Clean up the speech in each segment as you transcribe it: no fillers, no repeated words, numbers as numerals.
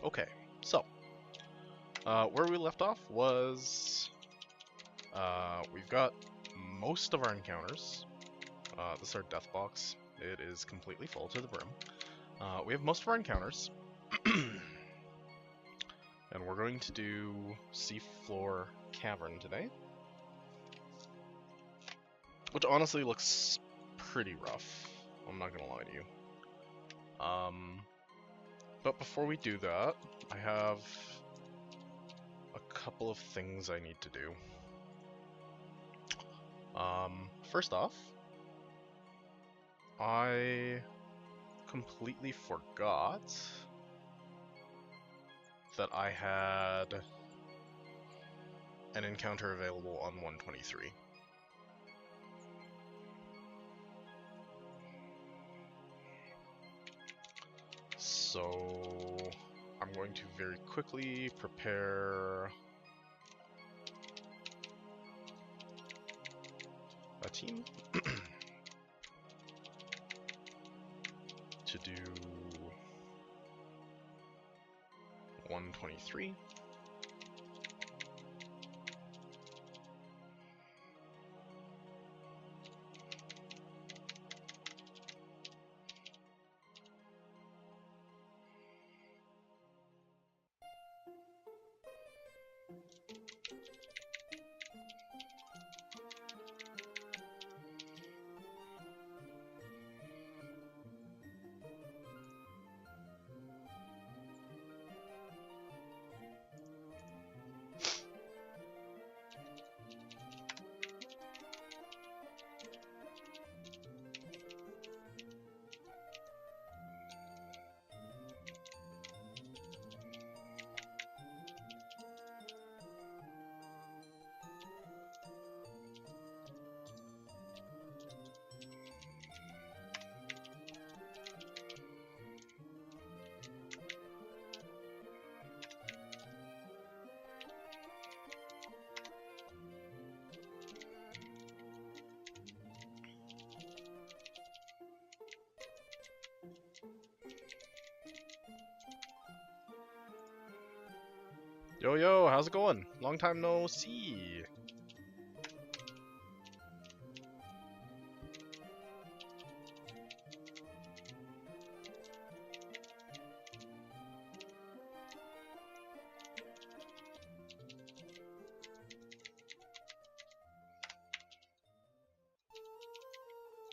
Okay, so where we left off was we've got most of our encounters. This is our death box. It is completely full to the brim. We have most of our encounters, and we're going to do Seafloor Cavern today, which honestly looks pretty rough. I'm not gonna lie to you. But before we do that, I have a couple of things I need to do. First off, I completely forgot that I had an encounter available on 123. So I'm going to very quickly prepare a team to do 123. Yo yo, how's it going? Long time no see.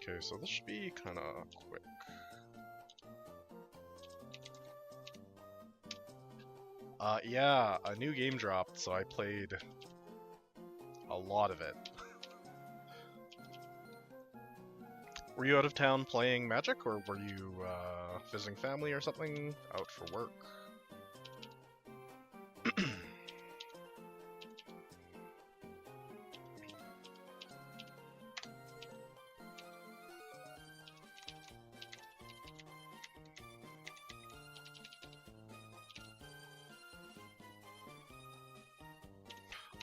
Okay, so this should be kind of quick. Yeah, a new game dropped, so I played a lot of it. Were you out of town playing Magic, or were you visiting family or something? Out for work?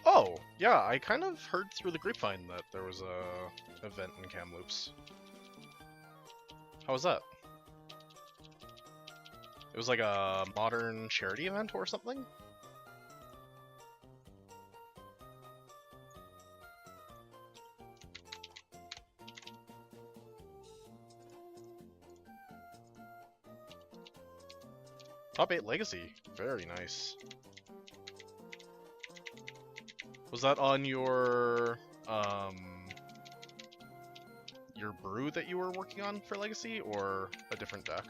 Oh, yeah, I kind of heard through the grapevine that there was a event in Kamloops. How was that? It was like a modern charity event or something? Top 8 Legacy. Very nice. Was that on your brew that you were working on for Legacy, or a different deck?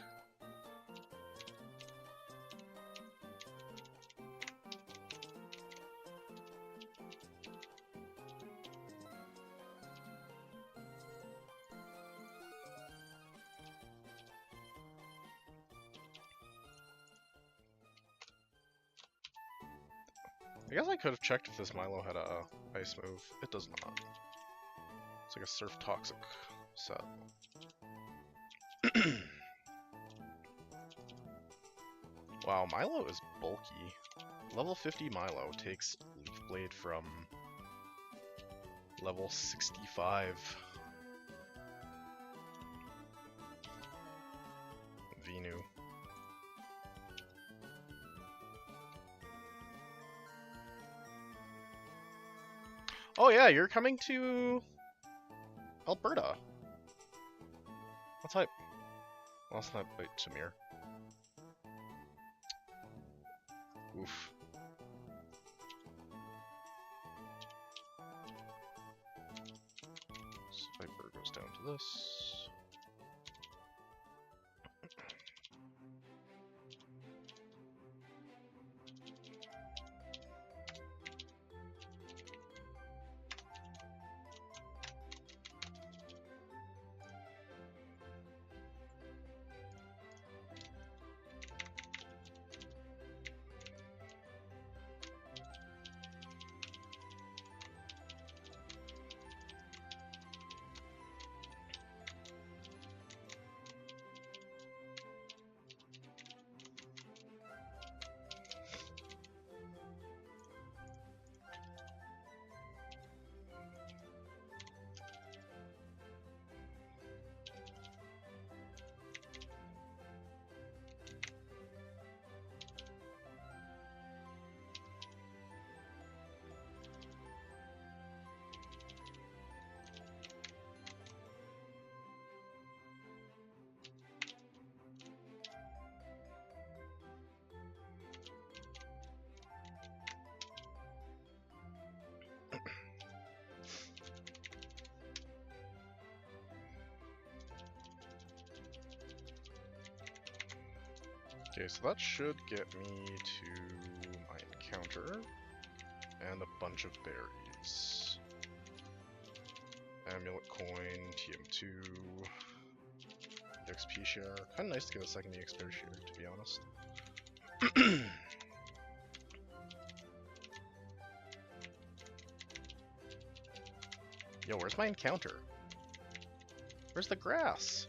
I guess I could have checked if this Milo had a ice move. It does not. It's like a Surf Toxic set. Wow, Milo is bulky. Level 50 Milo takes Leaf Blade from level 65. Venu. Oh yeah, you're coming to Alberta. What type? Last night, wait, Samir. Oof. Viper goes down to this. Okay, so that should get me to my encounter and a bunch of berries. Amulet coin, TM2, XP share. Kinda nice to get a second XP share, to be honest. Yo, where's my encounter? Where's the grass?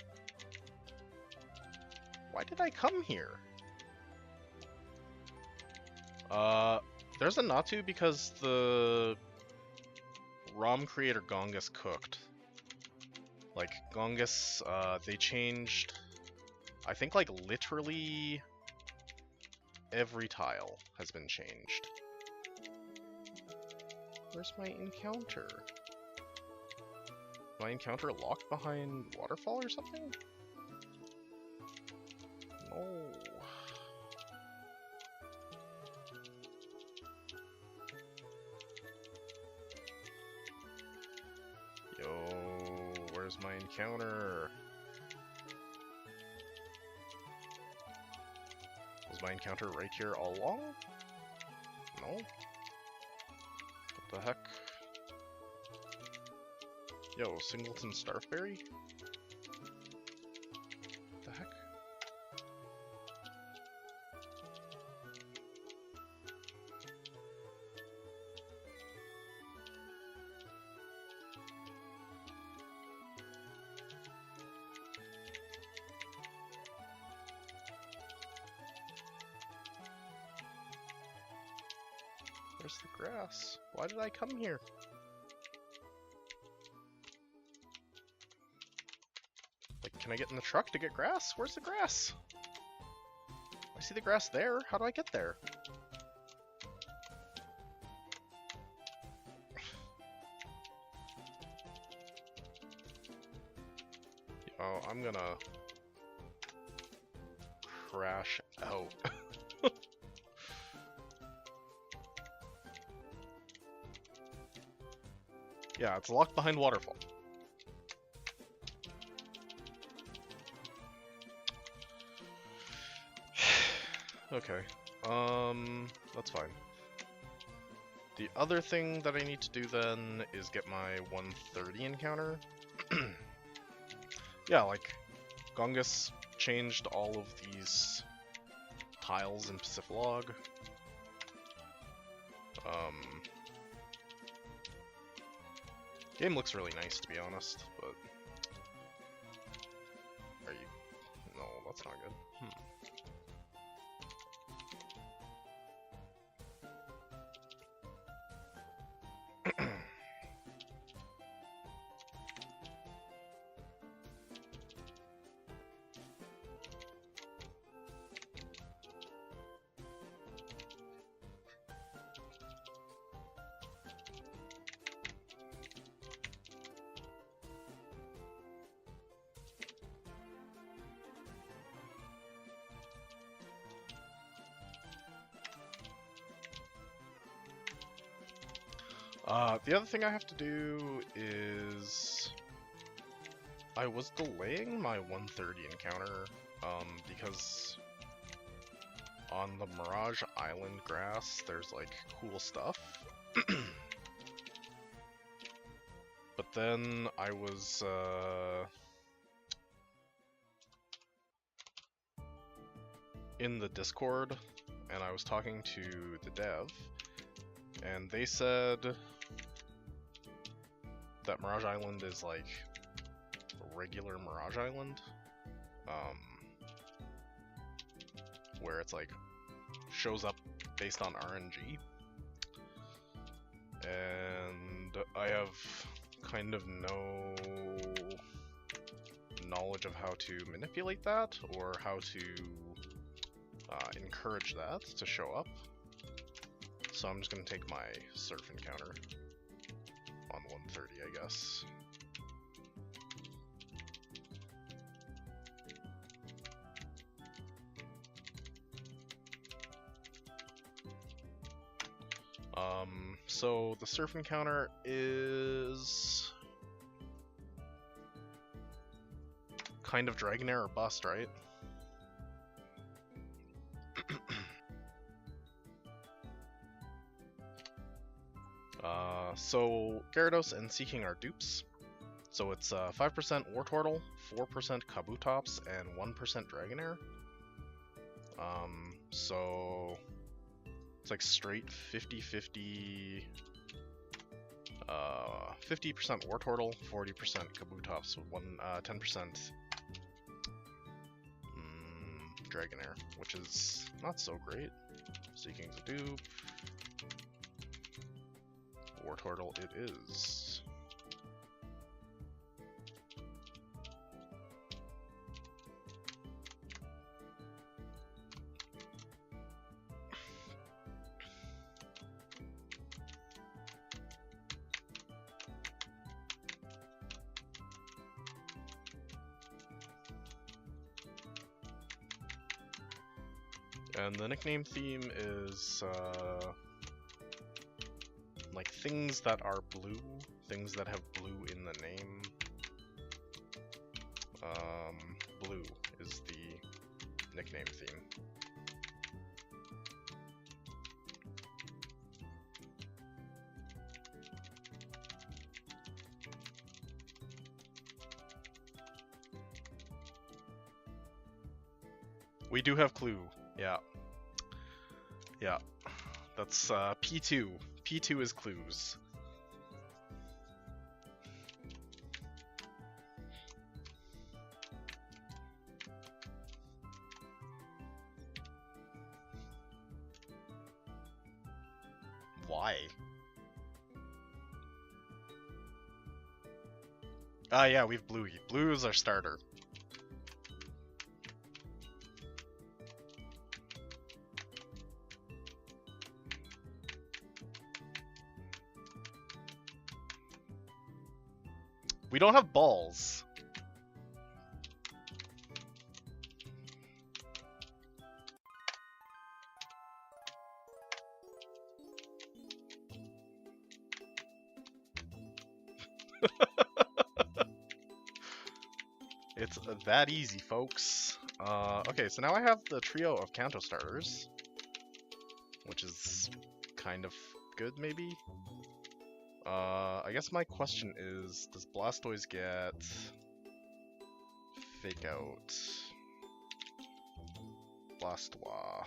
Why did I come here? There's a not to because the ROM creator Gongus cooked. Like, Gongus, they changed, I think, like, literally every tile has been changed. Where's my encounter? My encounter locked behind waterfall or something? No. Yo, where's my encounter? Was my encounter right here all along? No? What the heck? Yo, Singleton Starfberry? What the heck? Where's the grass? Why did I come here? Like, can I get in the truck to get grass? Where's the grass? I see the grass there. How do I get there? Oh, I'm gonna crash out. Yeah, it's locked behind waterfall. Okay, that's fine. The other thing that I need to do then is get my 130 encounter. Yeah, like, Gongus changed all of these tiles in Seafloor. Game looks really nice, to be honest, but... Are you... No, that's not good. The other thing I have to do is... I was delaying my 130 encounter, because on the Mirage Island grass, there's like cool stuff. But then I was, in the Discord, and I was talking to the dev, and they said that Mirage Island is like a regular Mirage Island, where it's like shows up based on RNG, and I have kind of no knowledge of how to manipulate that or how to encourage that to show up. So I'm just going to take my surf encounter on 130, I guess. So the surf encounter is kind of Dragonair or bust, right? So Gyarados and Seaking are dupes. So it's 5% Wartortle, 4% Kabutops, and 1% Dragonair. So it's like straight 50-50, 50% Wartortle, 40% Kabutops, 10% Dragonair, which is not so great. Seaking's a dupe. Wartortle it is. And the nickname theme is like things that are blue, things that have blue in the name. Blue is the nickname theme. We do have Clue, yeah. Yeah, that's P2. P2 is clues. Why? Yeah, we've Bluey. Blue is our starter. We don't have balls. It's that easy, folks. Okay, so now I have the trio of Kanto starters, which is kind of good, maybe? I guess my question is, does Blastoise get Fake Out? Blastoise.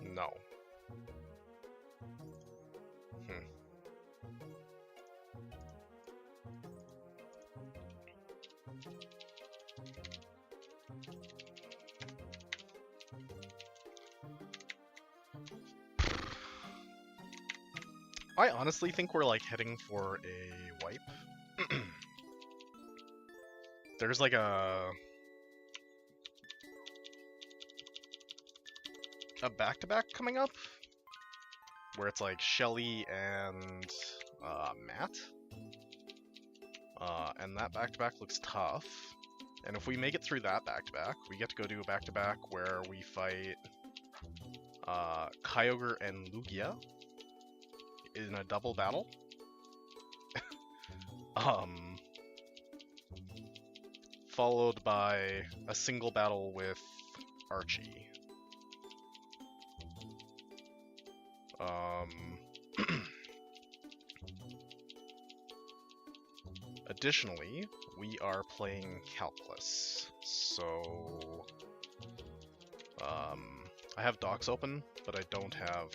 No. I honestly think we're like heading for a wipe. There's like a back-to-back coming up where it's like Shelly and Matt. And that back-to-back looks tough. And if we make it through that back-to-back, we get to go do a back-to-back where we fight Kyogre and Lugia in a double battle. Followed by a single battle with Archie. Additionally, we are playing Calculus, so I have docs open, but I don't have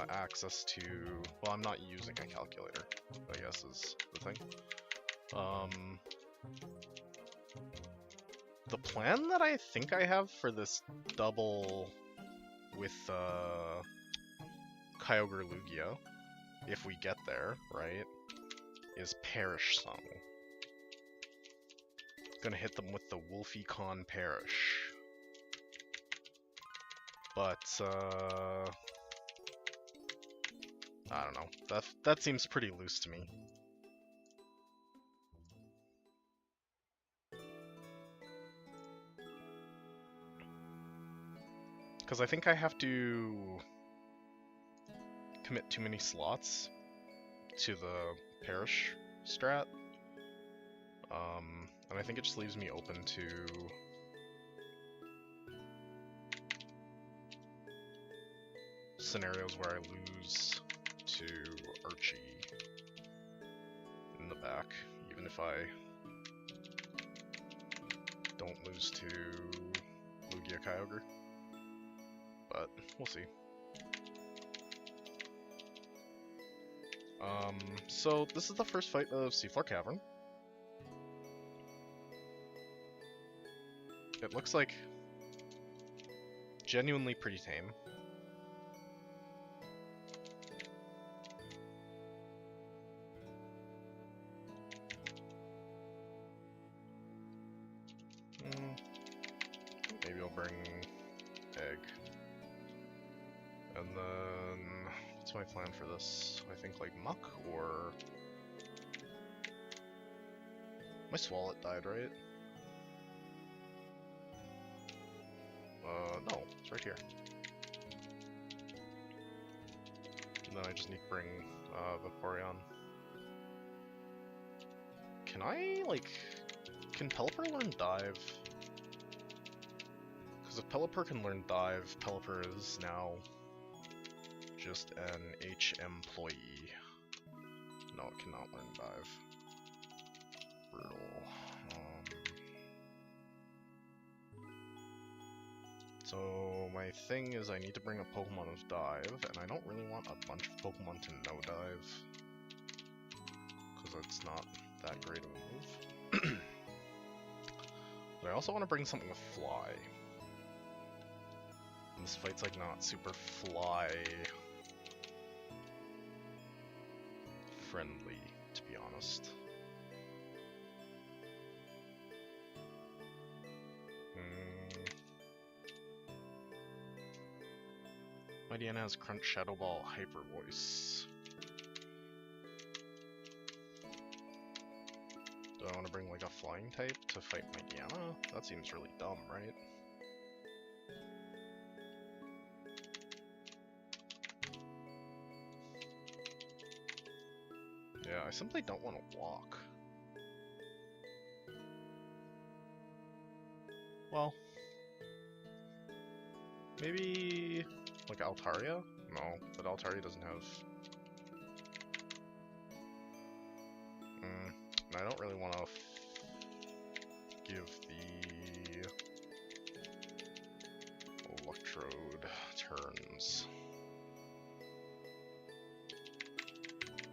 access to, well, I'm not using a calculator, I guess is the thing. The plan that I think I have for this double with Kyogre Lugia, if we get there, right, is Perish Song. Gonna hit them with the Wolfie Con Perish. But, I don't know. That seems pretty loose to me. Because I think I have to commit too many slots to the Perish strat. And I think it just leaves me open to scenarios where I lose to Archie in the back, even if I don't lose to Lugia Kyogre. But we'll see. So this is the first fight of Seafloor Cavern. It looks like genuinely pretty tame. Maybe I'll bring Egg. And then, what's my plan for this? I think like Muck, or... My Swalot died, right? No, it's right here. And then I just need to bring Vaporeon. Can I, like... Can Pelipper learn Dive? Because if Pelipper can learn Dive, Pelipper is now just an H employee. No, it cannot learn Dive. Brutal. So my thing is I need to bring a Pokemon of Dive, and I don't really want a bunch of Pokemon to no Dive, because it's not that great of a move. But I also want to bring something with Fly. And this fight's like not super Fly friendly, to be honest. Mightyena has Crunch, Shadow Ball, Hyper Voice. Do I want to bring like a flying type to fight Mightyena? That seems really dumb, right? Yeah, I simply don't want to walk. Well, maybe like Altaria? No, but Altaria doesn't have... I don't really want to give the Electrode turns.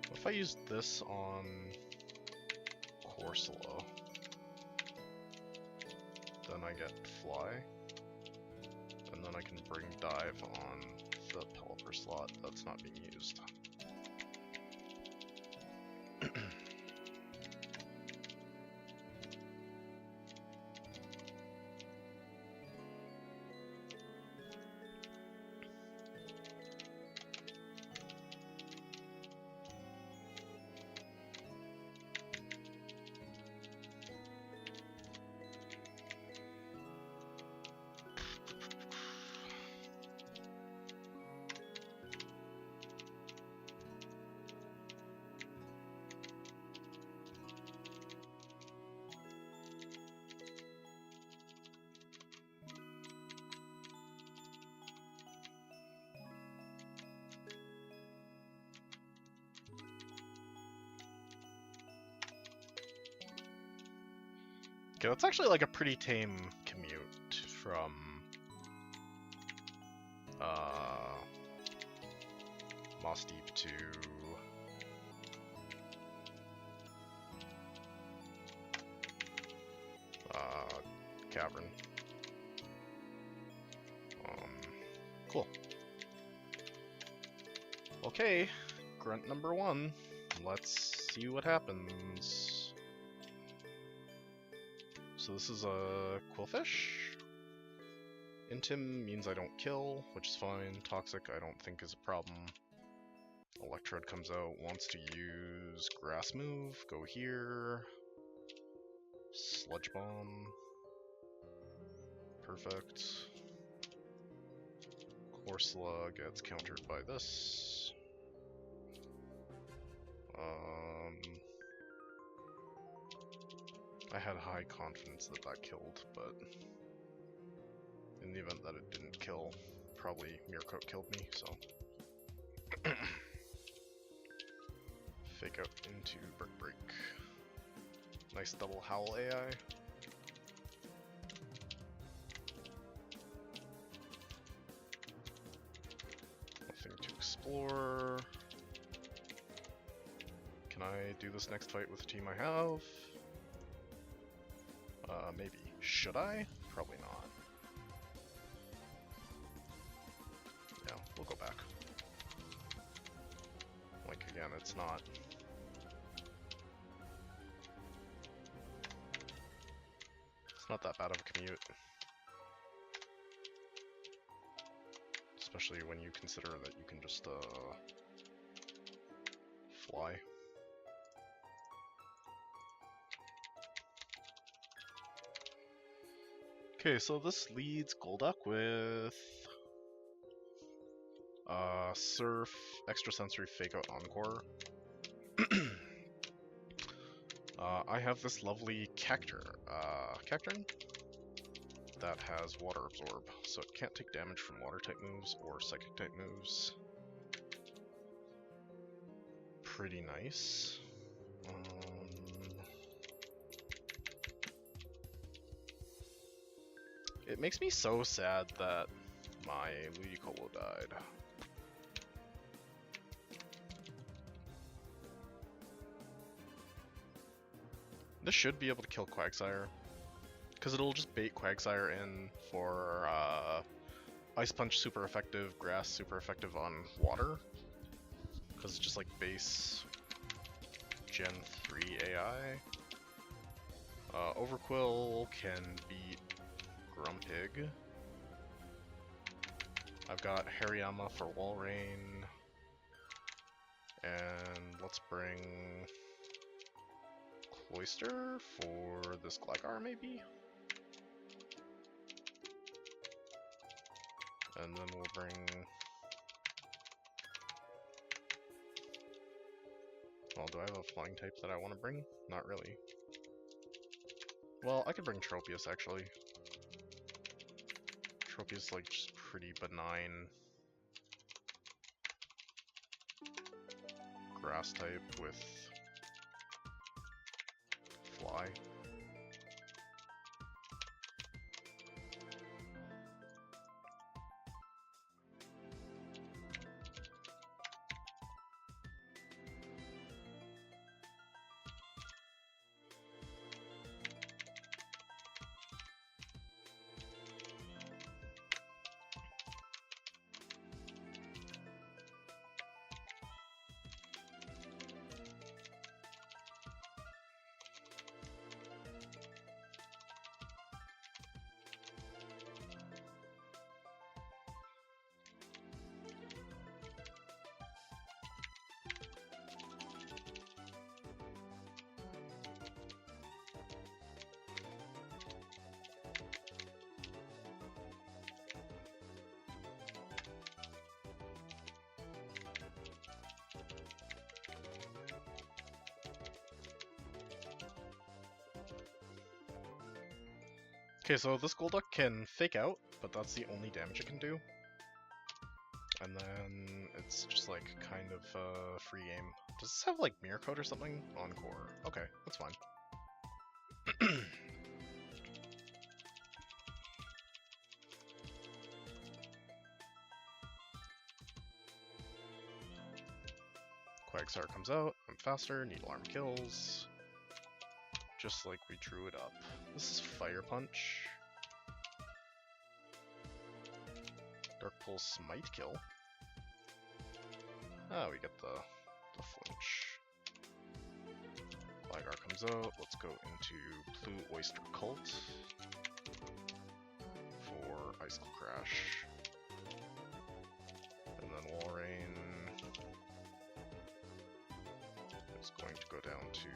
What if I use this on Corsola? Then I get Fly. And then I can bring Dive on the Pelipper slot that's not being used. Okay, that's actually like a pretty tame commute from Moss Deep to Cavern. Cool. Okay, grunt number 1. Let's see what happens. So this is a quillfish. Intim means I don't kill, which is fine. Toxic I don't think is a problem. Electrode comes out, wants to use grass move, go here. Sludge bomb. Perfect. Corsola gets countered by this. I had high confidence that that killed, but in the event that it didn't kill, probably Mirrorcoat killed me, so. Fake out into Brick Break. Nice double Howl AI. Nothing to explore. Can I do this next fight with the team I have? Maybe. Should I? Probably not. Yeah, we'll go back. Like, again, it's not... It's not that bad of a commute. Especially when you consider that you can just, fly. Okay, so this leads Golduck with Surf, Extrasensory, Fake Out, Encore. I have this lovely Cacturn that has Water Absorb, so it can't take damage from Water type moves or Psychic type moves. Pretty nice. It makes me so sad that my Ludicolo died. This should be able to kill Quagsire, because it'll just bait Quagsire in for Ice Punch super effective, Grass super effective on water, because it's just like base Gen 3 AI. Overquill can beat Grumpig. I've got Hariyama for Wall Rain, and let's bring Cloyster for this Gligar maybe? And then we'll bring... Well, do I have a flying type that I want to bring? Not really. Well, I could bring Tropius actually. Tropius like just pretty benign grass type with fly. Okay, so this Golduck can fake out, but that's the only damage it can do. And then it's just like kind of free game. Does this have like Mirror Coat or something? Encore. Okay, that's fine. Quagsire comes out, I'm faster, Needle Arm kills. Just like we drew it up. This is Fire Punch. Dark Pulse Smite kill. Ah, we get the flinch. Gligar comes out, let's go into Blue Oyster Cult for Icicle Crash. And then Walrein is going to go down to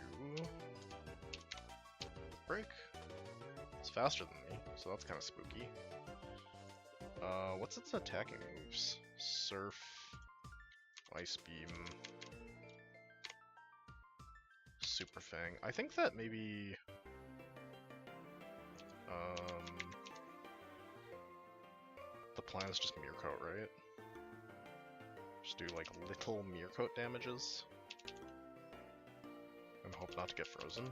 Break. It's faster than me, so that's kind of spooky. What's its attacking moves? Surf, Ice Beam, Super Fang. I think that maybe the plan is just Mirror Coat, right? Just do like little Mirror Coat damages and hope not to get frozen.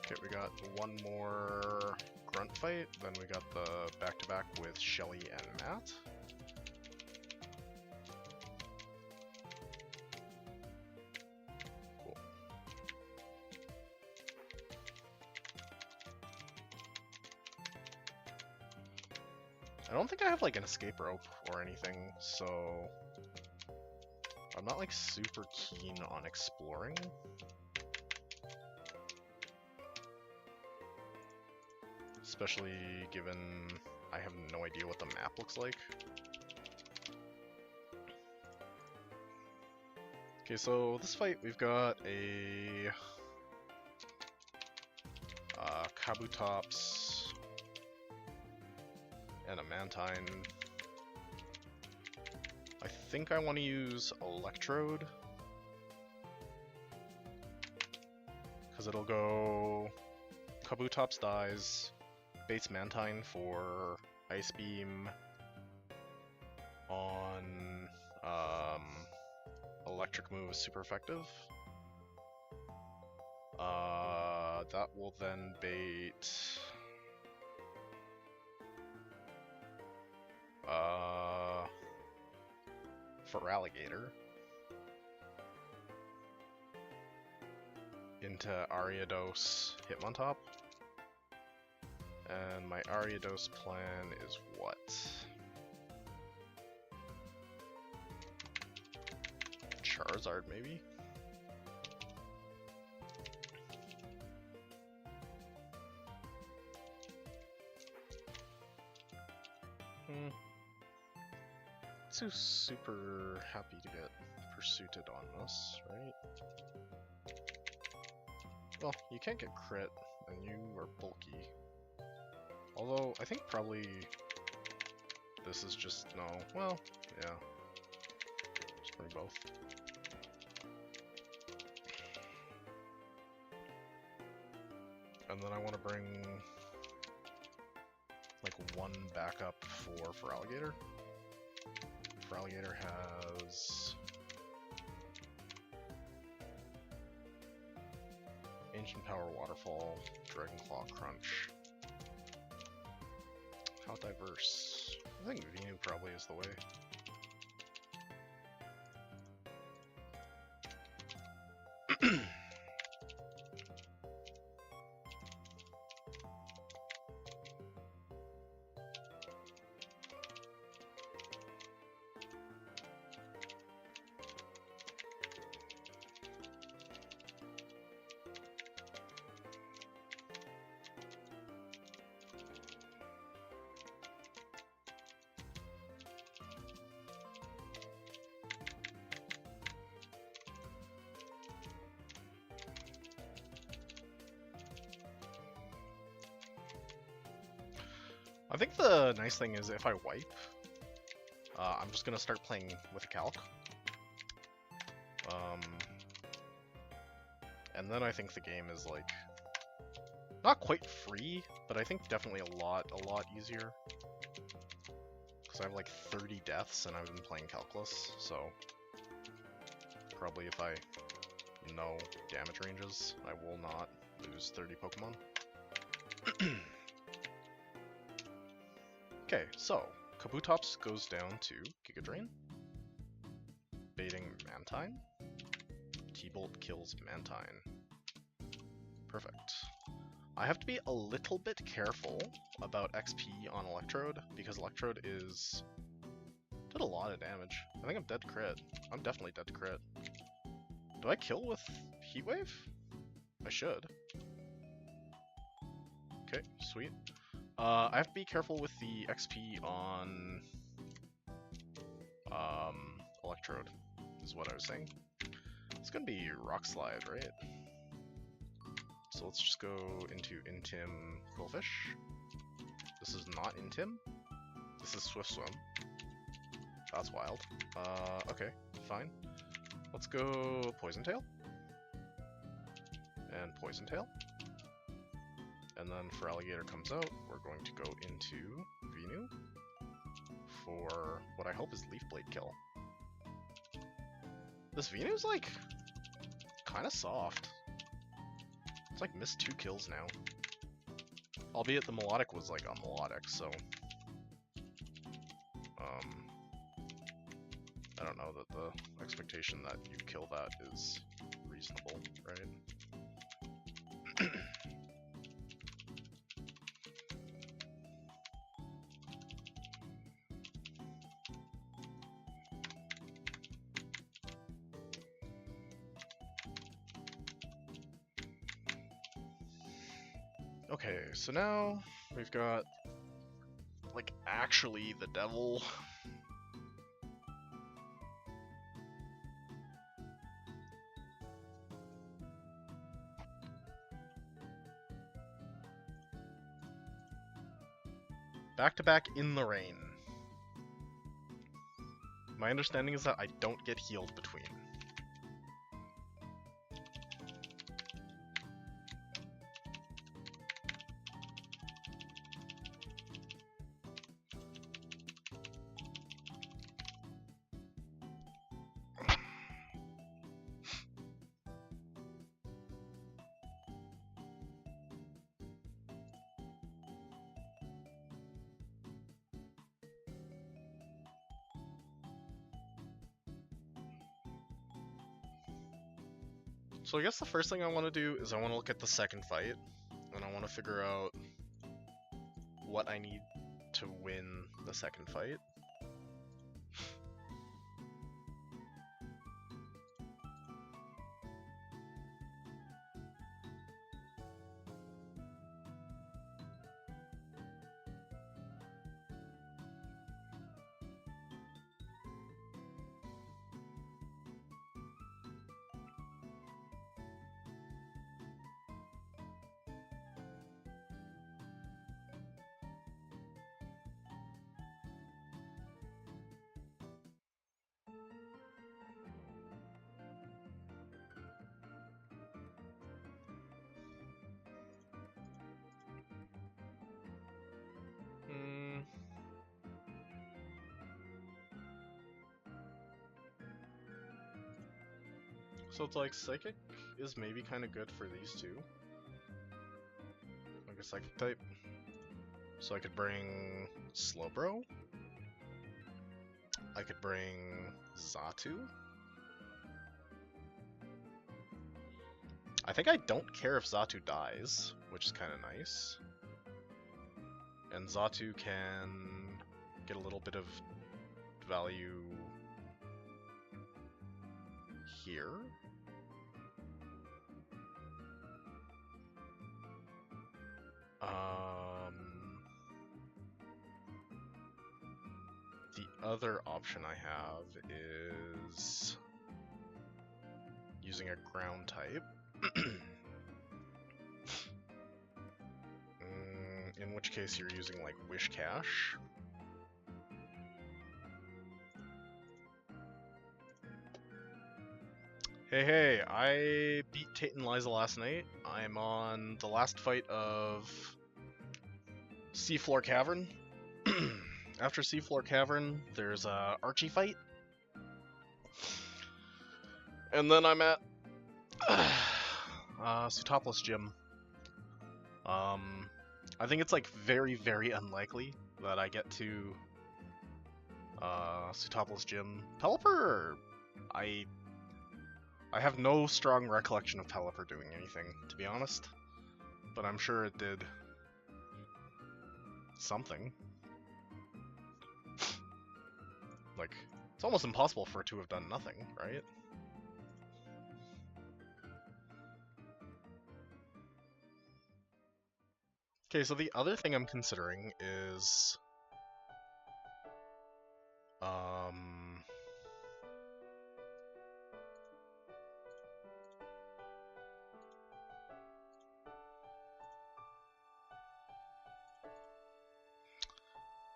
Okay, we got one more grunt fight, then we got the back-to-back with Shelly and Matt. Cool. I don't think I have like an escape rope or anything, so I'm not like super keen on exploring. Especially given I have no idea what the map looks like. Okay, so this fight we've got a Kabutops and a Mantine. I think I want to use Electrode because it'll go Kabutops dies, baits Mantine for Ice Beam on electric move is super effective. That will then bait for Alligator into Ariados Hitmontop. And my Ariados plan is what? Charizard, maybe? So super happy to get pursuited on this, right? Well, you can't get crit, and you are bulky. Although, I think probably this is just, no, well, yeah. Just bring both. And then I want to bring, like, one backup for Alligator. For Alligator has Ancient Power Waterfall, Dragon Claw Crunch. How diverse? I think Venu probably is the way. I think the nice thing is if I wipe, I'm just gonna start playing with a calc. And then I think the game is like, not quite free, but I think definitely a lot easier. Because I have like 30 deaths and I've been playing Calculus, so probably if I know damage ranges, I will not lose 30 Pokemon. Okay, so Kabutops goes down to Giga Drain. Baiting Mantine. T-Bolt kills Mantine. Perfect. I have to be a little bit careful about XP on Electrode, because Electrode did a lot of damage. I think I'm dead to crit. I'm definitely dead to crit. Do I kill with Heat Wave? I should. Okay, sweet. I have to be careful with the XP on Electrode, is what I was saying. It's gonna be Rock Slide, right? So let's just go into Intim Quillfish. This is not Intim. This is Swift Swim. That's wild. Okay, fine. Let's go Poison Tail. And Poison Tail. And then for Alligator comes out, we're going to go into Venu for what I hope is Leaf Blade kill. This Venu's like kind of soft. It's like missed 2 kills now. Albeit the Melodic was like a Melodic, so I don't know that the expectation that you kill that is reasonable, right? Okay, so now we've got, like, actually the devil. Back to back in the rain. My understanding is that I don't get healed between. So I guess the first thing I want to do is I want to look at the second fight, and I want to figure out what I need to win the second fight. So it's like Psychic is maybe kind of good for these two. Like a Psychic type. So I could bring Slowbro. I could bring Xatu. I think I don't care if Xatu dies, which is kind of nice. And Xatu can get a little bit of value here. The other option I have is using a ground type. In which case you're using like Wish Cash. Hey, I beat Tate and Liza last night. I'm on the last fight of Seafloor Cavern. After Seafloor Cavern, there's a Archie fight. And then I'm at Sootopolis Gym. I think it's like very, very unlikely that I get to Sutopoulos Gym. Pelipper, I have no strong recollection of Pelipper doing anything, to be honest. But I'm sure it did something. Like, it's almost impossible for it to have done nothing, right? Okay, so the other thing I'm considering is...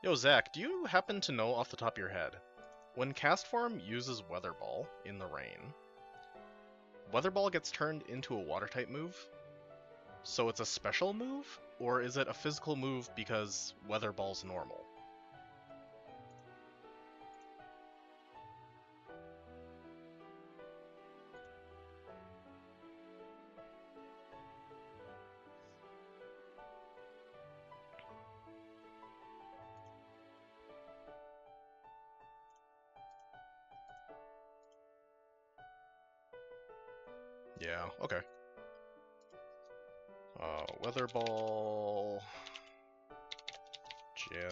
Yo, Zach, do you happen to know off the top of your head, when Castform uses Weather Ball in the rain, Weather Ball gets turned into a Water-type move, so it's a special move, or is it a physical move because Weather Ball's normal? Yeah, okay. Weather Ball... Gen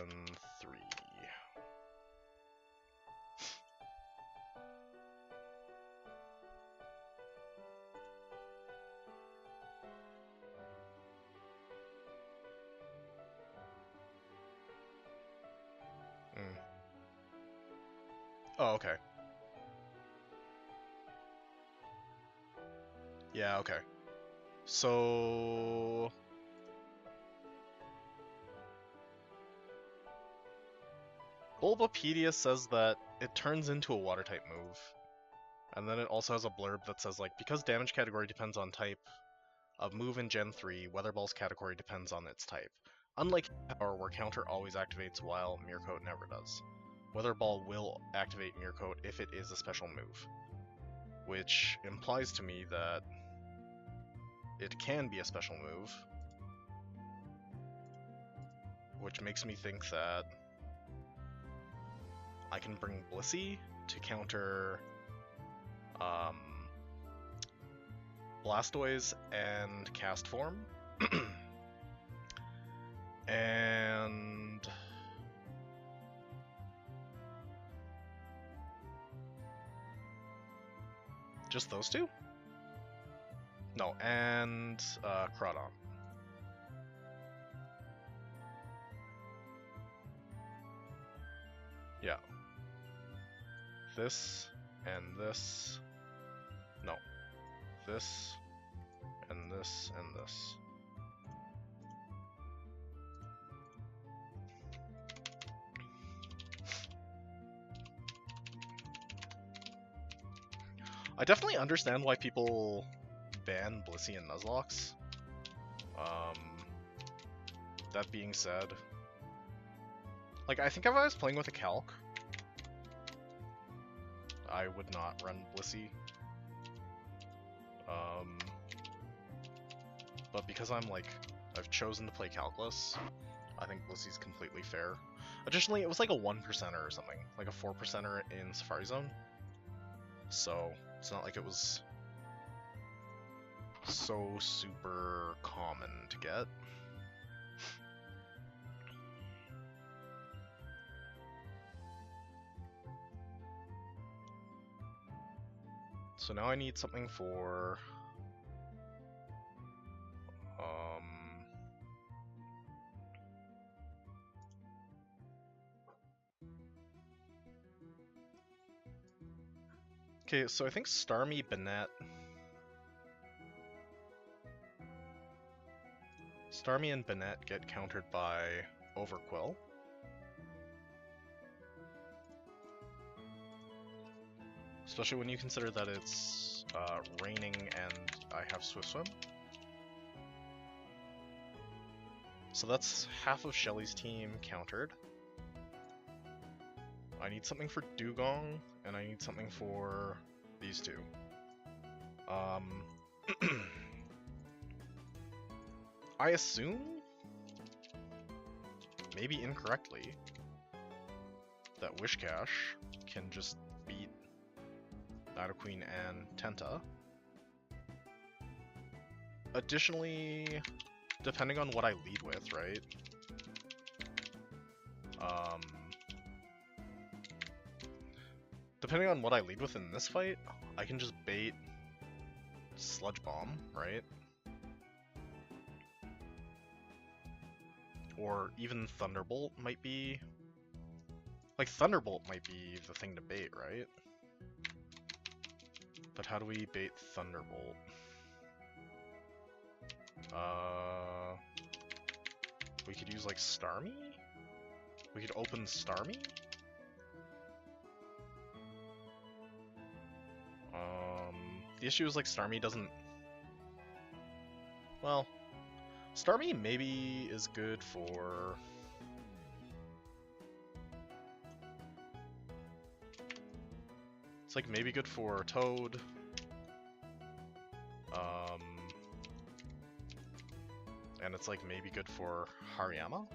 3. Oh, okay. Yeah, okay. So... Bulbapedia says that it turns into a Water-type move. And then it also has a blurb that says, like, because damage category depends on type of move in Gen 3, Weather Ball's category depends on its type. Unlike Power, where Counter always activates while Mirror Coat never does. Weather Ball will activate Mirror Coat if it is a special move. Which implies to me that it can be a special move. Which makes me think that I can bring Blissey to counter Blastoise and Castform. And just those two? No, and Crawdon. Yeah. This and this. No. This and this and this. I definitely understand why people ban Blissey and Nuzlocke. That being said, like, I think if I was playing with a Calc, I would not run Blissey. But because I've chosen to play Calculus, I think Blissey's completely fair. Additionally, it was like a 1%er or something, like a 4%er in Safari Zone. So, it's not like it was so super common to get. So now I need something for... Okay, so I think Starmie, Banette... Starmie and Banette get countered by Overquill. Especially when you consider that it's raining and I have Swift Swim. So that's half of Shelly's team countered. I need something for Dugong, and I need something for these two. I assume maybe incorrectly, that Wishcash can just beat Nido Queen and Tenta. Additionally, depending on what I lead with, right? Depending on what I lead with in this fight, I can just bait Sludge Bomb, right? Or even Thunderbolt might be... Like, Thunderbolt might be the thing to bait, right? But how do we bait Thunderbolt? We could use, like, Starmie? We could open Starmie? The issue is, like, Starmie doesn't... Well, Starmie maybe is good for... It's, like, maybe good for Toad. And it's, like, maybe good for Hariyama?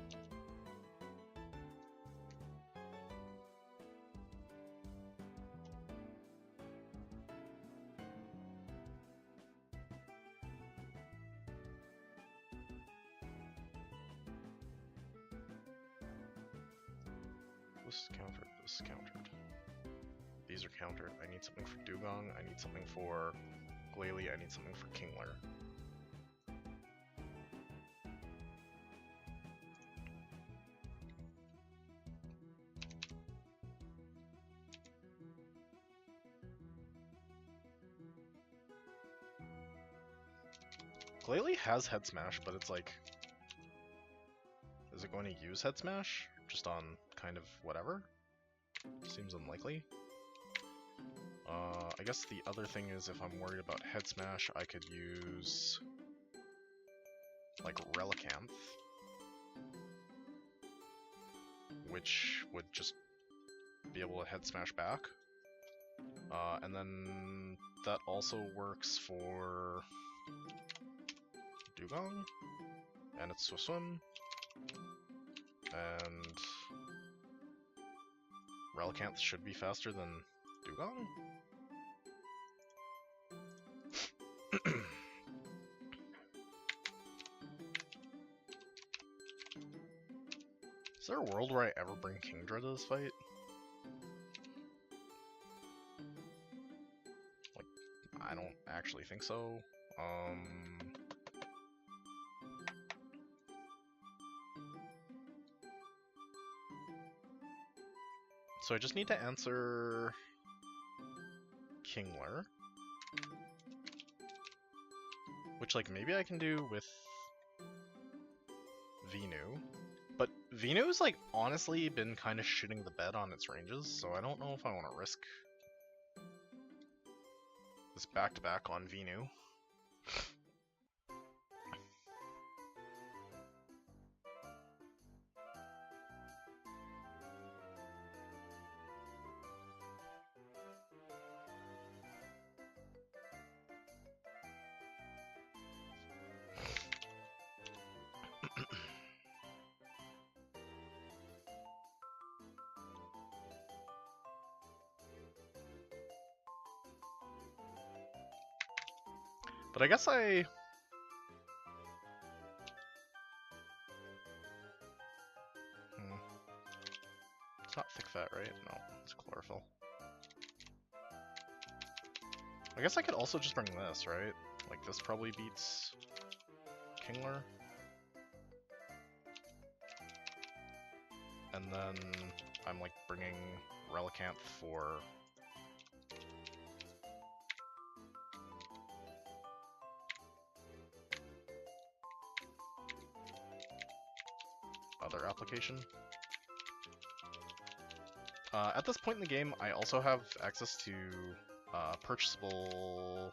This is countered, this is countered. These are countered. I need something for Dugong, I need something for Glalie, I need something for Kingler. Glalie has Head Smash, but it's like... Is it going to use Head Smash? Just on kind of whatever? Seems unlikely. I guess the other thing is if I'm worried about Head Smash, I could use... like Relicanth. Which would just be able to Head Smash back. And then that also works for... Dugong, and it's Swim, and Relicanth should be faster than Dugong? Is there a world where I ever bring Kingdra to this fight? Like, I don't actually think so. So I just need to answer Kingler, which, like, maybe I can do with Venu, but Venu's, like, honestly been kind of shitting the bed on its ranges, so I don't know if I want to risk this back-to-back on Venu. But I guess it's not thick fat, right? No, it's chlorophyll. I guess I could also just bring this, right? Like, this probably beats Kingler. And then I'm, like, bringing Relicanth for... other application. At this point in the game, I also have access to purchasable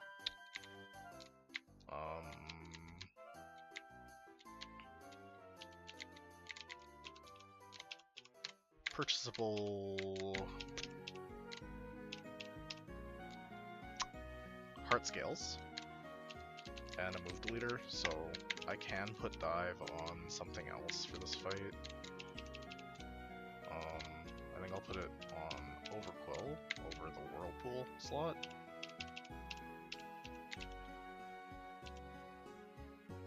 heart scales and a move deleter, so I can put dive on something else for this fight. I think I'll put it on Overquill over the Whirlpool slot.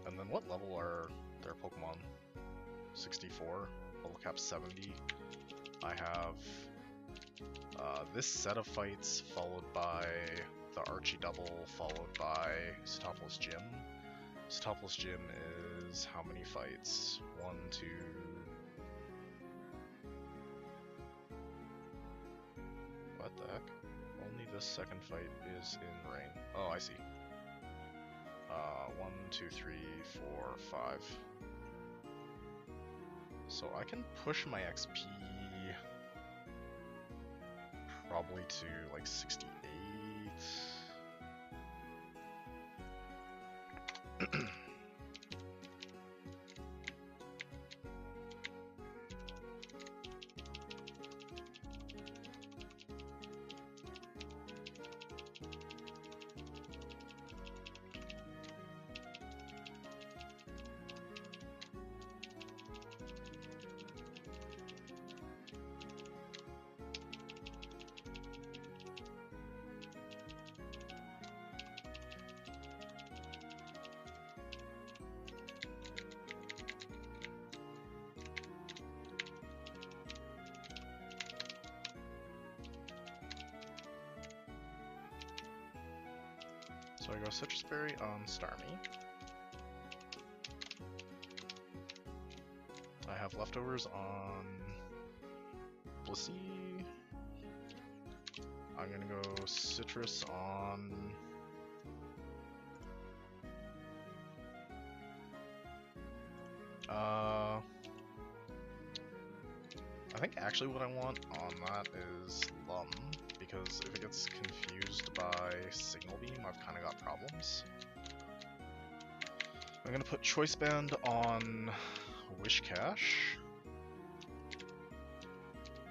And then what level are their Pokemon? 64, level cap 70. I have this set of fights followed by the Archie double followed by Setopolis Gym. Setopolis Gym is how many fights? 1, 2... What the heck? Only this second fight is in rain. Oh, I see. 1, 2, 3, 4, 5. So I can push my XP probably to like 68. So I go Citrus Berry on Starmie. I have leftovers on Blissey. I'm gonna go Citrus on... I think actually what I want on that is Lum, because if it gets confused by Signal Beam, I've kind of got problems. I'm gonna put Choice Band on Wish Cache,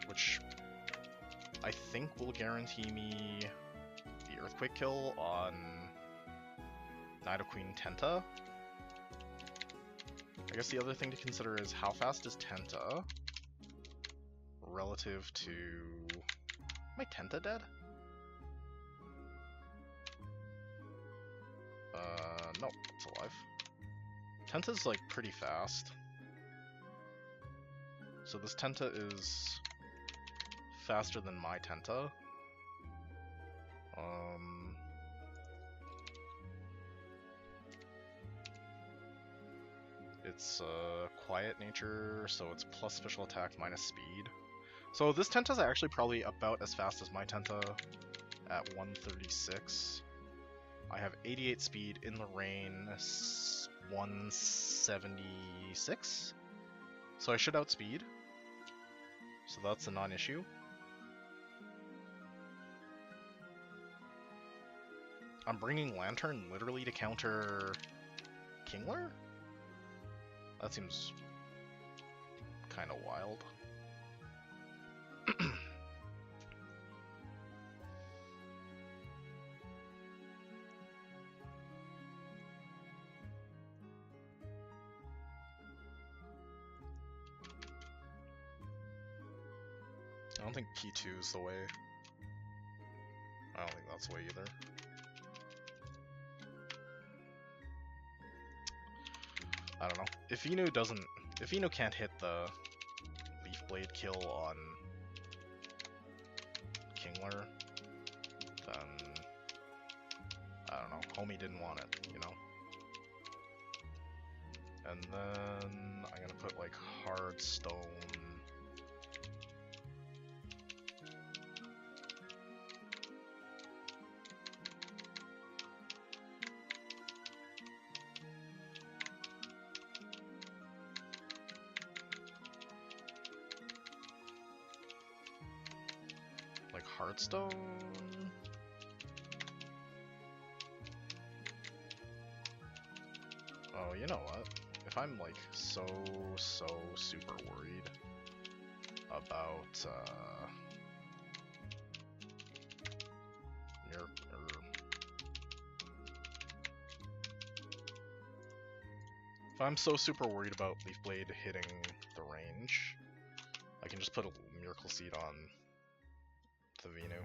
which I think will guarantee me the Earthquake kill on Nidoqueen Tenta. I guess the other thing to consider is how fast is Tenta relative to... Am I Tenta dead? No, it's alive. Tenta's like pretty fast. So this Tenta is faster than my Tenta. It's quiet nature, so it's plus special attack minus speed. So this Tenta's actually probably about as fast as my Tenta at 136. I have 88 speed in the rain, 176. So I should outspeed. So that's a non-issue. I'm bringing Lantern literally to counter Kingler? That seems kind of wild. I don't think P2 is the way. I don't think that's the way either. I don't know. If Inu can't hit the Leaf Blade kill on Kingler, then I don't know. Homie didn't want it, you know? And then I'm gonna put like Hard Stone. Heartstone. Oh, you know what? If I'm like so super worried about if I'm so super worried about Leaf Blade hitting the range, I can just put a miracle seed on the Venu.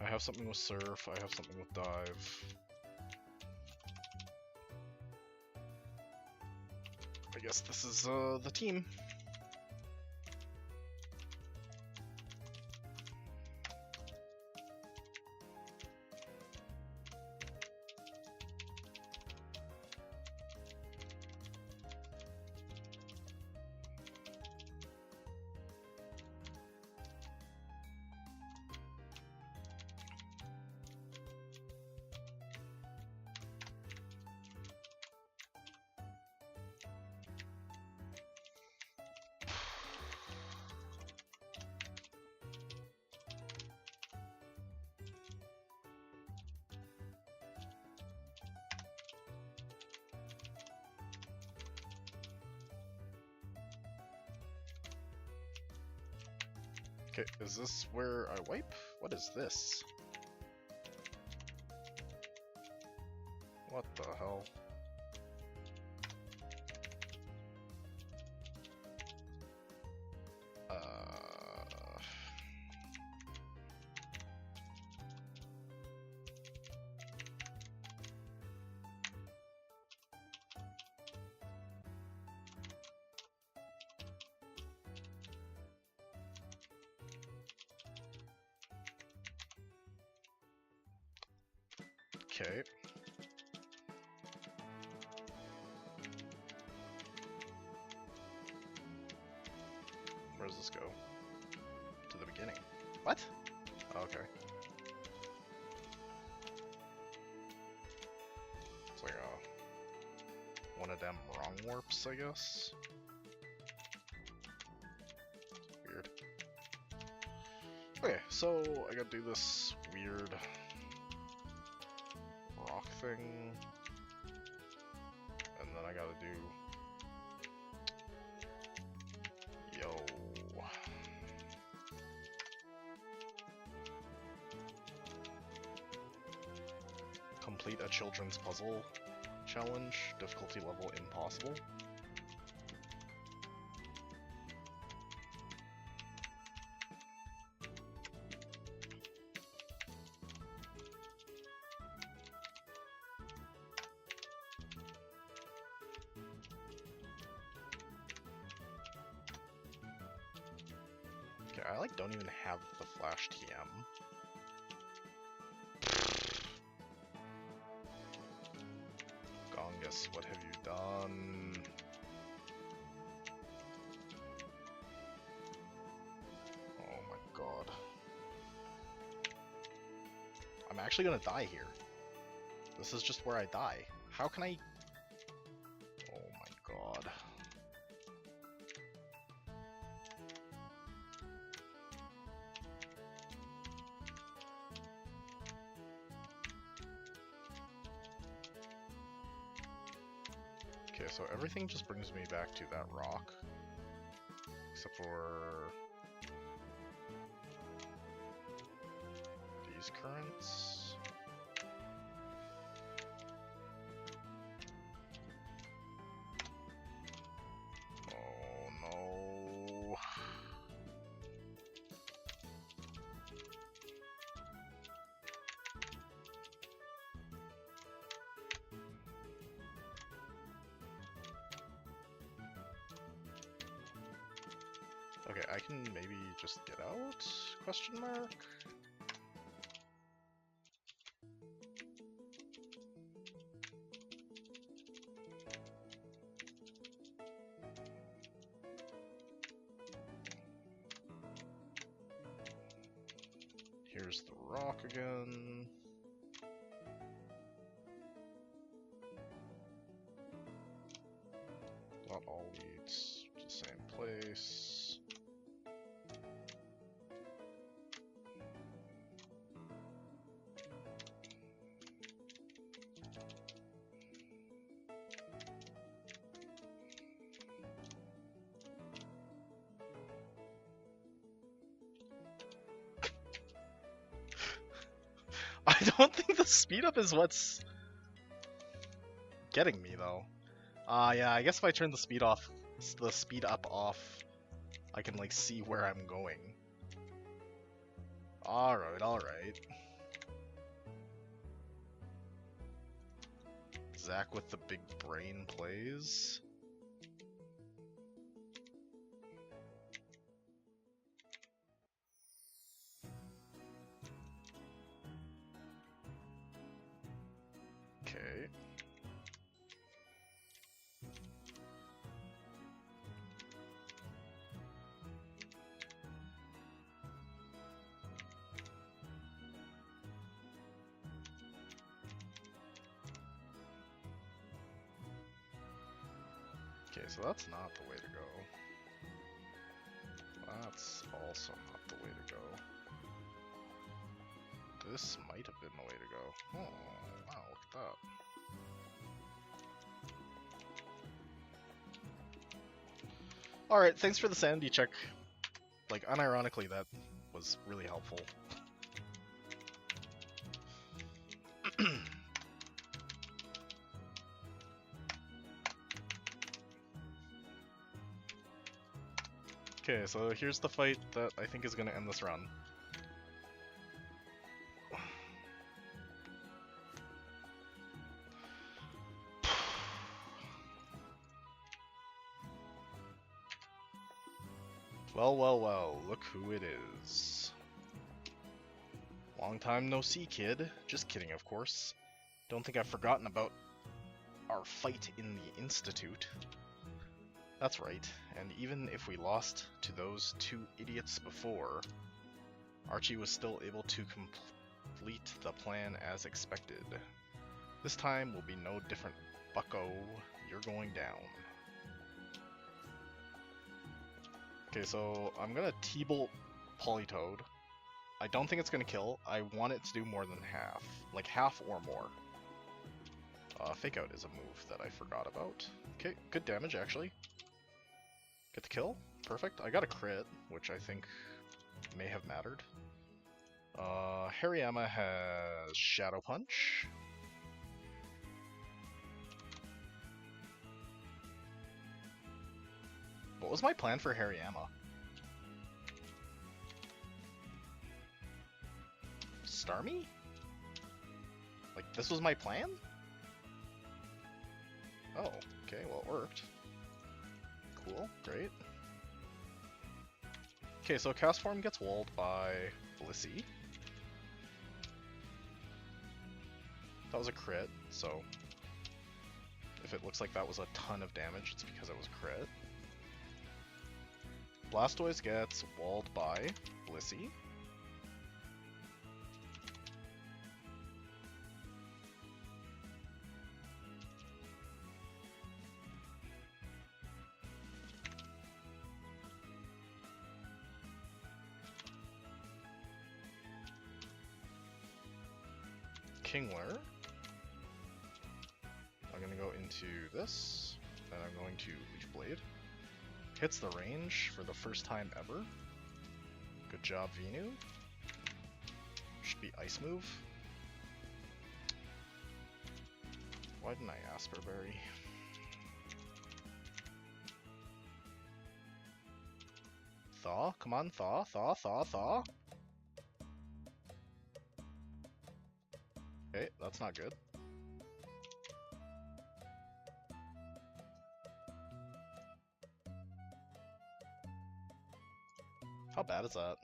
I have something with surf, I have something with dive. I guess this is the team. Okay, is this where I wipe? What is this? What the hell? Okay. Where does this go? To the beginning. What? Okay. It's like one of them wrong warps, I guess. Weird. Okay, so I gotta do this weird rock thing, and then I gotta do complete a children's puzzle challenge, difficulty level impossible. Okay, I like don't even have the flash TM. Gongus, what have you done? Oh my god. I'm actually gonna die here. This is just where I die. How can I... Oh my god. Okay, so everything just brings me back to that rock. Except for... these currents. Oh no. Okay, I can maybe just get out? Question mark? Here's the rock again. Not all leads to the same place. I don't think the speed up is what's getting me though. Yeah, I guess if I turn the speed up off, I can like see where I'm going. Alright, alright. Zach with the big brain plays. Okay. Okay, so that's not the way to go. That's also not the way to go. This might have been the way to go. Oh, wow, look at that. Alright, thanks for the sanity check. Like, unironically, that was really helpful. Okay, so here's the fight that I think is going to end this run. Well, well, well, look who it is. Long time no see, kid. Just kidding, of course. Don't think I've forgotten about our fight in the Institute. That's right, and even if we lost to those two idiots before, Archie was still able to complete the plan as expected. This time will be no different, bucko. You're going down. Okay, so I'm gonna T-bolt Polytoad. I don't think it's gonna kill. I want it to do more than half. Like half or more. Fake Out is a move that I forgot about. Okay, good damage actually. Get the kill. Perfect. I got a crit, which I think may have mattered. Hariyama has Shadow Punch. What was my plan for Hariyama? Starmie? Like, this was my plan? Oh, okay, well it worked. Cool, great. Okay, so Cast Form gets walled by Blissey. That was a crit, so if it looks like that was a ton of damage, it's because it was crit. Blastoise gets walled by Blissey. Kingler. I'm gonna go into this, and I'm going to Leaf Blade. Hits the range for the first time ever. Good job, Venu. Should be Ice Move. Why didn't I Asper Berry? Thaw? Come on, Thaw, Thaw, Thaw, Thaw. Okay, that's not good. How bad is that?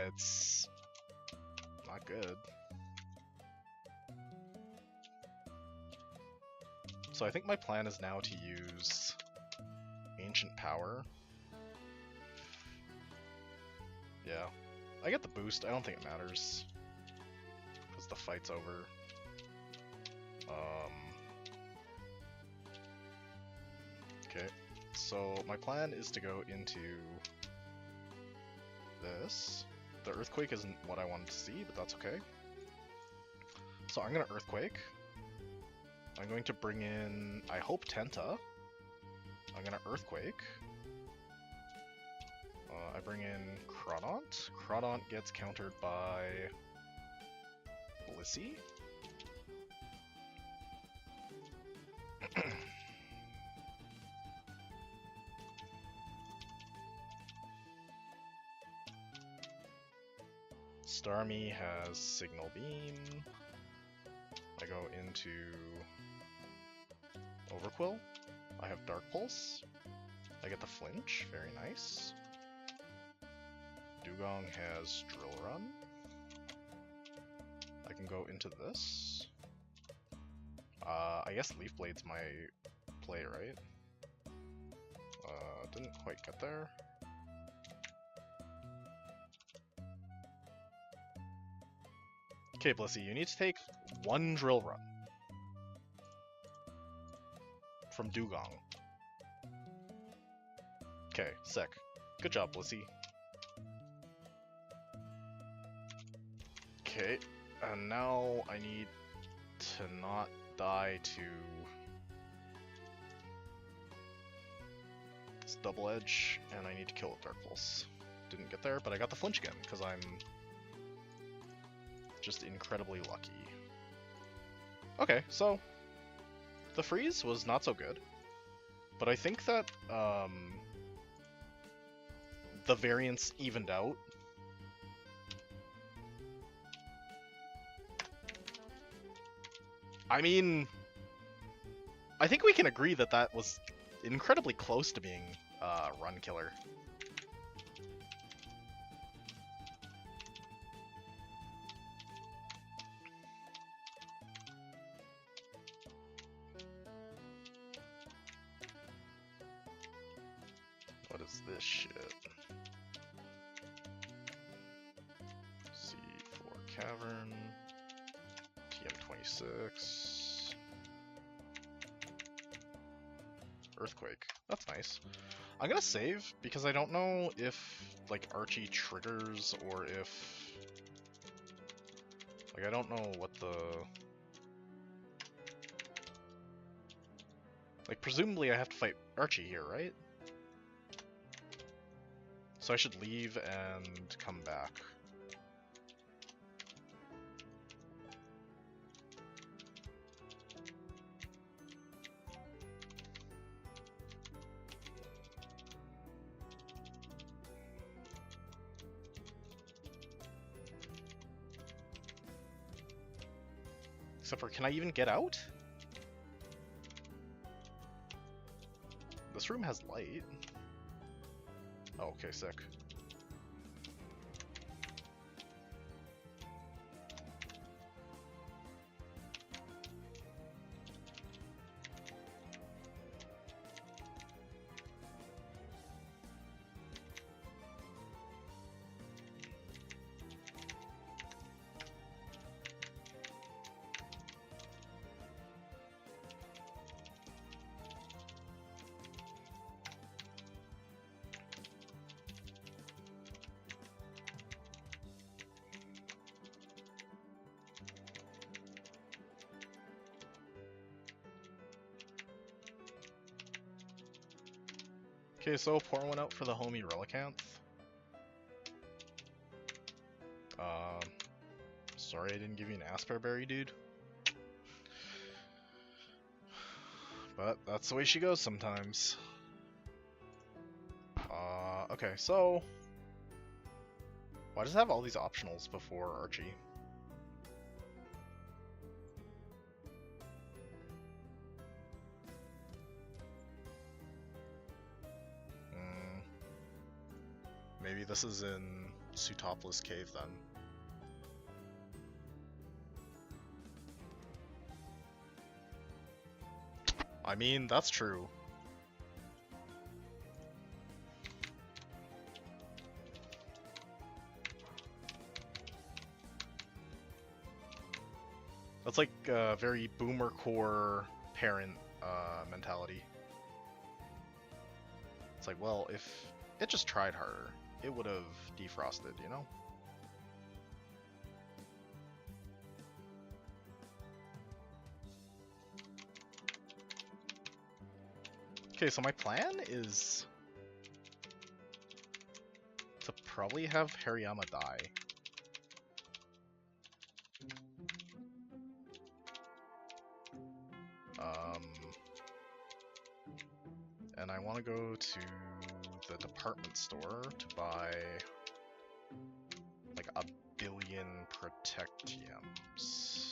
It's not good. So I think my plan is now to use Ancient Power. Yeah. I get the boost, I don't think it matters. Because the fight's over. Okay, so my plan is to go into this. The Earthquake isn't what I wanted to see, but that's okay. So I'm gonna Earthquake. I'm going to bring in, I hope, Tenta. I'm gonna Earthquake. I bring in Crawdaunt. Crawdaunt gets countered by Blissey. Starmie has Signal Beam. I go into Overquill. I have Dark Pulse. I get the Flinch, very nice. Dugong has Drill Run. I can go into this. I guess Leaf Blade's my play, right? Didn't quite get there. Okay, Blissey, you need to take one Drill Run from Dugong. Okay, sick. Good job, Blissey. Okay, and now I need to not die to this Double Edge, and I need to kill with Dark Pulse. Didn't get there, but I got the flinch again, because I'm just incredibly lucky. Okay, so the freeze was not so good, but I think that the variance evened out. I mean, I think we can agree that that was incredibly close to being run killer. What is this shit? Seafloor Cavern, TM26, Earthquake. That's nice. I'm gonna save because I don't know if like Archie triggers or if like I don't know what the like presumably I have to fight Archie here, right? So I should leave and come back. Except for, can I even get out? This room has light. Oh, okay, sick. Okay, so pour one out for the homie Relicanth. Sorry I didn't give you an Asperberry, dude. But that's the way she goes sometimes. Okay, so why does it have all these optionals before Archie? Maybe this is in Sutopolis Cave then. I mean, that's true. That's like a very boomer core parent mentality. It's like, well, if it just tried harder, it would have defrosted, you know? Okay, so my plan is to probably have Hariyama die. And I want to go to the department store to buy like 1,000,000,000 protectiums.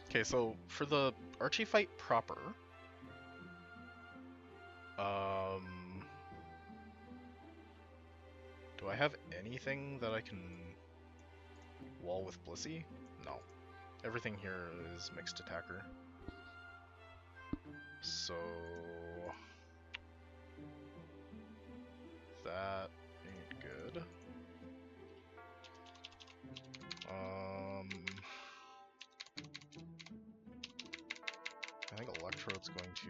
Okay, so for the Archie fight proper, do I have anything that I can wall with Blissey? No. Everything here is mixed attacker. So that ain't good. I think Electrode's going to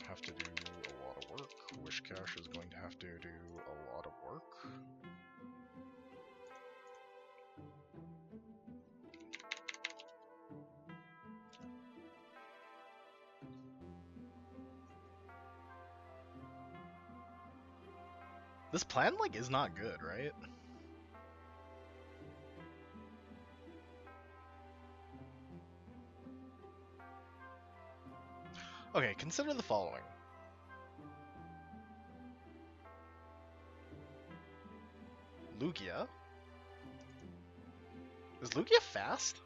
have to do a lot of work. Wishcash is going to have to do a lot of work. This plan, like, is not good, right? Okay, consider the following. Lugia. Is Lugia fast?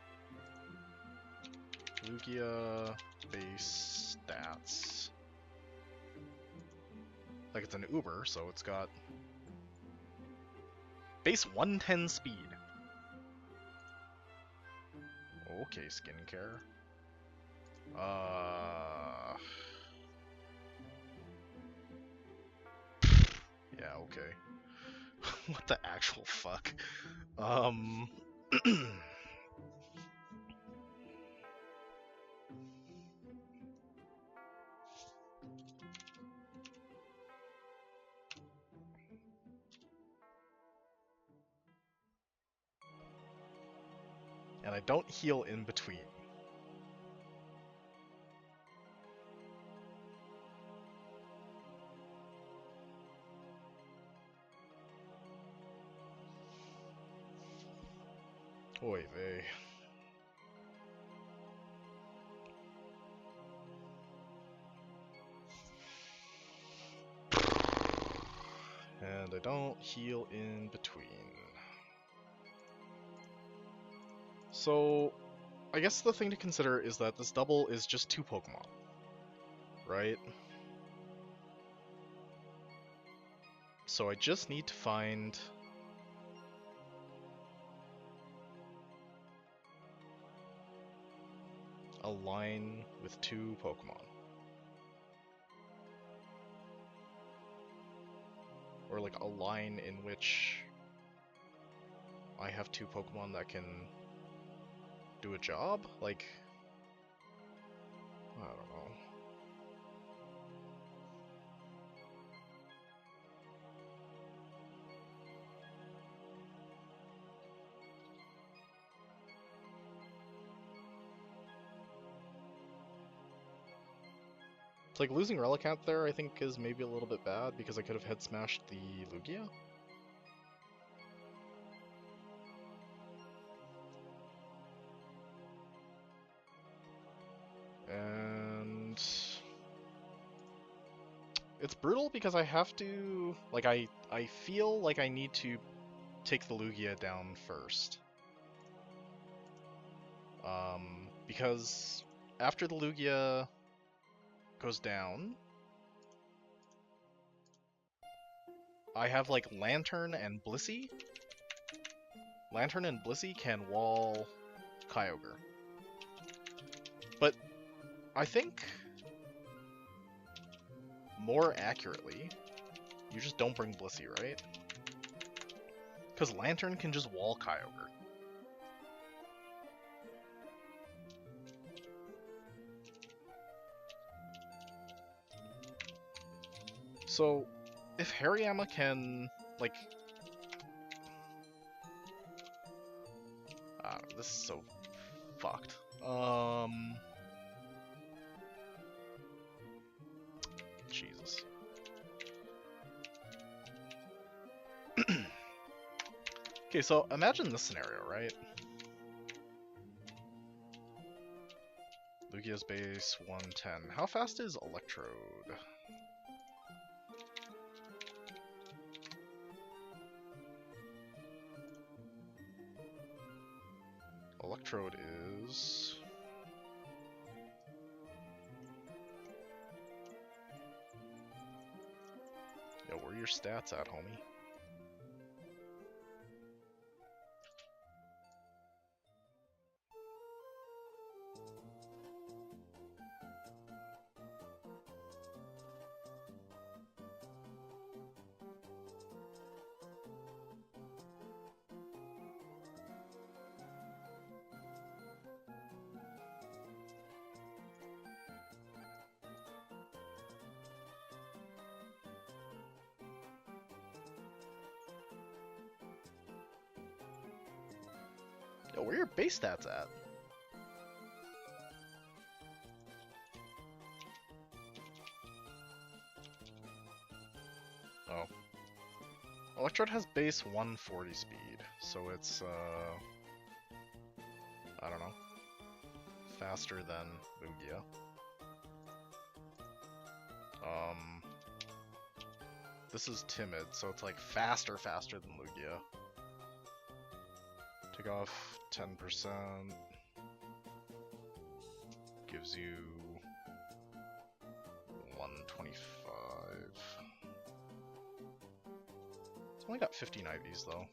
Lugia base stats. Like, it's an Uber, so it's got base 110 speed. Okay, skincare. Yeah, okay. What the actual fuck? And I don't heal in between. Oy vey. And I don't heal in between. So, I guess the thing to consider is that this double is just 2 Pokemon, right? So I just need to find a line with 2 Pokemon. Or like a line in which I have 2 Pokemon that can do a job? Like, I don't know. It's like losing Relicanth there, I think, is maybe a little bit bad because I could have head smashed the Lugia. And it's brutal because I have to, like, I feel like I need to take the Lugia down first. Because after the Lugia goes down, I have like Lantern and Blissey. Lantern and Blissey can wall Kyogre. But I think more accurately, you just don't bring Blissey, right? Because Lantern can just wall Kyogre. So, if Hariyama can, like... this is so fucked. Jesus. Okay, so imagine this scenario, right? Lugia's base 110. How fast is Electrode? Electrode is... Yo, where are your stats at, homie? Yo, where are your base stats at? Oh. Electrode has base 140 speed, so it's, I don't know, faster than Lugia. This is timid, so it's like faster than Lugia. Take off 10%. Gives you 125. It's only got 15 IVs though.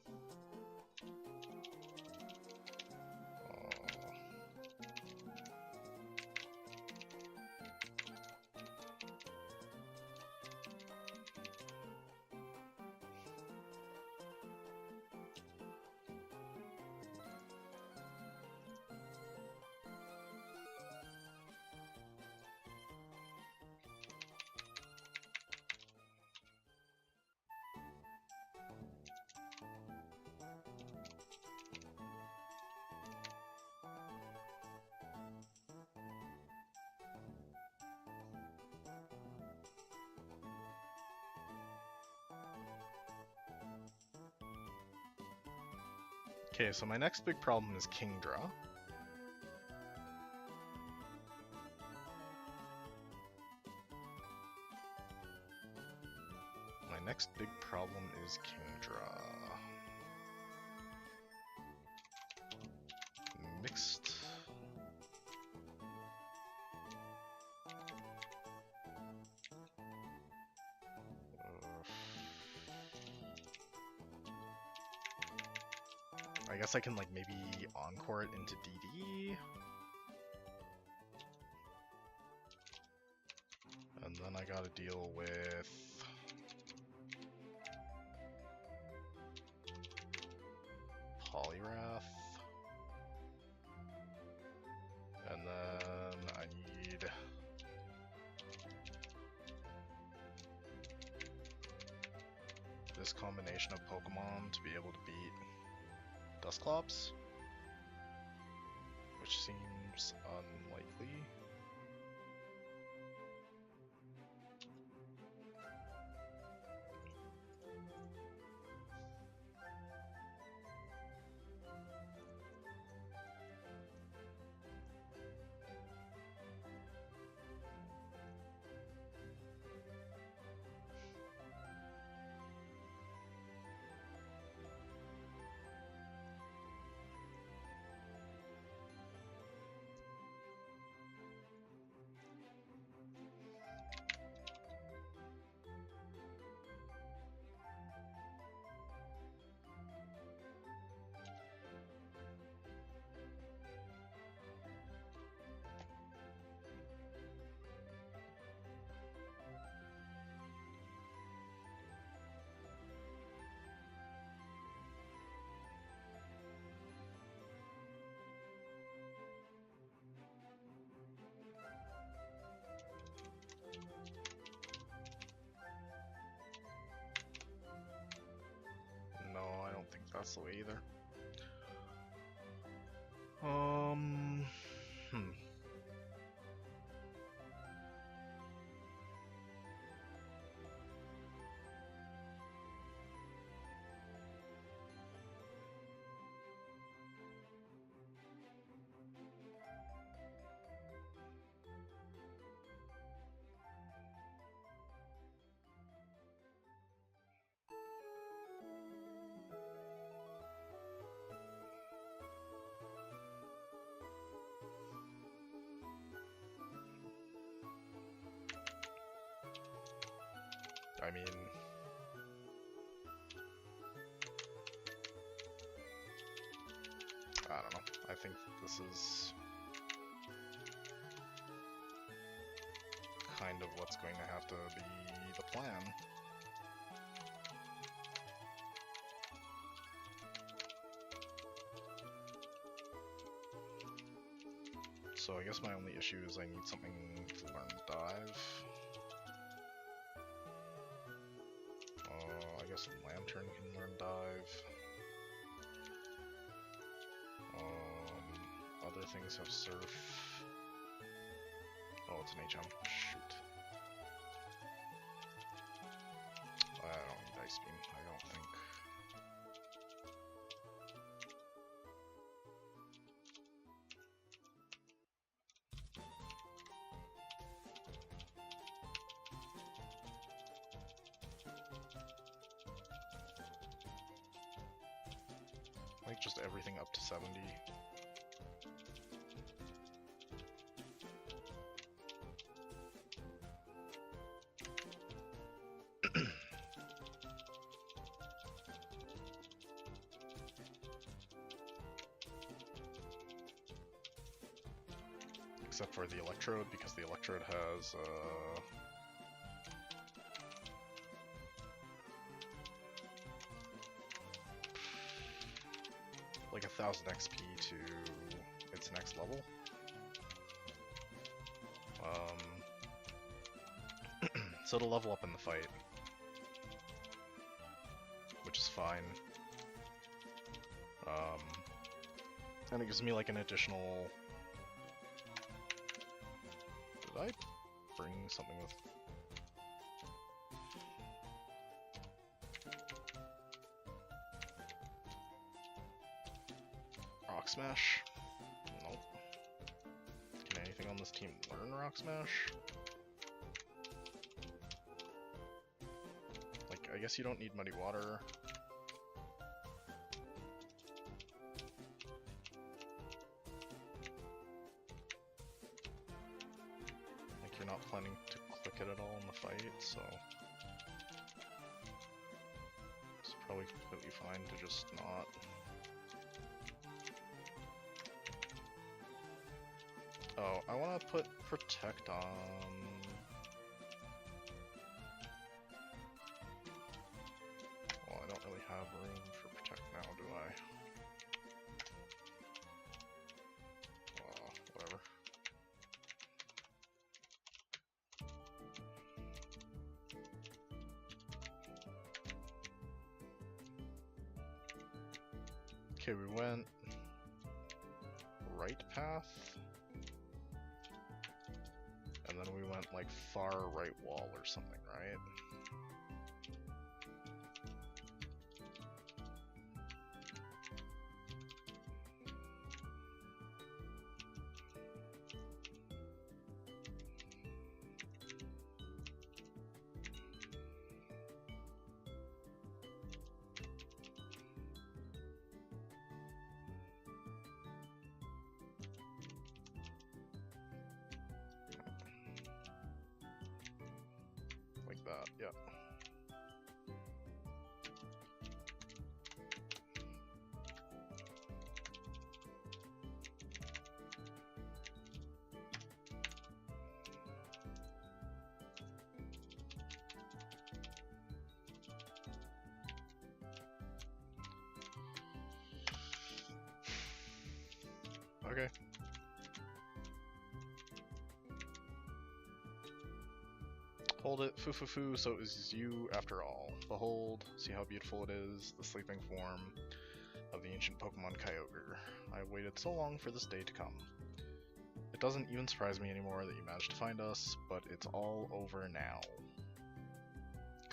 Okay, so my next big problem is Kingdra. My next big problem is Kingdra. Mixed. I guess I can like maybe encore it into DD. And then I gotta deal with Polyrath. And then I need this combination of Pokemon to be able to beat Dusclops, which seems unlikely. the way either. I mean, I don't know. I think this is kind of what's going to have to be the plan. So I guess my only issue is I need something to learn dive. I guess Lantern can learn dive. Other things have surf. Oh, it's an HM. Shoot. I don't need Ice Beam, I don't think. Like just everything up to 70. Except for the electrode, because the electrode has like 1000 XP to its next level. So it'll level up in the fight, which is fine. And it gives me like an additional... Did I bring something with... Rock Smash? Nope. Can anything on this team learn Rock Smash? Like, I guess you don't need Muddy Water. Like, you're not planning to click it at all in the fight, so... It's probably completely fine to just not... Oh, I want to put Protect on... Well, I don't really have room for Protect now, do I? Whatever. Okay, we went... right path? And then we went like far right wall or something, right? Like that, yeah. Okay. Hold it, foo, so it was you after all. Behold, see how beautiful it is, the sleeping form. of the ancient Pokemon Kyogre. I have waited so long for this day to come. It doesn't even surprise me anymore that you managed to find us, but it's all over now.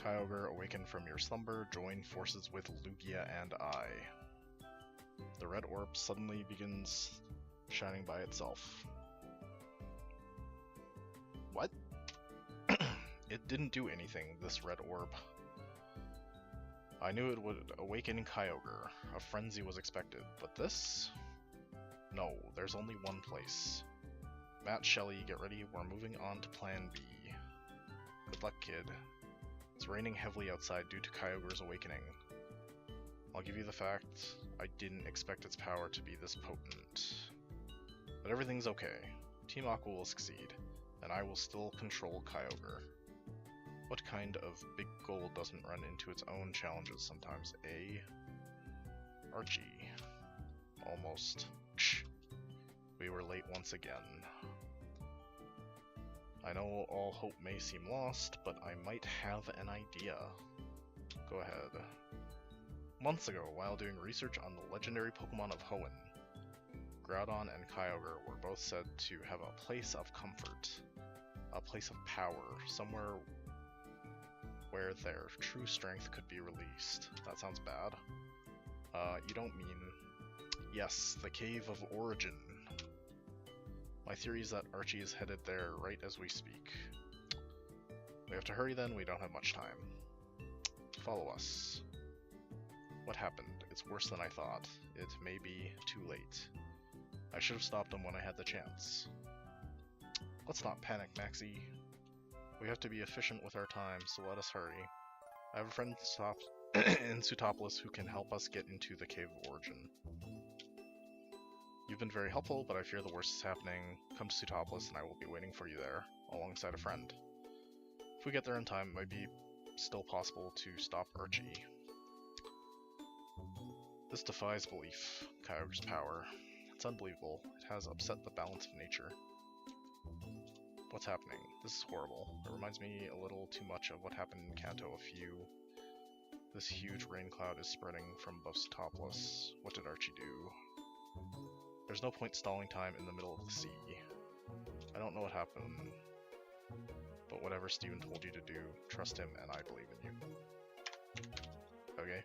Kyogre, awaken from your slumber, join forces with Lugia and I. The red orb suddenly begins shining by itself. What? It didn't do anything, this red orb. I knew it would awaken Kyogre. A frenzy was expected, but this? No, there's only one place. Matt, Shelley, get ready, we're moving on to Plan B. Good luck, kid. It's raining heavily outside due to Kyogre's awakening. I'll give you the fact, I didn't expect its power to be this potent. But everything's okay. Team Aqua will succeed, and I will still control Kyogre. What kind of big goal doesn't run into its own challenges sometimes, eh? Archie. Almost. Shh. We were late once again. I know all hope may seem lost, but I might have an idea. Go ahead. Months ago, while doing research on the legendary Pokemon of Hoenn, Groudon and Kyogre were both said to have a place of comfort, a place of power, somewhere where their true strength could be released. That sounds bad. You don't mean... Yes, the Cave of Origin. My theory is that Archie is headed there right as we speak. We have to hurry then, we don't have much time. Follow us. What happened? It's worse than I thought. It may be too late. I should have stopped him when I had the chance. Let's not panic, Maxie. We have to be efficient with our time, so let us hurry. I have a friend in Sootopolis who can help us get into the Cave of Origin. You've been very helpful, but I fear the worst is happening. Come to Sootopolis and I will be waiting for you there, alongside a friend. If we get there in time, it might be still possible to stop Archie. This defies belief, Kyogre's power. It's unbelievable. It has upset the balance of nature. What's happening? This is horrible. It reminds me a little too much of what happened in Kanto This huge rain cloud is spreading from above Sootopolis. What did Archie do? There's no point stalling time in the middle of the sea. I don't know what happened, but whatever Steven told you to do, trust him and I believe in you. Okay.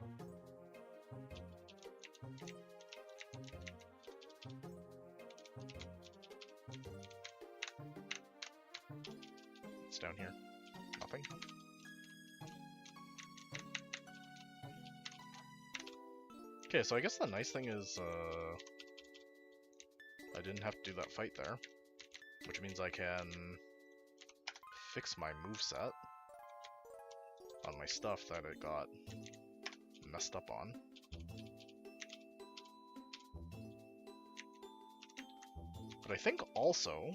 What's down here? Nothing? Okay, so I guess the nice thing is, I didn't have to do that fight there, which means I can fix my moveset on my stuff that it got messed up on. But I think also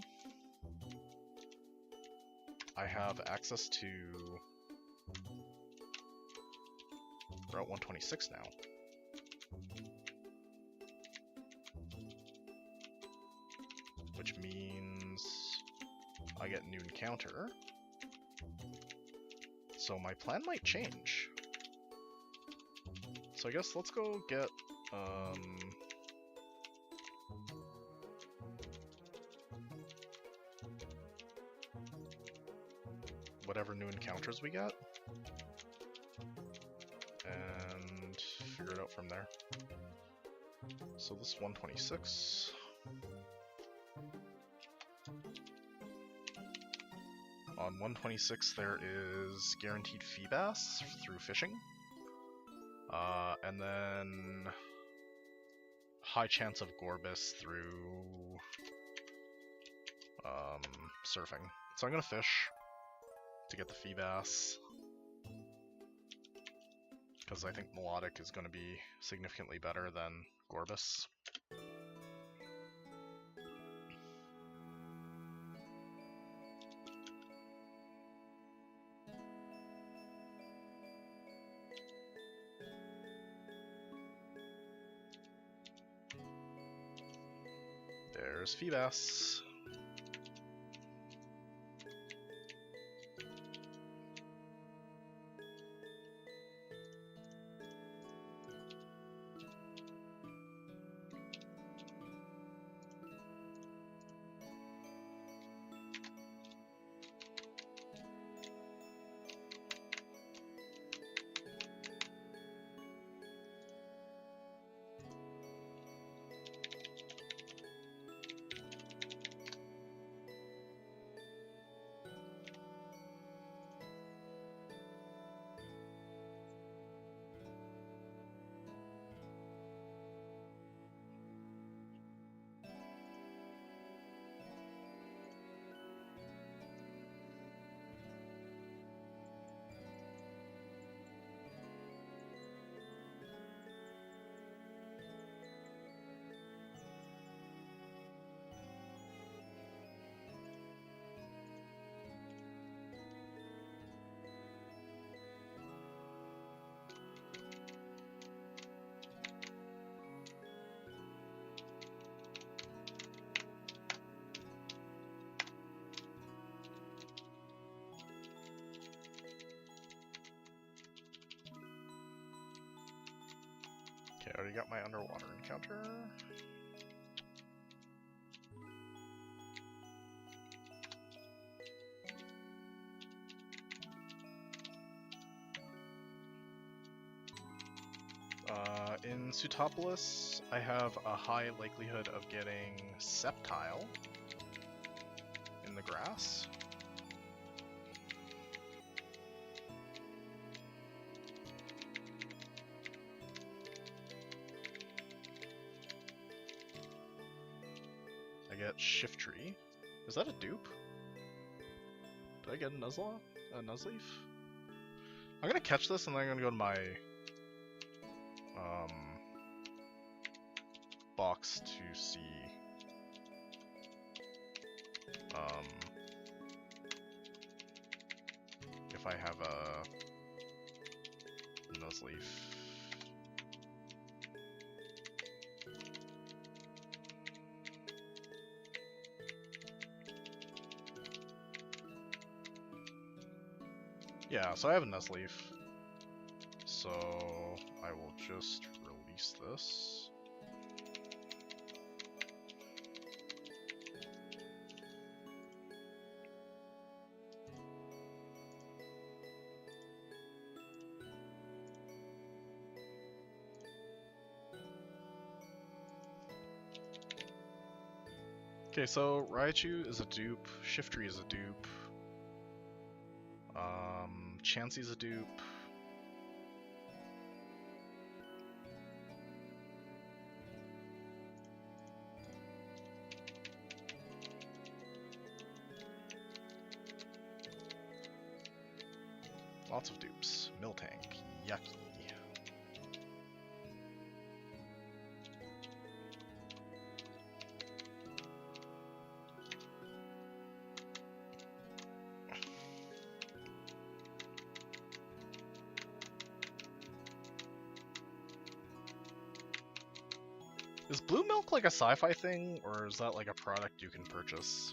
I have access to Route 126 now. Which means I get a new encounter. So my plan might change. So I guess let's go get whatever new encounters we get and figure it out from there. So this 126. On 126 there is guaranteed Feebas through fishing, and then high chance of Gorbis through surfing. So I'm gonna fish to get the Feebas, because I think Melodic is gonna be significantly better than Gorbis. There's Feebas. got my underwater encounter. In Sutopolis, I have a high likelihood of getting Septile in the grass. I get Shiftry. Is that a dupe? Did I get a Nuzlocke? A Nuzleaf? I'm gonna catch this and then I'm gonna go to my box to see if I have a Nuzleaf. Yeah, so I have a Nuzleaf. So I will just release this. Okay, so Raichu is a dupe, Shiftry is a dupe, Chansey's a dupe. Lots of dupes. Miltank, yucky. Is blue milk like a sci-fi thing, or is that like a product you can purchase?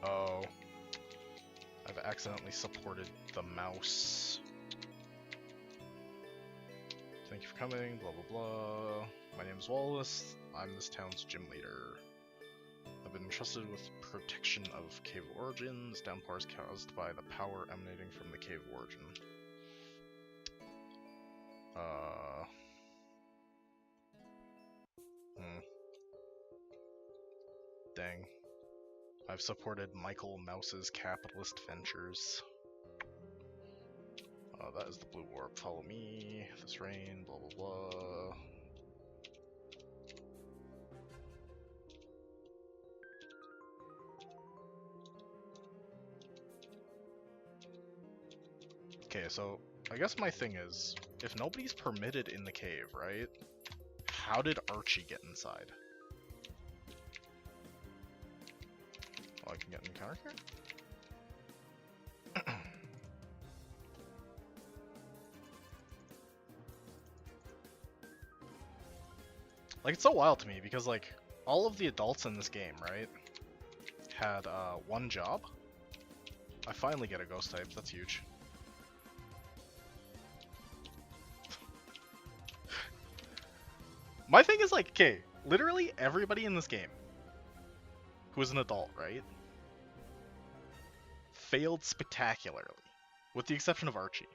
Oh. I've accidentally supported the mouse. Thank you for coming, blah blah blah. My name is Wallace. I'm this town's gym leader. I've been entrusted with protection of Cave of Origin. This downpour is caused by the power emanating from the Cave of Origin. Dang. I've supported Michael Mouse's capitalist ventures. That is the blue warp. Follow me. This rain. Blah blah blah. Okay, so I guess my thing is, if nobody's permitted in the cave, right? How did Archie get inside? Oh, I can get an encounter here? Like, it's so wild to me, because, like, all of the adults in this game, right, had, one job. I finally get a ghost type, that's huge. My thing is, like, okay, literally everybody in this game who is an adult, right, failed spectacularly, with the exception of Archie.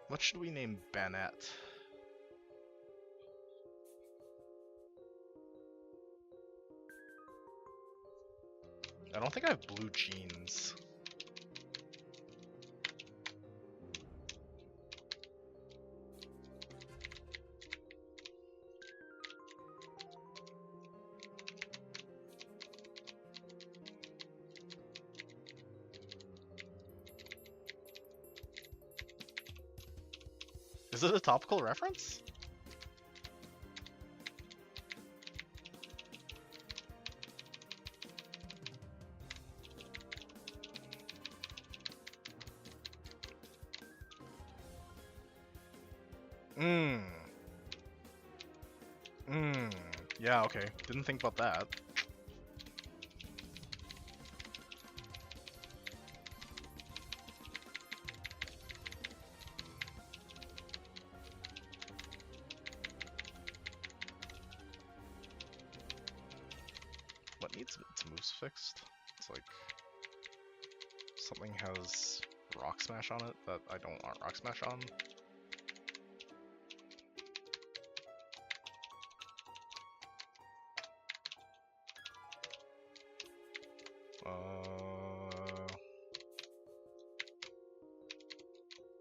What should we name Bennett? I don't think I have blue jeans. Is it a topical reference? Yeah, okay. Didn't think about that. What needs its moves fixed? It's like something has Rock Smash on it that I don't want Rock Smash on.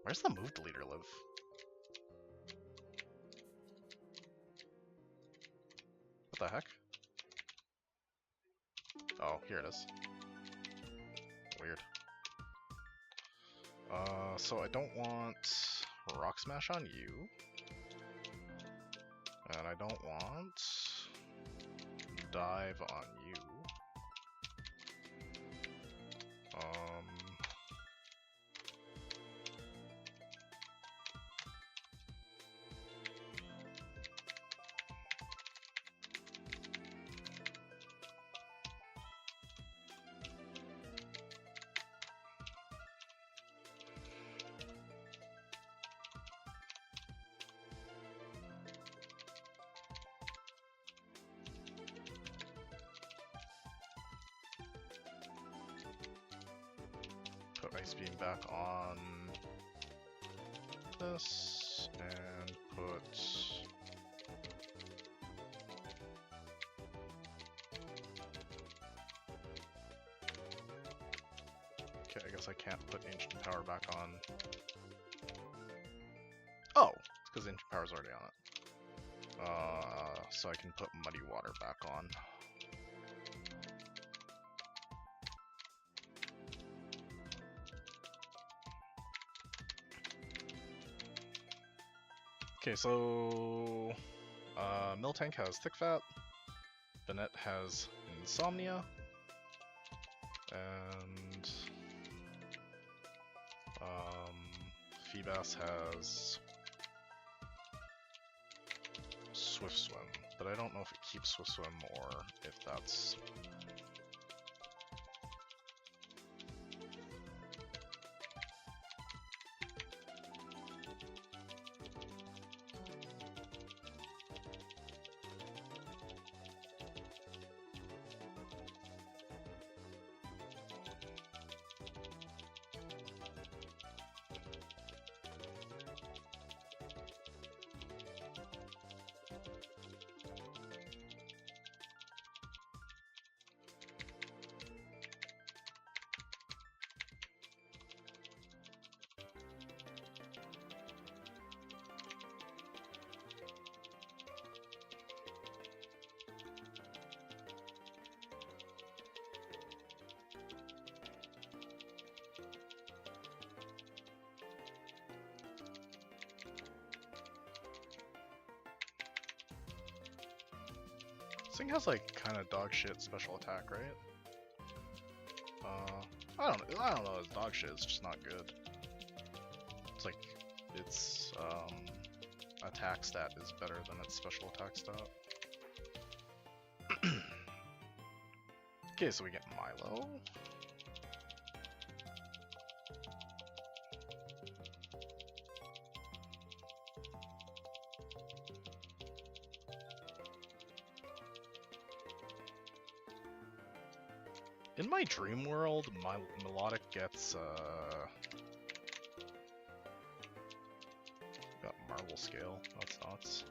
Where's the move deleter live? What the heck? Oh, here it is. Weird. So I don't want Rock Smash on you. And I don't want Dive on you. Put Ice Beam back on this, and put... Okay, I guess I can't put Ancient Power back on. Oh! It's because Ancient Power's already on it. So I can put Muddy Water back on. Okay, so Miltank has Thick Fat, Bennett has Insomnia, and Feebas has Swift Swim, but I don't know if it keeps Swift Swim or if that's... This thing has like kind of dog shit special attack, right? I don't know. It's dog shit. It's just not good. It's like its attack stat is better than its special attack stat. Okay, so we get Milo. In my dream world, my Melodic gets got Marble Scale. That's nuts.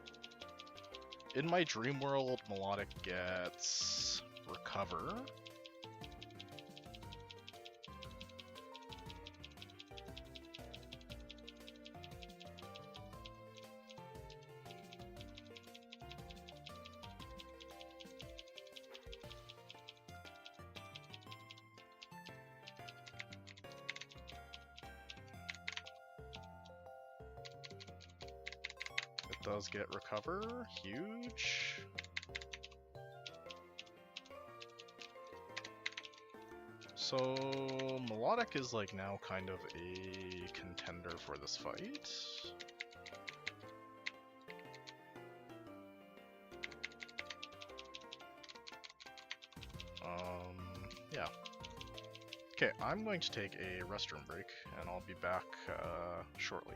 In my dream world, Melodic gets Recover. does get recover. Huge. So Melodic is like now kind of a contender for this fight. Yeah. Okay, I'm going to take a restroom break, and I'll be back shortly.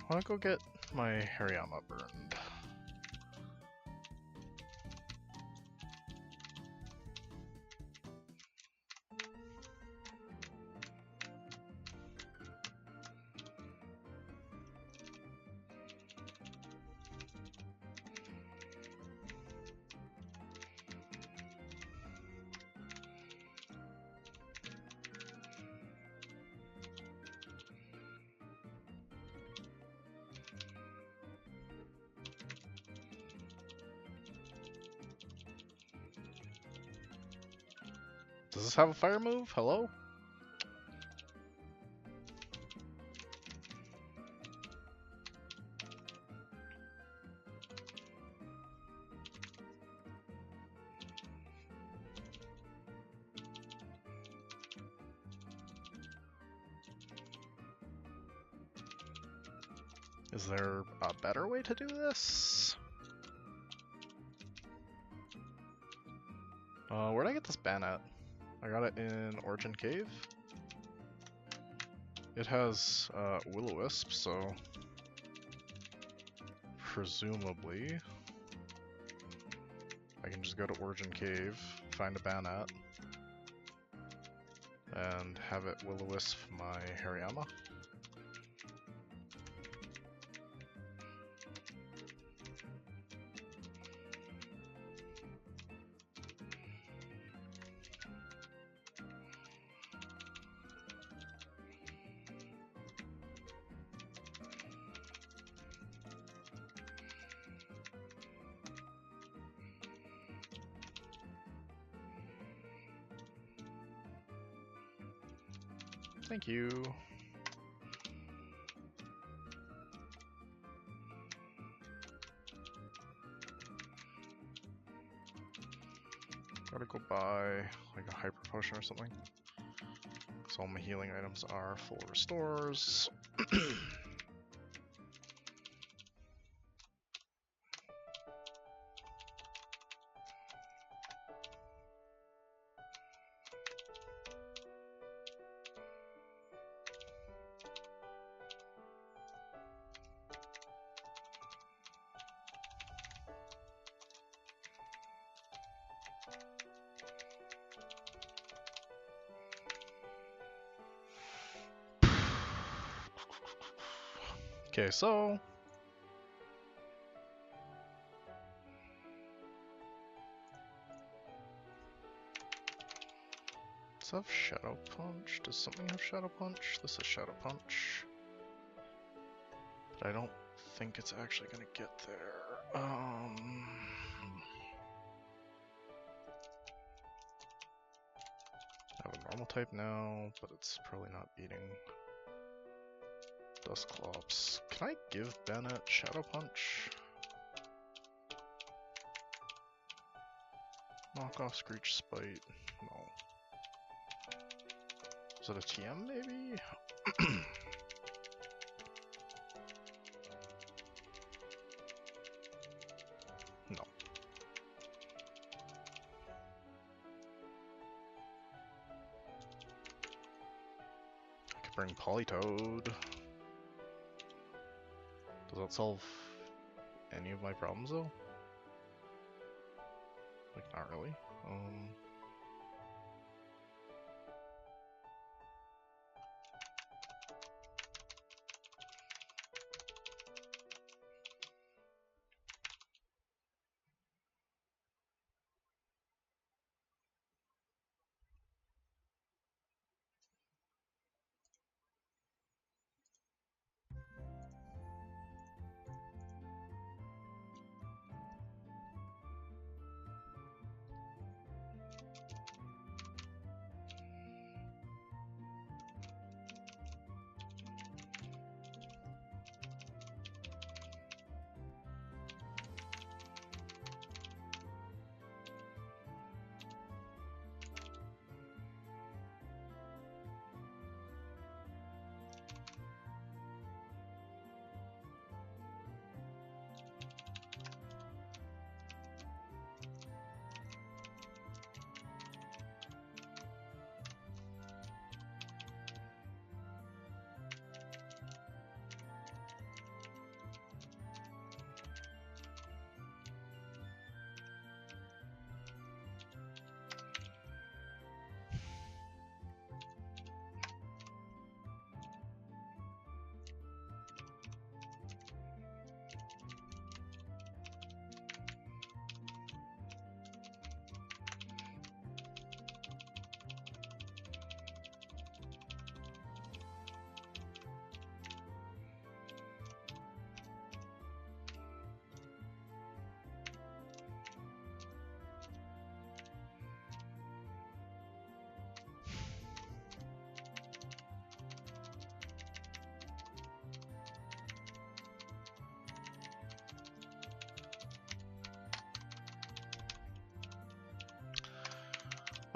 I wanna go get my Hariyama burned. Does this have a fire move? Hello? Is there a better way to do this? Where'd I get this ban at? I got it in Origin Cave. It has Will-O-Wisp, so presumably I can just go to Origin Cave, find a Banat, and have it Will-O-Wisp my Hariyama. Thank you. Gotta go buy like a hyper potion or something. Because all my healing items are full restores. Okay, so does it have Shadow Punch? Does something have Shadow Punch? This is Shadow Punch. But I don't think it's actually gonna get there. I have a normal type now, but it's probably not beating Dusclops. Can I give Bennett Shadow Punch? Knock off Screech Spite? No. Is it a TM maybe? No. I could bring Politoed. Does that solve any of my problems though? Like, not really.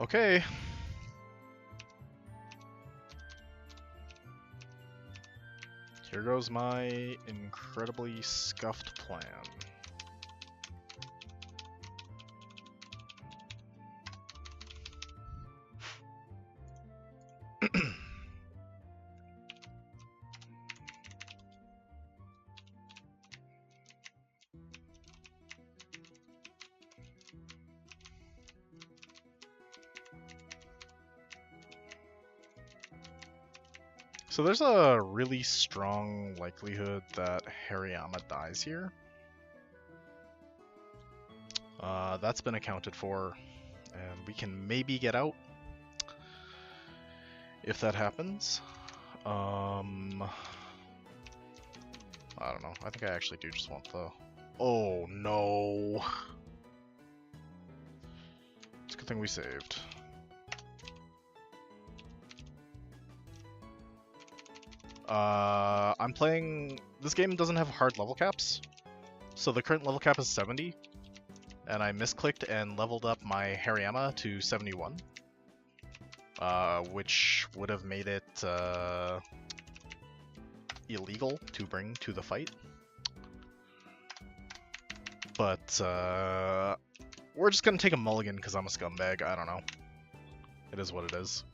Okay. Here goes my incredibly scuffed plan. So there's a really strong likelihood that Hariyama dies here. That's been accounted for, and we can maybe get out if that happens. I don't know. I think I actually do just want the... Oh no! It's a good thing we saved. I'm playing... This game doesn't have hard level caps, so the current level cap is 70, and I misclicked and leveled up my Hariyama to 71, which would have made it illegal to bring to the fight. But we're just gonna take a mulligan because I'm a scumbag. I don't know. It is what it is.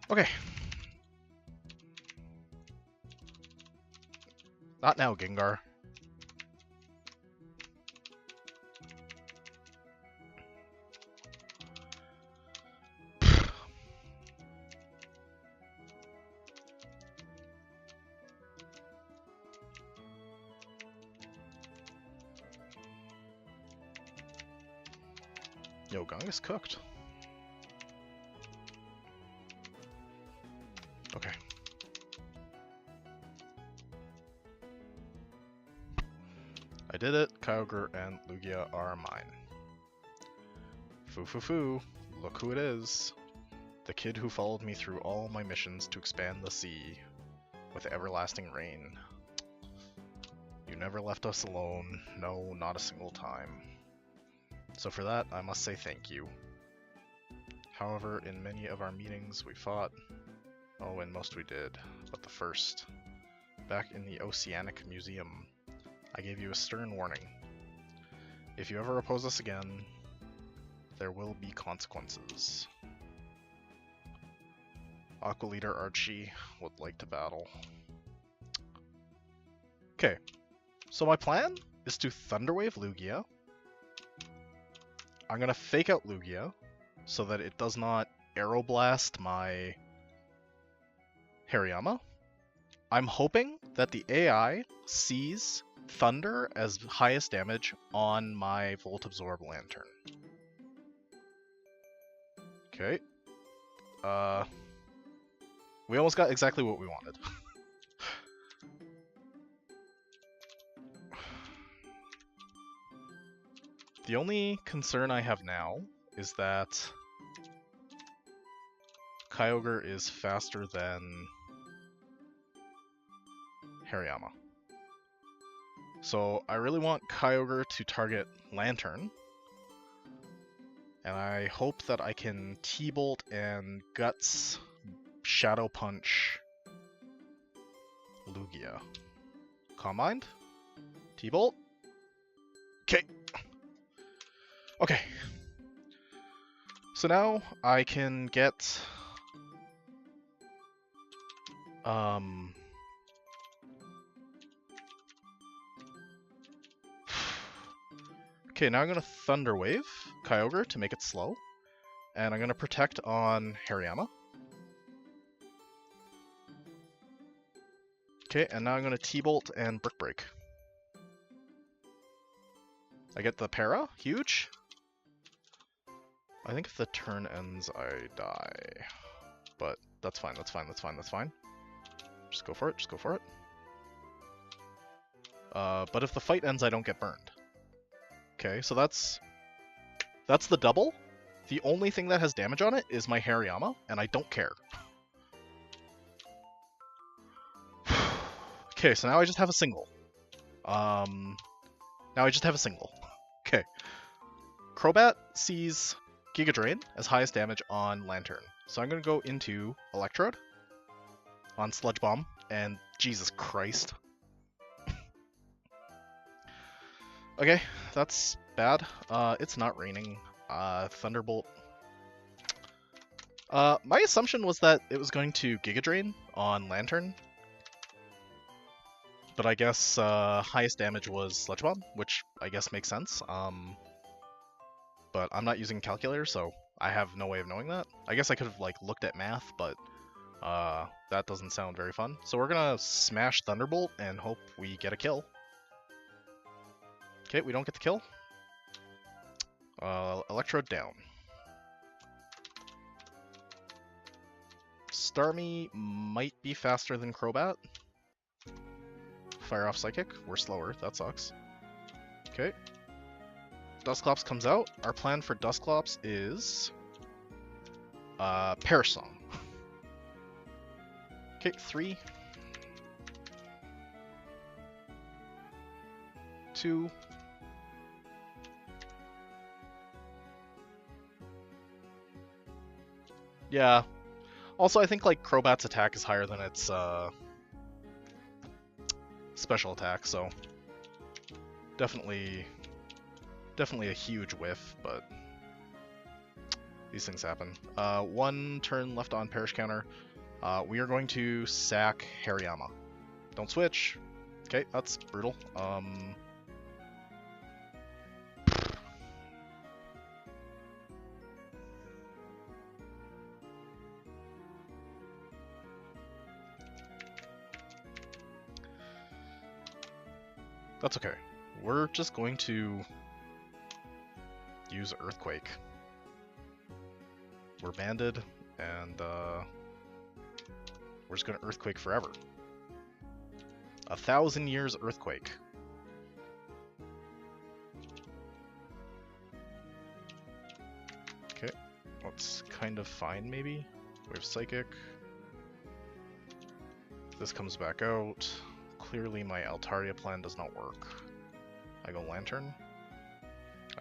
Okay. Not now, Gengar. Yo, Gunga's cooked. Okay. I did it. Kyogre and Lugia are mine. Foo foo foo. Look who it is. The kid who followed me through all my missions to expand the sea with everlasting rain. You never left us alone. No, not a single time. So for that, I must say thank you. However, in many of our meetings we fought. Oh, and most we did. But the first, back in the Oceanic Museum, I gave you a stern warning. If you ever oppose us again, there will be consequences. Aqua Leader Archie would like to battle. Okay, so my plan is to Thunderwave Lugia. I'm gonna fake out Lugia so that it does not Aeroblast my Hariyama. I'm hoping that the AI sees Thunder as highest damage on my Volt Absorb Lantern. Okay. We almost got exactly what we wanted. The only concern I have now is that Kyogre is faster than Hariyama. So I really want Kyogre to target Lantern, and I hope that I can T-Bolt and Guts Shadow Punch Lugia. Calm Mind? T-Bolt? Okay. Okay. So now I can get okay, now I'm gonna Thunder Wave Kyogre to make it slow, and I'm gonna Protect on Hariyama. Okay, and now I'm gonna T-Bolt and Brick Break. I get the Para, huge. I think if the turn ends, I die. But that's fine, that's fine, that's fine, that's fine. Just go for it, just go for it. But if the fight ends, I don't get burned. Okay, so that's the double. The only thing that has damage on it is my Hariyama, and I don't care. Okay, so now I just have a single. Now I just have a single. Okay. Crobat sees Giga Drain as highest damage on Lantern. So I'm going to go into Electrode on Sludge Bomb, and Jesus Christ. Okay, that's bad. It's not raining. Thunderbolt. My assumption was that it was going to Giga Drain on Lantern. But I guess highest damage was Sludge Bomb, which I guess makes sense. But I'm not using calculator, so I have no way of knowing that. I guess I could have like looked at math, but that doesn't sound very fun. So we're gonna smash Thunderbolt and hope we get a kill. Okay, we don't get the kill. Electrode down. Starmie might be faster than Crobat. Fire off Psychic. We're slower. That sucks. Okay. Dusclops comes out. Our plan for Dusclops is Perish Song. Okay, 3, 2, yeah. Also, I think like Crobat's attack is higher than its special attack, so definitely a huge whiff, but these things happen. 1 turn left on Perish counter. We are going to sack Hariyama. Don't switch. Okay, that's brutal. That's okay. We're just going to use Earthquake. We're banded, and we're just gonna Earthquake forever. 1,000 years Earthquake. Okay, that's kind of fine maybe. We have Psychic. This comes back out. Clearly my Altaria plan does not work. I go Lantern.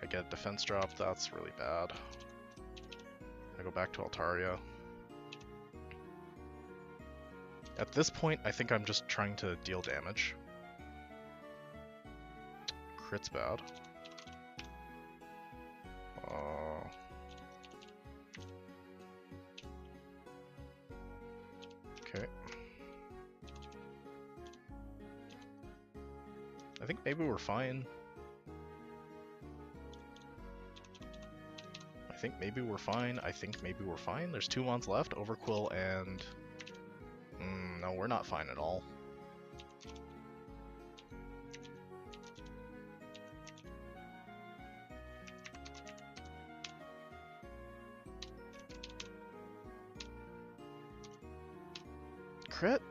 I get defense drop, that's really bad. I go back to Altaria. At this point, I think I'm just trying to deal damage. Crit's bad. Okay. I think maybe we're fine. I think maybe we're fine. There's 2 mons left, Overquill and... no, we're not fine at all. Crit?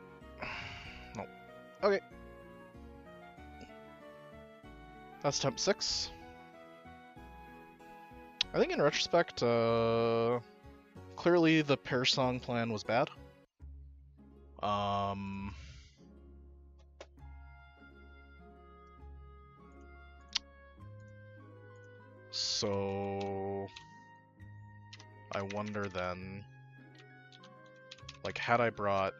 No. Okay. That's temp 6. I think in retrospect, clearly the Perish Song plan was bad. So I wonder then, like, had I brought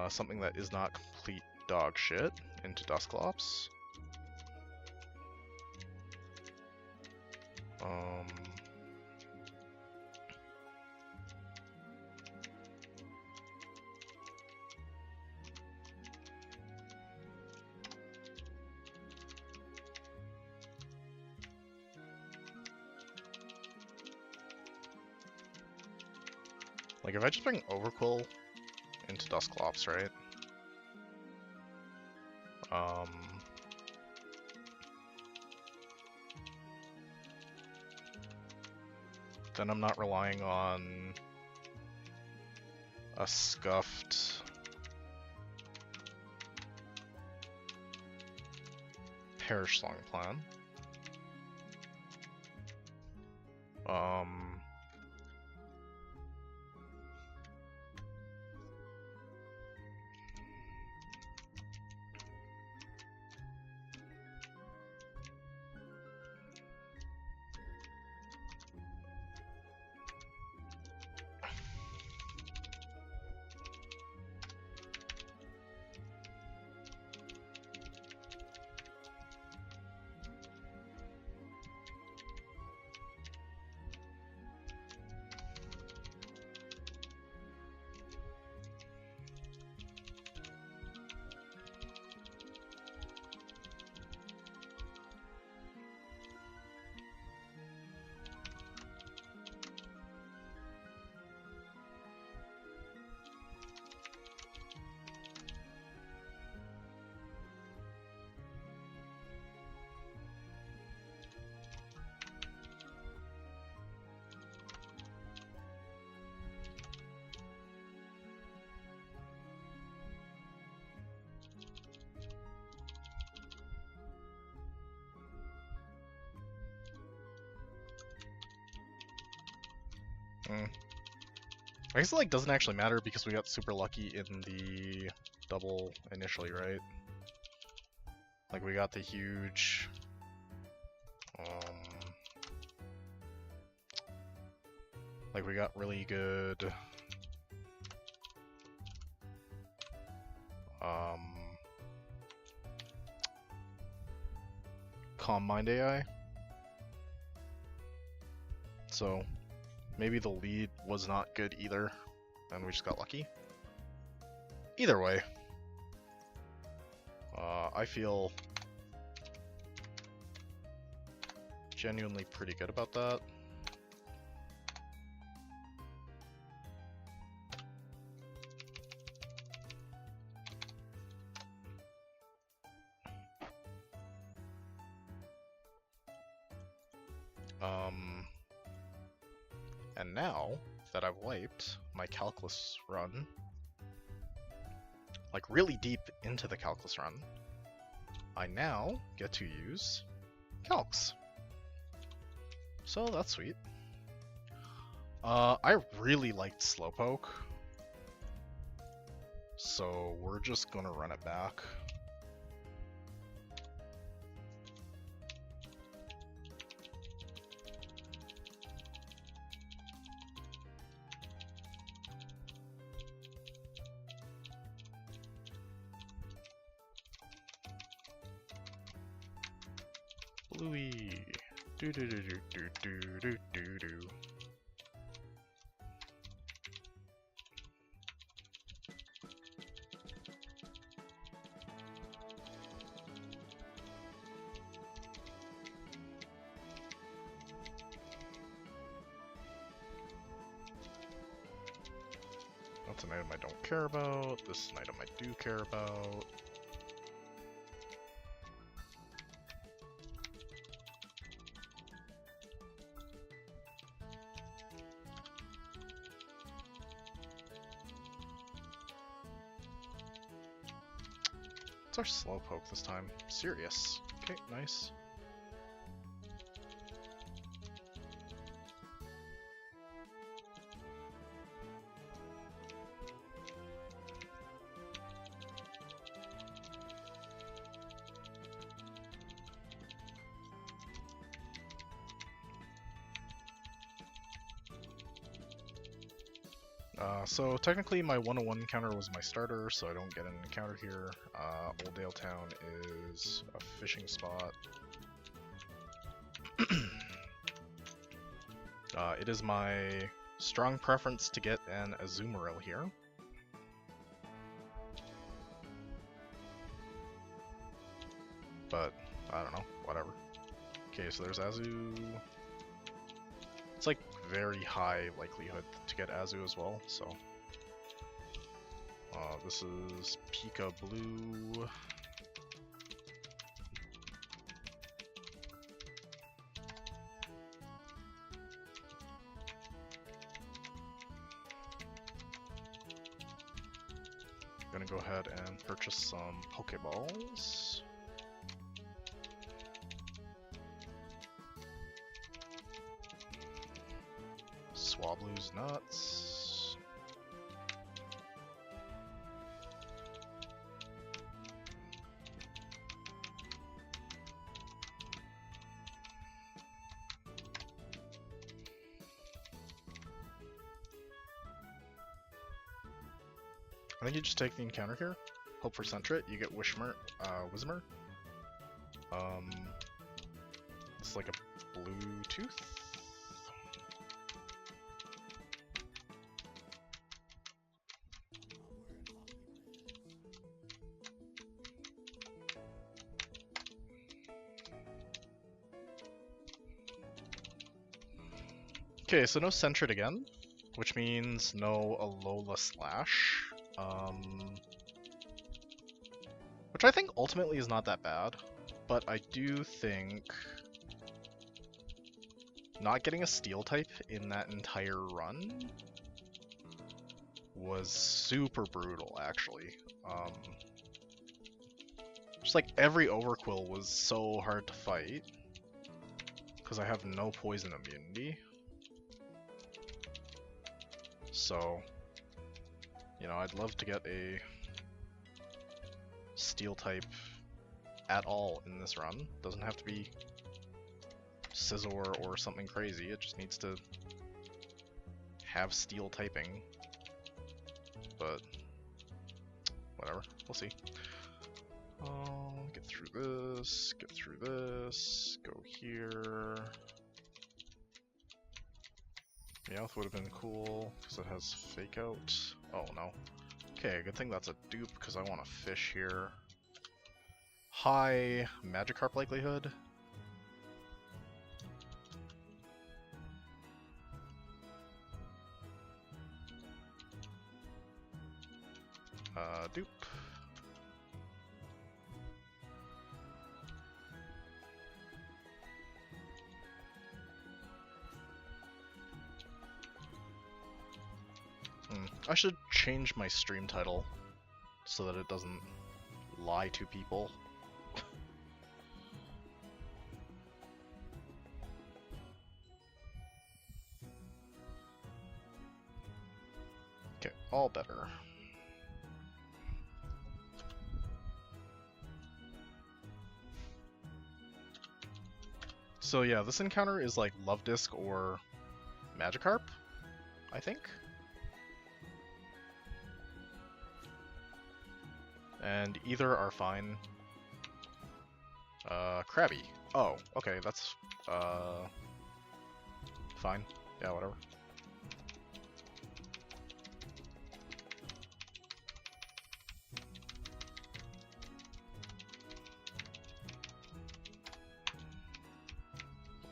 something that is not complete dog shit into Dusclops, like if I just bring Overquill into Dusclops, right? Then I'm not relying on a scuffed Perish Song plan. I guess it like doesn't actually matter because we got super lucky in the double initially, right? Like we got the huge like we got really good calm mind AI. So maybe the lead was not good either, and we just got lucky. Either way, I feel genuinely pretty good about that. And now that I've wiped my calculus run, like really deep into the calculus run, I now get to use calcs. So that's sweet. I really liked Slowpoke, so we're just gonna run it back. Bluey. Do do do do do do do do do. That's an item I don't care about. This is an item I do care about. It's our Slowpoke this time. Serious. Okay, nice. So technically my 101 encounter was my starter, so I don't get an encounter here. Oldale Town is a fishing spot. It is my strong preference to get an Azumarill here. But, I don't know, whatever. Okay, so there's Azu. It's like very high likelihood to get Azu as well, so. This is Pika Blue. I'm gonna go ahead and purchase some Pokeballs. Swablu's nuts. I think you just take the encounter here. Hope for Sentret. You get Whismur. It's like a blue tooth. Okay, so no Sentret again, which means no Alola Slash. Which I think ultimately is not that bad, but I do think not getting a Steel type in that entire run was super brutal, actually. Just like every Overquill was so hard to fight, because I have no poison immunity. So, you know, I'd love to get a steel type at all in this run. Doesn't have to be Scizor or something crazy, it just needs to have steel typing. But, whatever, we'll see. Get through this, go here. Meowth would have been cool, because it has Fake Out. Oh no. Okay, good thing that's a dupe, because I want a fish here. High Magikarp likelihood. Dupe. I should change my stream title so that it doesn't lie to people. Okay, all better. So yeah, this encounter is like Love Disc or Magikarp, I think. And either are fine. Krabby. Oh, okay, that's, fine. Yeah, whatever.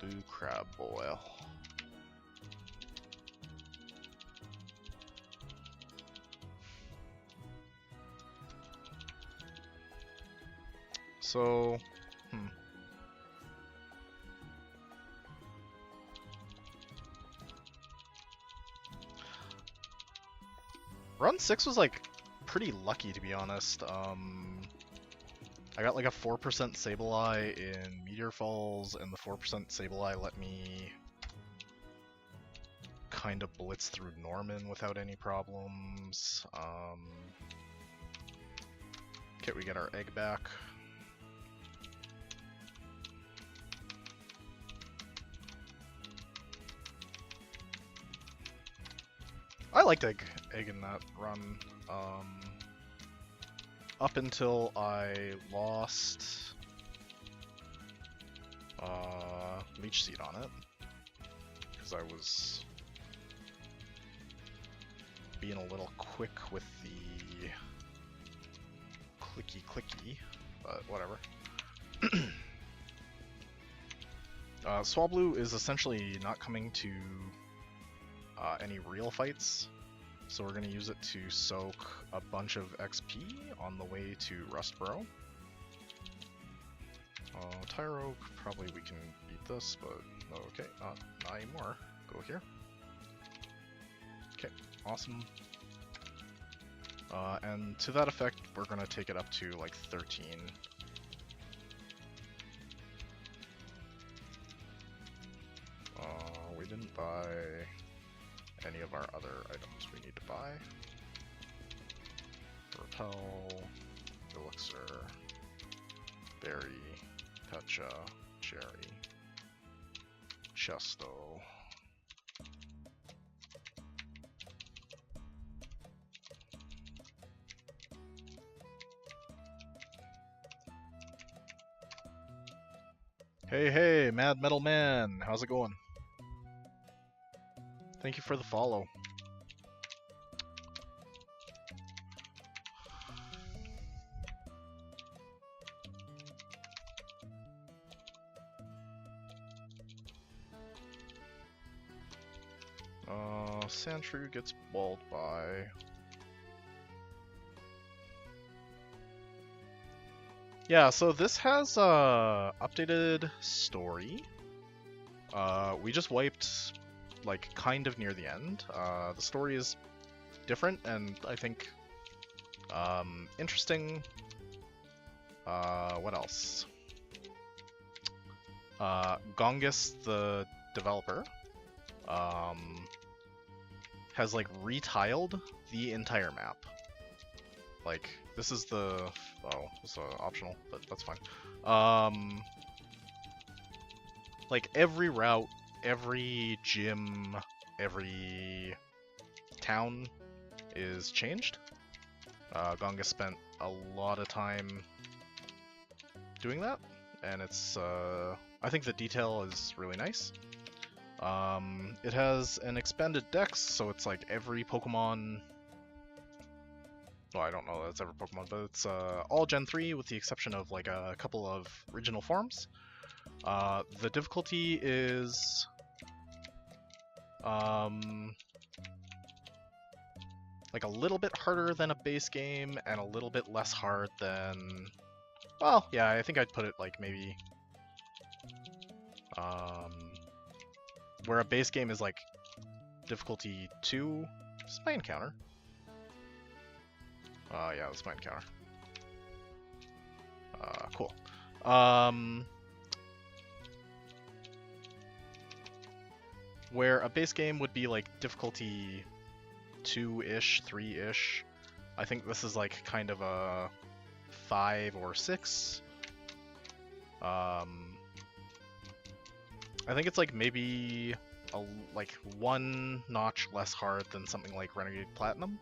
Blue crab boil. So, Run 6 was like pretty lucky, to be honest. I got like a 4% Sableye in Meteor Falls, and the 4% Sableye let me kind of blitz through Norman without any problems. Okay, we get our egg back. I liked egg in that run. Up until I lost Leech Seed on it, because I was being a little quick with the clicky, but whatever. Swablu is essentially not coming to any real fights, so we're going to use it to soak a bunch of XP on the way to Rustboro. Tyro, probably we can beat this, but okay, not anymore. Go here. Okay, awesome. And to that effect, we're going to take it up to like 13. We didn't buy any of our other items we need to buy. Repel, Elixir, Berry, Pecha, Cherry, Chesto. Hey, Mad Metal Man, how's it going? Thank you for the follow. Sandshrew gets walled by. Yeah, so this has updated story. We just wiped like kind of near the end. The story is different and I think interesting. What else? Gongus, the developer, has like retiled the entire map. Like, this is the... oh, it's optional, but that's fine. Like, every route, every gym, every town is changed. Gonga spent a lot of time doing that, and it's, I think the detail is really nice. It has an expanded dex, so it's like every Pokemon... well, I don't know that it's every Pokemon, but it's all Gen 3 with the exception of like a couple of original forms. The difficulty is... like a little bit harder than a base game, and a little bit less hard than... well, yeah, I think I'd put it like maybe... where a base game is like difficulty 2. This is my encounter. Yeah, this is my encounter. Cool. Where a base game would be like difficulty 2-ish, 3-ish. I think this is like kind of a 5 or 6. I think it's like maybe like 1 notch less hard than something like Renegade Platinum.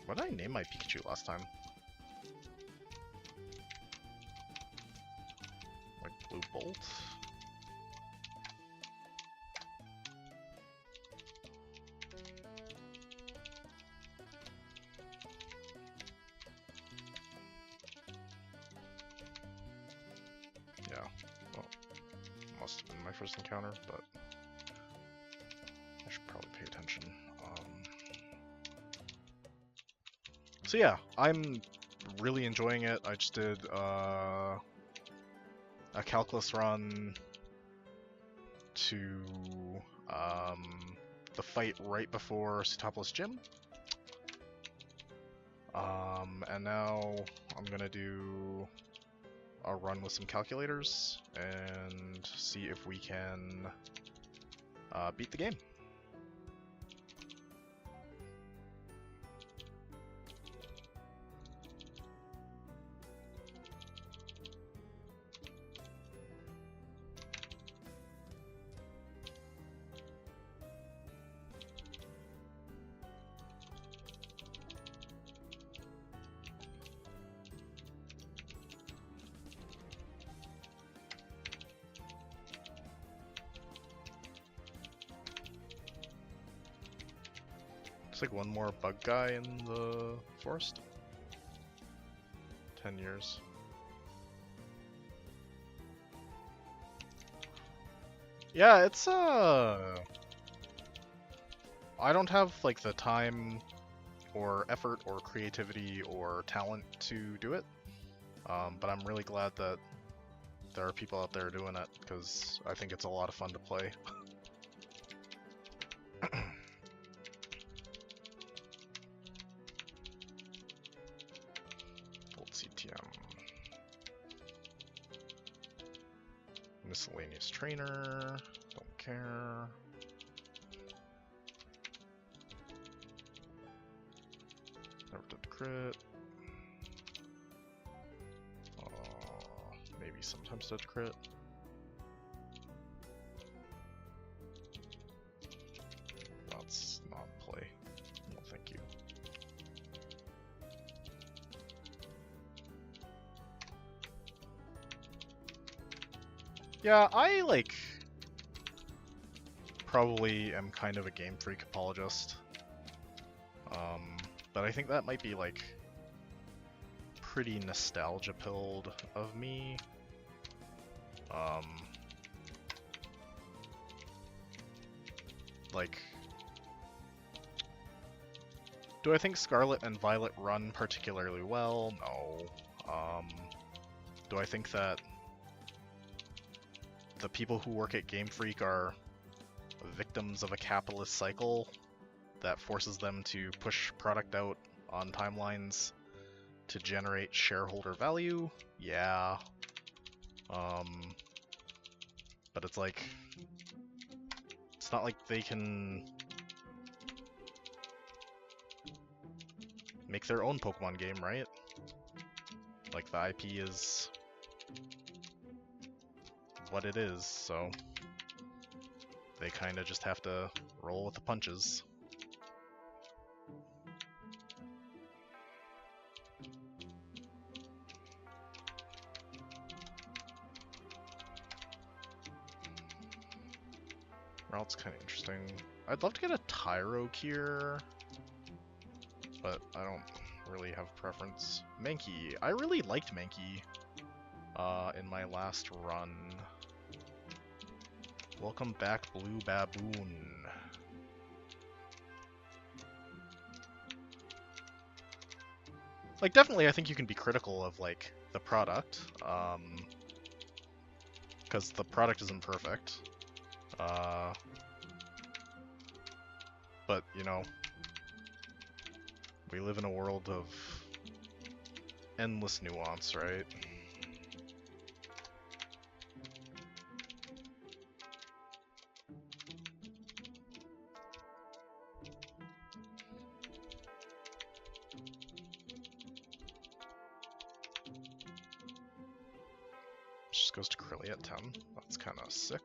What did I name my Pikachu last time? Like Blue Bolt? Yeah, well, must have been my first encounter, but I should probably pay attention. So yeah, I'm really enjoying it. I just did a calculus run to the fight right before Seafloor Gym. And now I'm gonna do a run with some calculators and see if we can beat the game. Like one more bug guy in the forest. 10 years. Yeah, it's I don't have like the time or effort or creativity or talent to do it. But I'm really glad that there are people out there doing it, because I think it's a lot of fun to play. Miscellaneous trainer, don't care. Never did crit. Maybe sometimes did crit. That's not play. No, thank you. Yeah, I, like, probably am kind of a Game Freak apologist. But I think that might be, like, pretty nostalgia-pilled of me. Like, do I think Scarlet and Violet run particularly well? No. Do I think that the people who work at Game Freak are victims of a capitalist cycle that forces them to push product out on timelines to generate shareholder value? Yeah. But it's like, it's not like they can make their own Pokemon game, right? Like, the IP is what it is, so they kind of just have to roll with the punches. Route's kind of interesting. I'd love to get a Tyrokier, but I don't really have preference. Mankey. I really liked Mankey in my last run. Welcome back, Blue Baboon. Like, definitely I think you can be critical of, like, the product, because the product isn't perfect. But, you know, we live in a world of endless nuance, right? Just goes to Crilly at 10. That's kind of sick.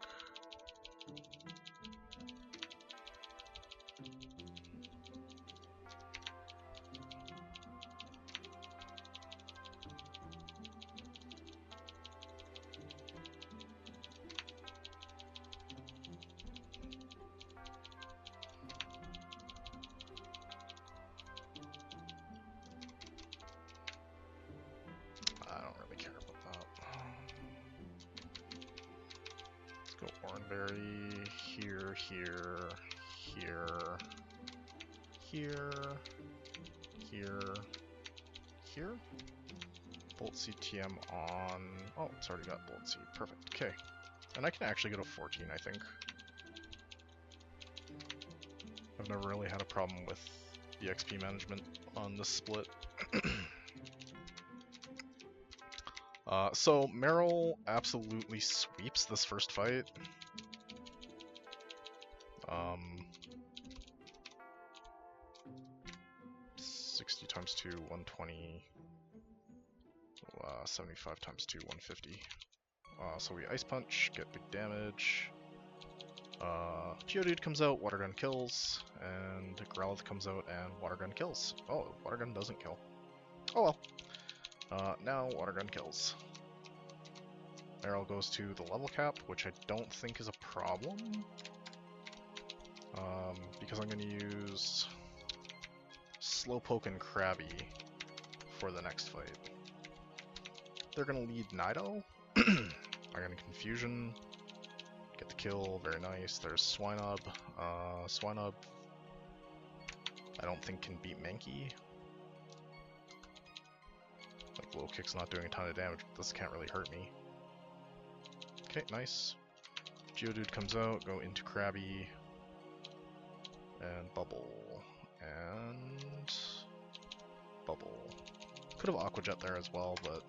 I don't really care about that. Let's go Oranberry, here, here, here, here. Bolt CTM on. Oh, it's already got Bolt C. Perfect. Okay. And I can actually go to 14, I think. I've never really had a problem with the XP management on this split. So Meryl absolutely sweeps this first fight. 60 times 2, 120. 75 times 2, 150. So we Ice Punch, get big damage. Geodude comes out, Water Gun kills, and Growlithe comes out and Water Gun kills. Oh, Water Gun doesn't kill. Oh well. Now Water Gun kills. Arrow goes to the level cap, which I don't think is a problem. Because I'm going to use Slowpoke and Krabby for the next fight. They're going to lead Nido. I'm going to Confusion. Get the kill, very nice. There's Swinub. Swinub, I don't think can beat Mankey. Like, Low Kick's not doing a ton of damage, but this can't really hurt me. Okay, nice. Geodude comes out, go into Krabby, and Bubble, and Bubble. Could have Aqua Jet there as well, but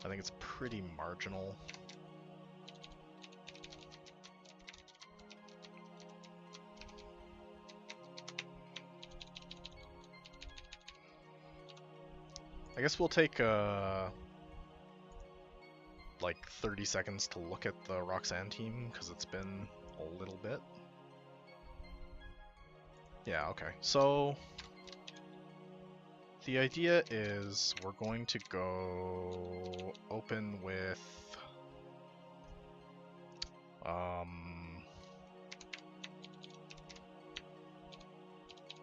I think it's pretty marginal. I guess we'll take like 30 seconds to look at the Roxanne team, because it's been a little bit. Yeah, okay. So the idea is we're going to go open with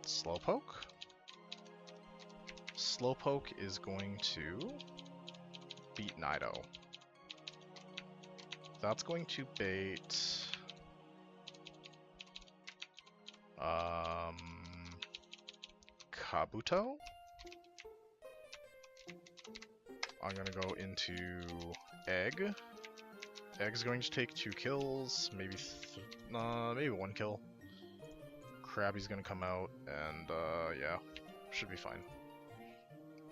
Slowpoke. Slowpoke is going to beat Nido. That's going to bait Kabuto. I'm gonna go into Egg. Egg's going to take 2 kills, maybe maybe 1 kill. Krabby's gonna come out, and yeah, should be fine.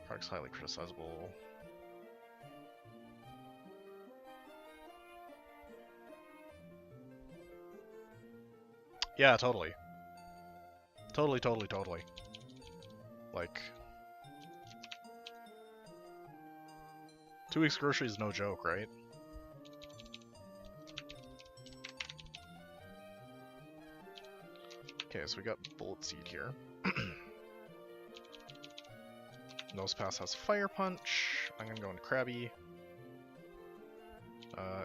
Product's highly criticizable. Yeah, totally. Totally. Like, 2 weeks groceries is no joke, right? Okay, so we got bullet seed here. Nose pass has fire punch. I'm gonna go into crabby.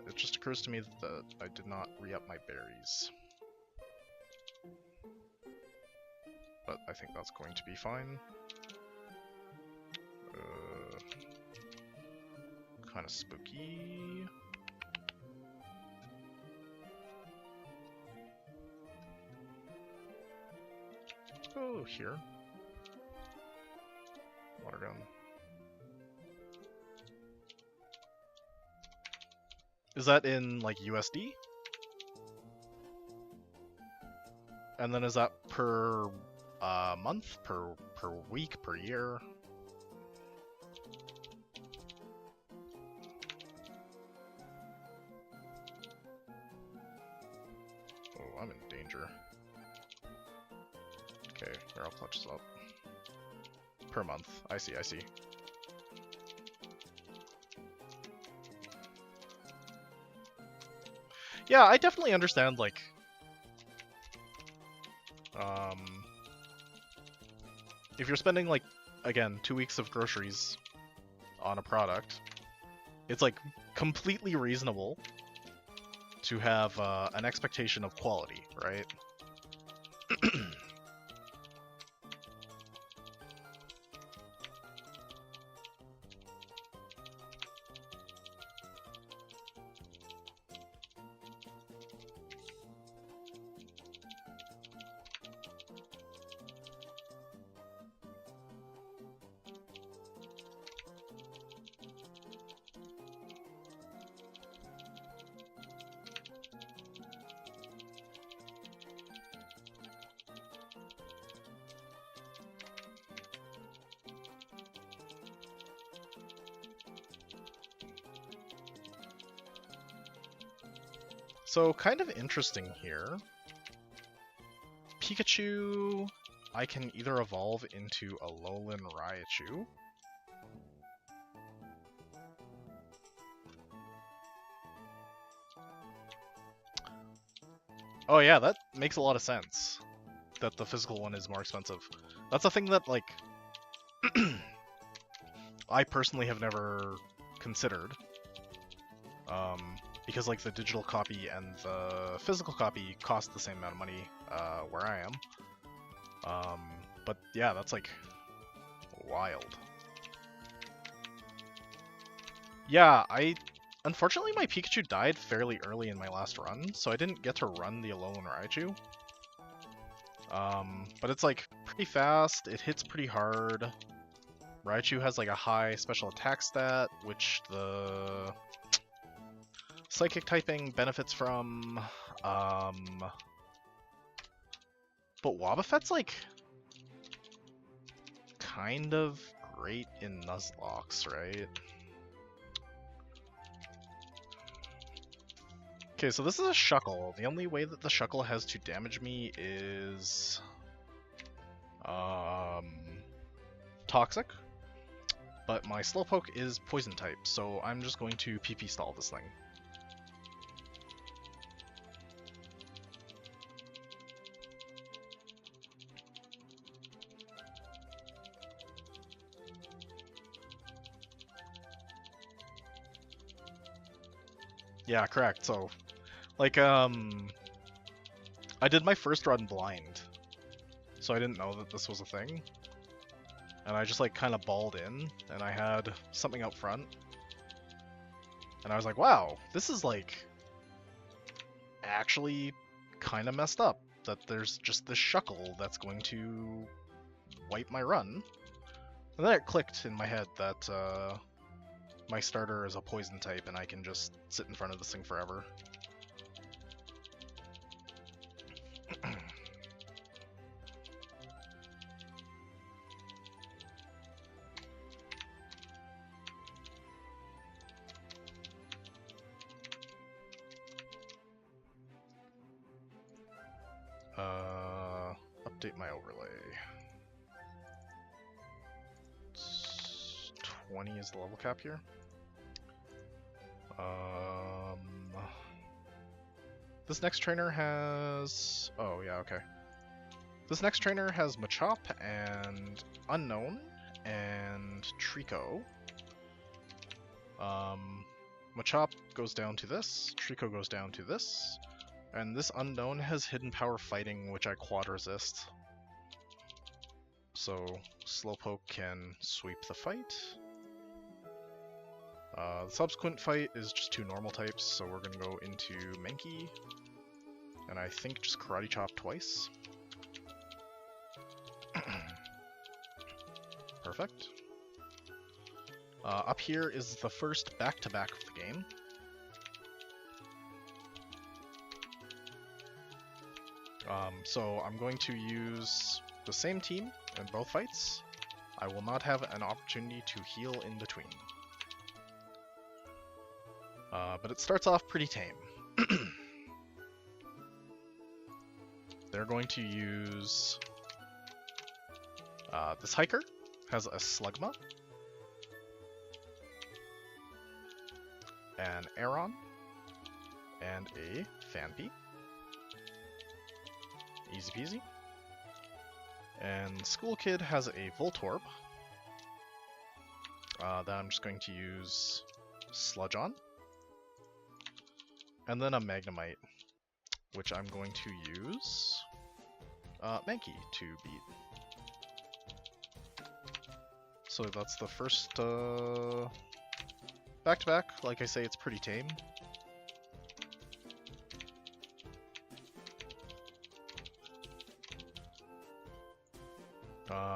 It just occurs to me that I did not re-up my berries. But I think that's going to be fine. Kind of spooky. Oh, here. Water gun. Is that in, like, USD? And then is that per month, per week, per year? Oh, I'm in danger. Okay, here, I'll clutch this up. Per month. I see. Yeah, I definitely understand, like, if you're spending, like, again, 2 weeks of groceries on a product, it's, like, completely reasonable to have an expectation of quality, right? So, kind of interesting here. Pikachu, I can either evolve into a Alolan Raichu. Oh yeah, that makes a lot of sense. That the physical one is more expensive. That's a thing that, like, I personally have never considered. Because, like, the digital copy and the physical copy cost the same amount of money where I am. But yeah, that's, like, wild. Yeah, unfortunately, my Pikachu died fairly early in my last run, so I didn't get to run the Alolan Raichu. But it's, like, pretty fast, it hits pretty hard. Raichu has, like, a high special attack stat, which the Psychic typing benefits from. But Wobbuffet's, like, kind of great in Nuzlocke, right? Okay, so this is a Shuckle. The only way that the Shuckle has to damage me is Toxic. But my Slowpoke is Poison type, so I'm just going to PP stall this thing. Yeah, correct. So, like, I did my first run blind, so I didn't know that this was a thing. And I just, like, kind of balled in, and I had something out front. And I was like, wow, this is, like, actually kind of messed up. That there's just this Shuckle that's going to wipe my run. And then it clicked in my head that, my starter is a poison type, and I can just sit in front of this thing forever. Update my overlay. 20 is the level cap here. This next trainer has... Oh, yeah, okay. This next trainer has Machop and Unknown and Trico. Machop goes down to this, Trico goes down to this, and this Unknown has Hidden Power Fighting, which I quad resist. So Slowpoke can sweep the fight. The subsequent fight is just 2 normal types, so we're gonna go into Mankey, and I think just Karate Chop twice. Perfect. Up here is the first back-to-back of the game. So I'm going to use the same team in both fights. I will not have an opportunity to heal in between. But it starts off pretty tame. They're going to use... this hiker has a Slugma, an Aeron, and a Phanpy. Easy peasy. And School Kid has a Voltorb that I'm just going to use Sludge on. And then a Magnemite, which I'm going to use Mankey to beat. So that's the first back-to-back. Like I say, it's pretty tame.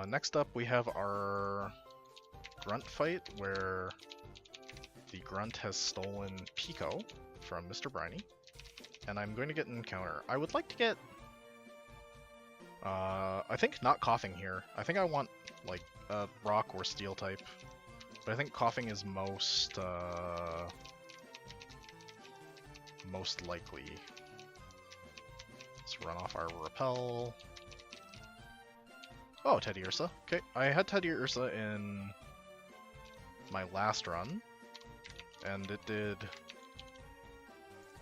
Next up, we have our Grunt fight, where the Grunt has stolen Pico from Mr. Briny, and I'm going to get an encounter. I would like to get, I think not Coughing here. I think I want, like, a Rock or Steel type, but I think Coughing is most likely. Let's run off our Repel. Oh, Teddy Ursa. Okay, I had Teddy Ursa in my last run, and it did,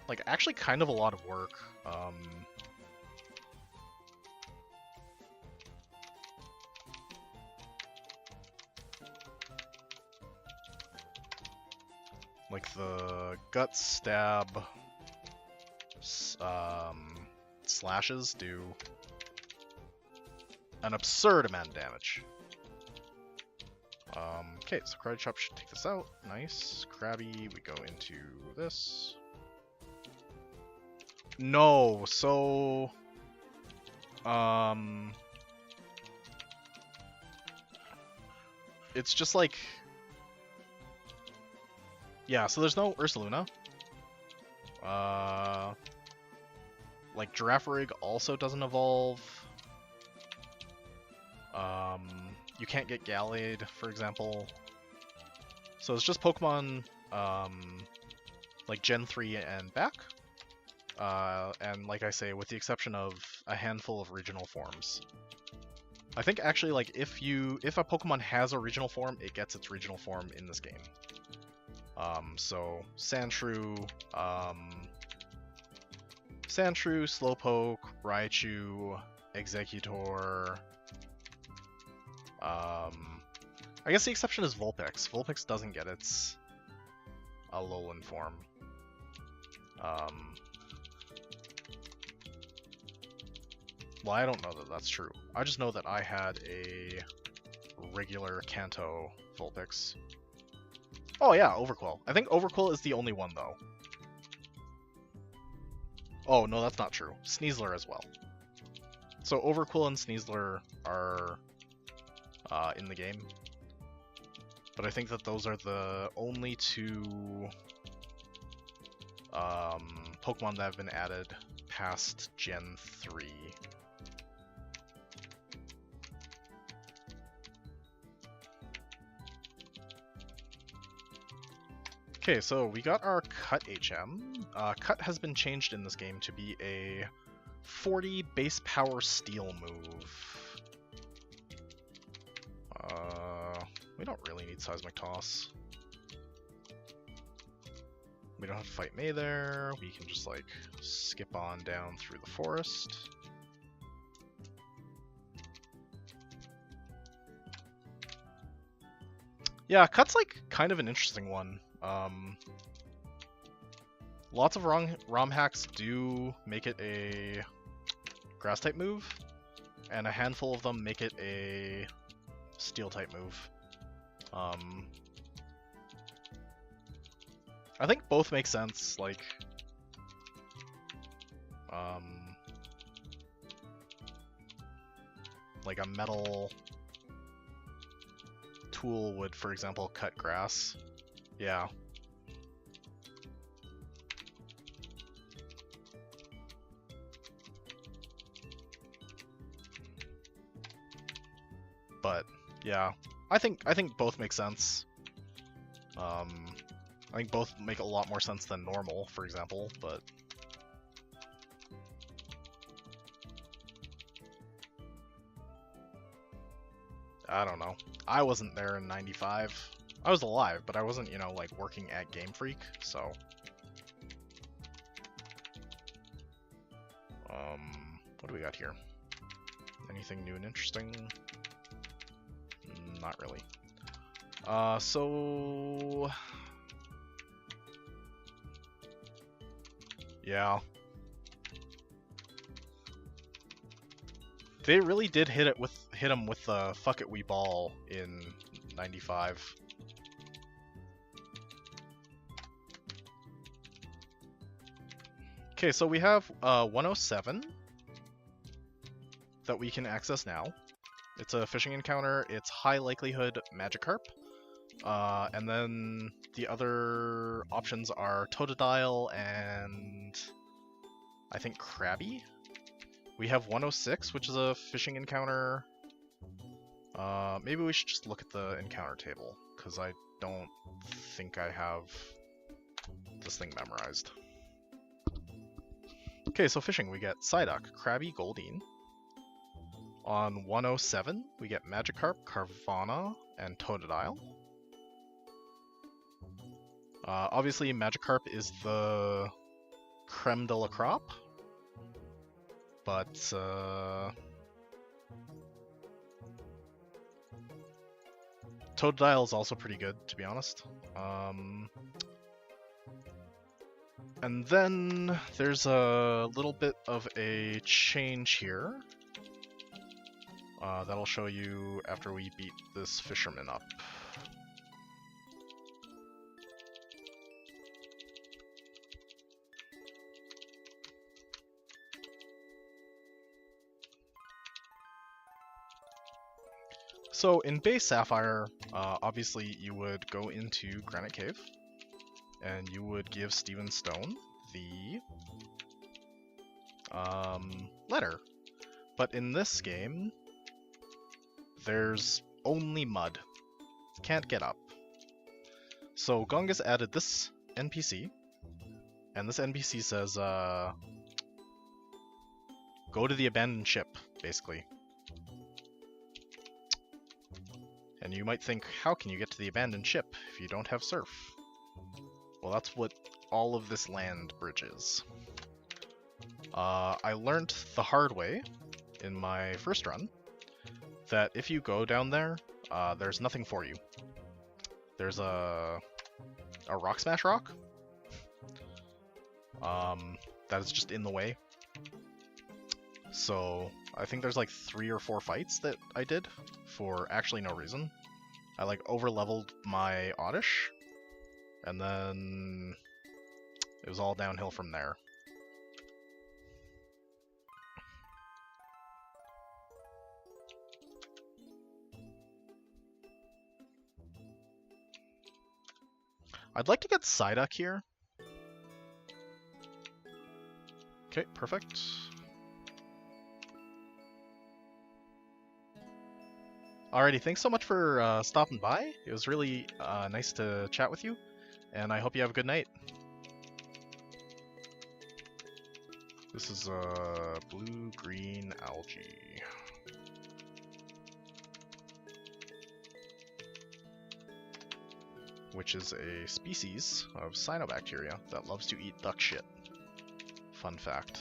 like, actually kind of a lot of work. Like the Gut Stab slashes do an absurd amount of damage. Okay, so Karate Chop should take this out. Nice. Krabby, we go into this. No, so... it's just like... Yeah, so there's no Ursaluna. Like, Girafarig also doesn't evolve. You can't get Gallade, for example. So it's just Pokemon, like Gen 3 and back. And like I say, with the exception of a handful of regional forms. I think actually, like, if a Pokemon has a regional form, it gets its regional form in this game. So Sandshrew, Slowpoke, Raichu, Exeggutor. I guess the exception is Vulpix. Vulpix doesn't get its Alolan form. Well, I don't know that that's true. I just know that I had a regular Kanto Vulpix. Oh yeah, Overqwil. I think Overqwil is the only one, though. Oh, no, that's not true. Sneasler as well. So Overqwil and Sneasler are in the game. But I think that those are the only two Pokemon that have been added past Gen 3. Okay, so we got our Cut HM. Cut has been changed in this game to be a 40 base power steel move. We don't really need seismic toss. We don't have to fight May there. We can just like skip on down through the forest. Yeah, Cut's like kind of an interesting one. Lots of ROMHACks do make it a grass type move, and a handful of them make it a steel type move. I think both make sense, like a metal tool would, for example, cut grass. Yeah. But yeah, I think both make sense. I think both make a lot more sense than normal, for example, but I don't know. I wasn't there in 95. I was alive, but I wasn't, you know, like working at Game Freak, so what do we got here? Anything new and interesting? Not really. So yeah. They really did hit him with the fuck it we ball in 95. Okay, so we have 107 that we can access now. It's a fishing encounter. It's high likelihood Magikarp. And then the other options are Totodile and I think Krabby. We have 106, which is a fishing encounter. Maybe we should just look at the encounter table, because I don't think I have this thing memorized. Okay, so fishing, we get Psyduck, Krabby, Goldeen. On 107, we get Magikarp, Carvana, and Totodile. Obviously, Magikarp is the creme de la crop, but Totodile is also pretty good, to be honest. And then there's a little bit of a change here. That'll show you after we beat this fisherman up. So in base Sapphire, obviously you would go into Granite Cave, and you would give Steven Stone the letter. But in this game, there's only mud. Can't get up. So Gonga's added this NPC, and this NPC says, go to the abandoned ship, basically. And you might think, how can you get to the abandoned ship if you don't have surf? Well, that's what all of this land bridge is. I learned the hard way in my first run that if you go down there, there's nothing for you. There's a rock smash rock that is just in the way. So I think there's like 3 or 4 fights that I did for actually no reason. I like over-leveled my Oddish, and then it was all downhill from there. I'd like to get Psyduck here. Okay, perfect. Alrighty, thanks so much for stopping by. It was really nice to chat with you, and I hope you have a good night. This is blue-green algae. Which is a species of cyanobacteria that loves to eat duck shit. Fun fact.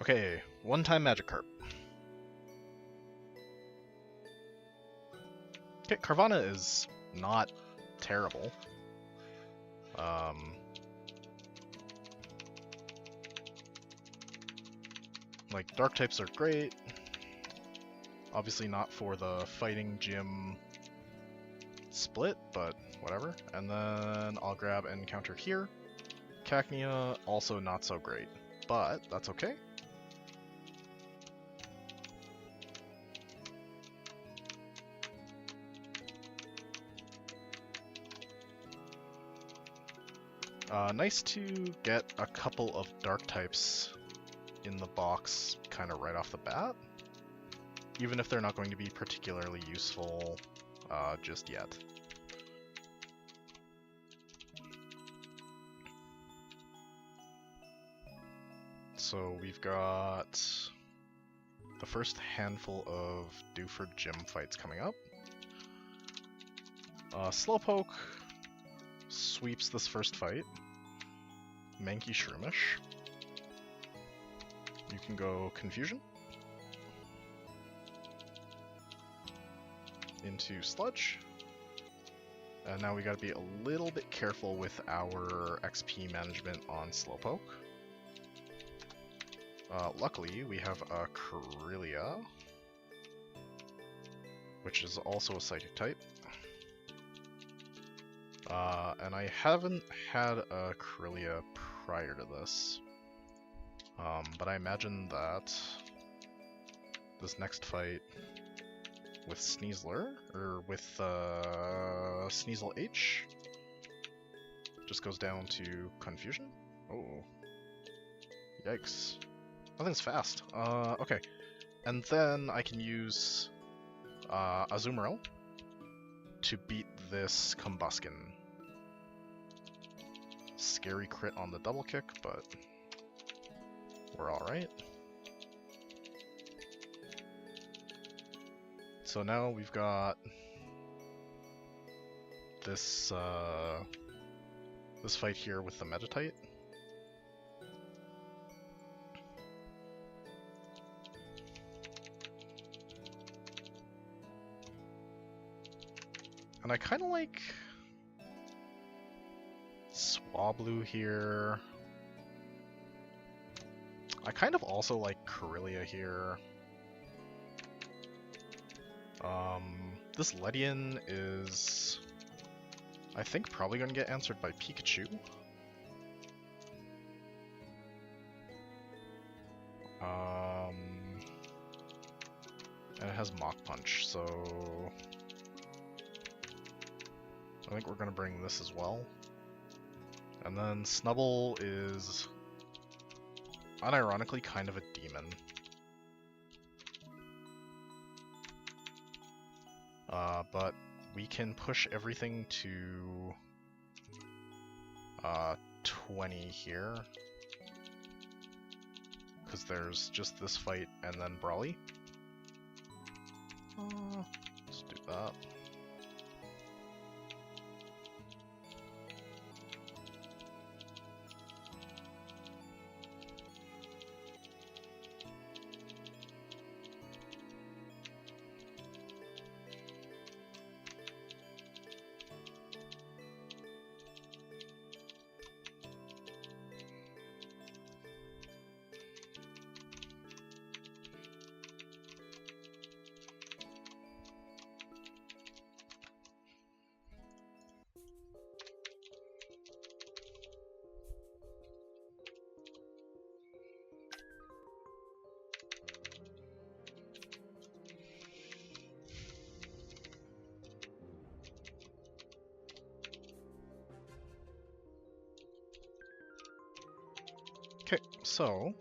Okay, one-time magic carp. Okay, Carvana is not terrible. Like, dark types are great. Obviously not for the fighting gym split, but whatever. And then I'll grab and counter here. Cacnea, also not so great, but that's okay. Nice to get a couple of dark types in the box kind of right off the bat, even if they're not going to be particularly useful just yet. So we've got the first handful of Dewford gym fights coming up. Slowpoke sweeps this first fight. Mankey Shroomish. You can go Confusion. Into Sludge. And now we gotta be a little bit careful with our XP management on Slowpoke. Luckily, we have a Corellia, which is also a Psychic type. And I haven't had a Corellia prior to this, but I imagine that this next fight with Sneasler, or with Sneasel H, just goes down to Confusion. Oh, yikes. Nothing's fast. Okay. And then I can use Azumarill to beat this Combuskin. Scary crit on the double kick, but we're alright. So now we've got this this fight here with the Metatite. And I kind of like Swablu here. I kind of also like Corellia here. This Ledian is, I think, probably going to get answered by Pikachu. And it has Mach Punch, so I think we're going to bring this as well. And then Snubble is, unironically, kind of a demon. But we can push everything to 20 here, because there's just this fight and then Brawly. Let's do that. Okay, so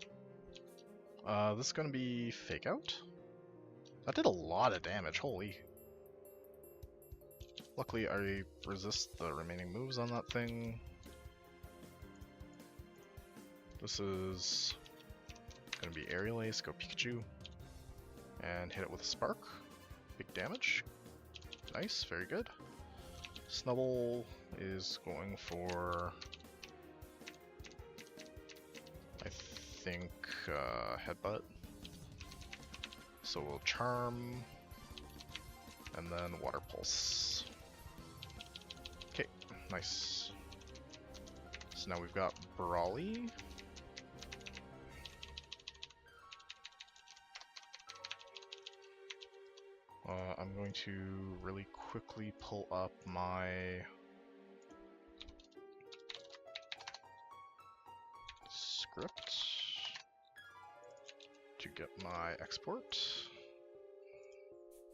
this is going to be Fake Out. That did a lot of damage, holy. Luckily, I resist the remaining moves on that thing. This is gonna be Aerial Ace, go Pikachu, and hit it with a Spark. Big damage. Nice, very good. Snubble is going for, I think, Headbutt. So we'll Charm, and then Water Pulse. Okay, nice. So now we've got Brawly. I'm going to really quickly pull up my script to get my export,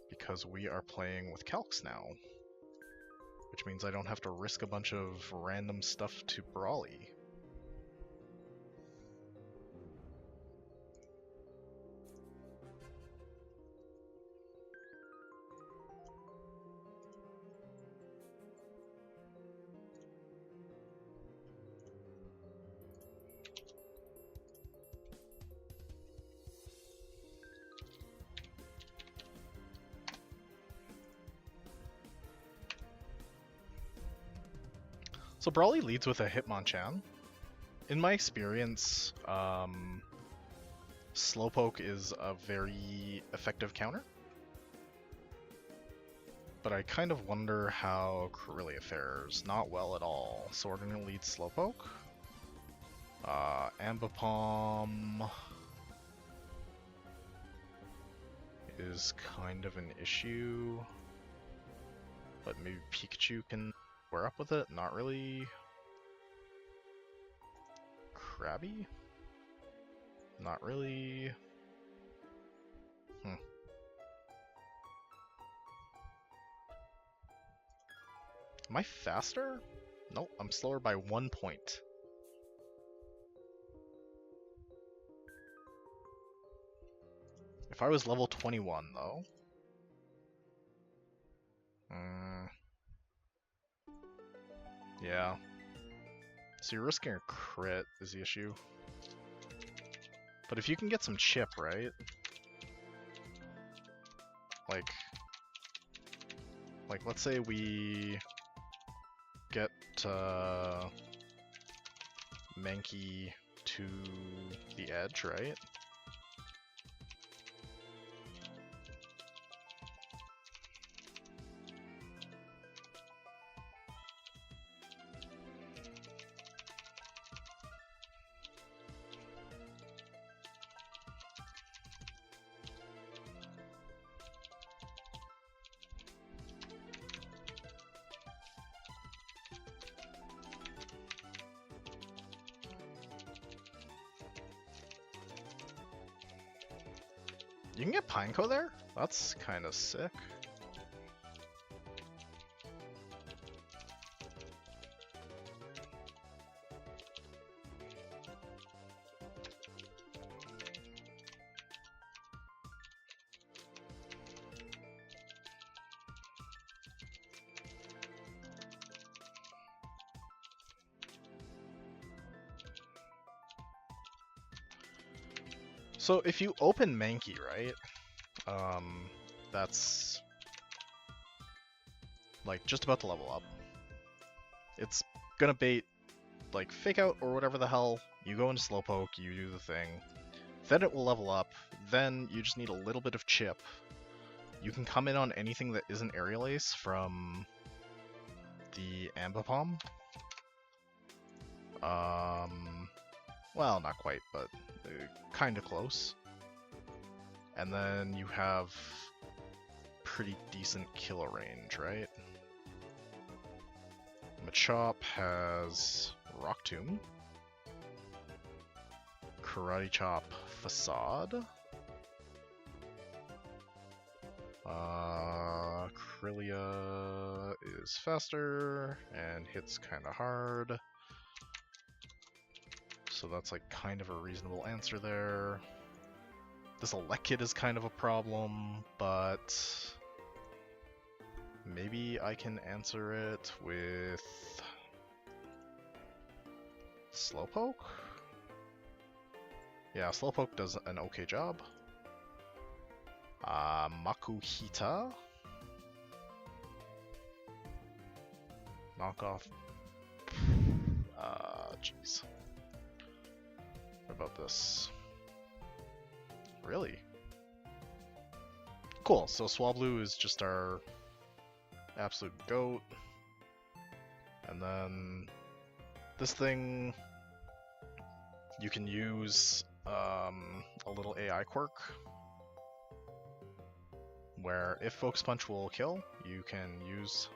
because we are playing with calcs now, which means I don't have to risk a bunch of random stuff to Brawly. So Brawly leads with a Hitmonchan. In my experience, Slowpoke is a very effective counter. But I kind of wonder how Corellia fares. Not well at all. So we're going to lead Slowpoke. Ambipom is kind of an issue. But maybe Pikachu can square up with it? Not really. Krabby? Not really. Am I faster? Nope, I'm slower by 1 point. If I was level 21, though... yeah. So you're risking a crit is the issue. But if you can get some chip, right? Like let's say we get Mankey to the edge, right? You can get Pineco there? That's kind of sick. So if you open Mankey, right? That's like just about to level up. It's gonna bait like Fake Out or whatever the hell. You go into Slowpoke, you do the thing. Then it will level up. Then you just need a little bit of chip. You can come in on anything that isn't Aerial Ace from the Ambipom. Well, not quite, but kind of close. And then you have pretty decent killer range, right? Machop has Rock Tomb. Karate Chop Facade. Corellia is faster and hits kind of hard. So that's like kind of a reasonable answer there. This elect kit is kind of a problem, but maybe I can answer it with Slowpoke? Yeah, Slowpoke does an okay job. Makuhita. Knock off. Jeez. What about this? Really? Cool, so Swablu is just our absolute goat. And then this thing, you can use a little AI quirk where if Focus Punch will kill, you can use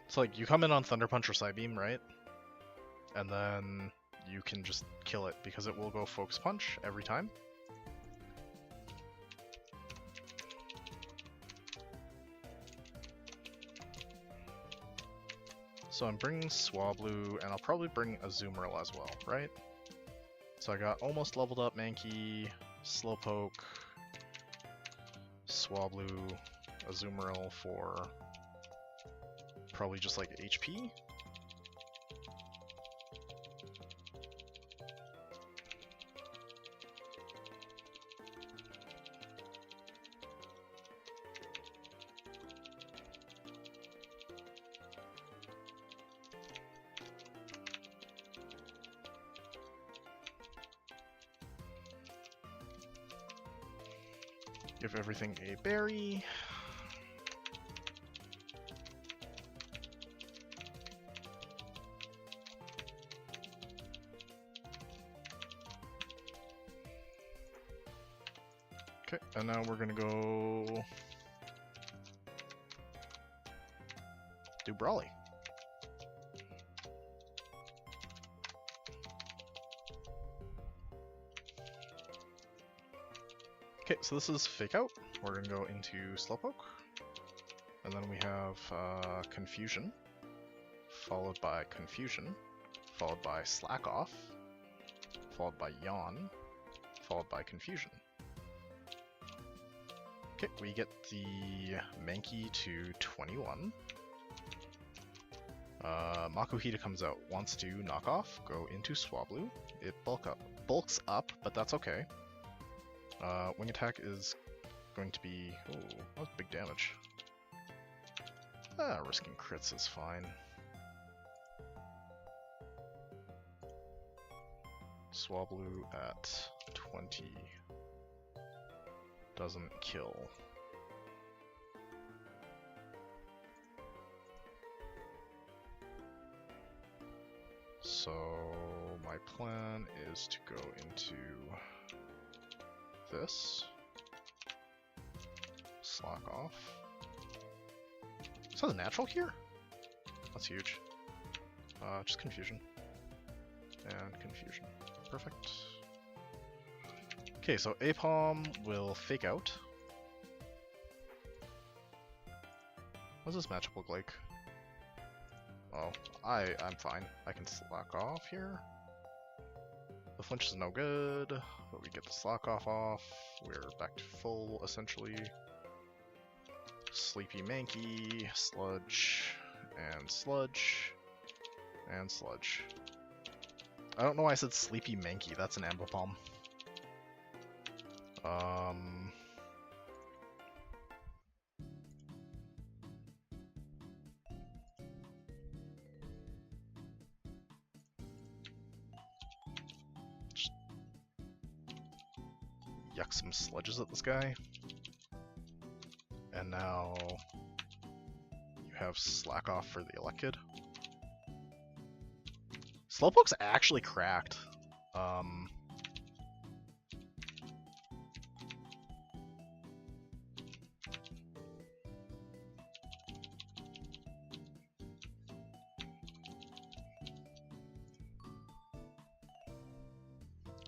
so like you come in on Thunder Punch or Psybeam, right? And then you can just kill it because it will go Focus Punch every time. So I'm bringing Swablu, and I'll probably bring Azumarill as well, right? So I got almost leveled up Mankey, Slowpoke, Swablu, Azumarill for probably just like HP. Give everything a berry. Okay, and now we're gonna go do Brawly. Okay, so this is Fake Out. We're gonna go into Slowpoke. And then we have Confusion, followed by Confusion, followed by Slack Off, followed by Yawn, followed by Confusion. Okay, we get the Mankey to 21. Makuhita comes out, wants to knock off, go into Swablu. It bulks up, but that's okay. Wing attack is going to be... Oh, that was big damage. Risking crits is fine. Swablu at 20 doesn't kill. So my plan is to go into this. Slack off. Is that a natural here? That's huge. Just Confusion. And Confusion. Perfect. Okay, so Apom will Fake Out. What does this matchup look like? Oh, I'm fine. I can slack off here. The flinch is no good, but we get the slack off. We're back to full, essentially. Sleepy Mankey, Sludge, and Sludge, and Sludge. I don't know why I said Sleepy Mankey, that's an Ambipom. Just yuck some sludges at this guy. And now you have Slack Off for the Elekid. Slowpoke's actually cracked.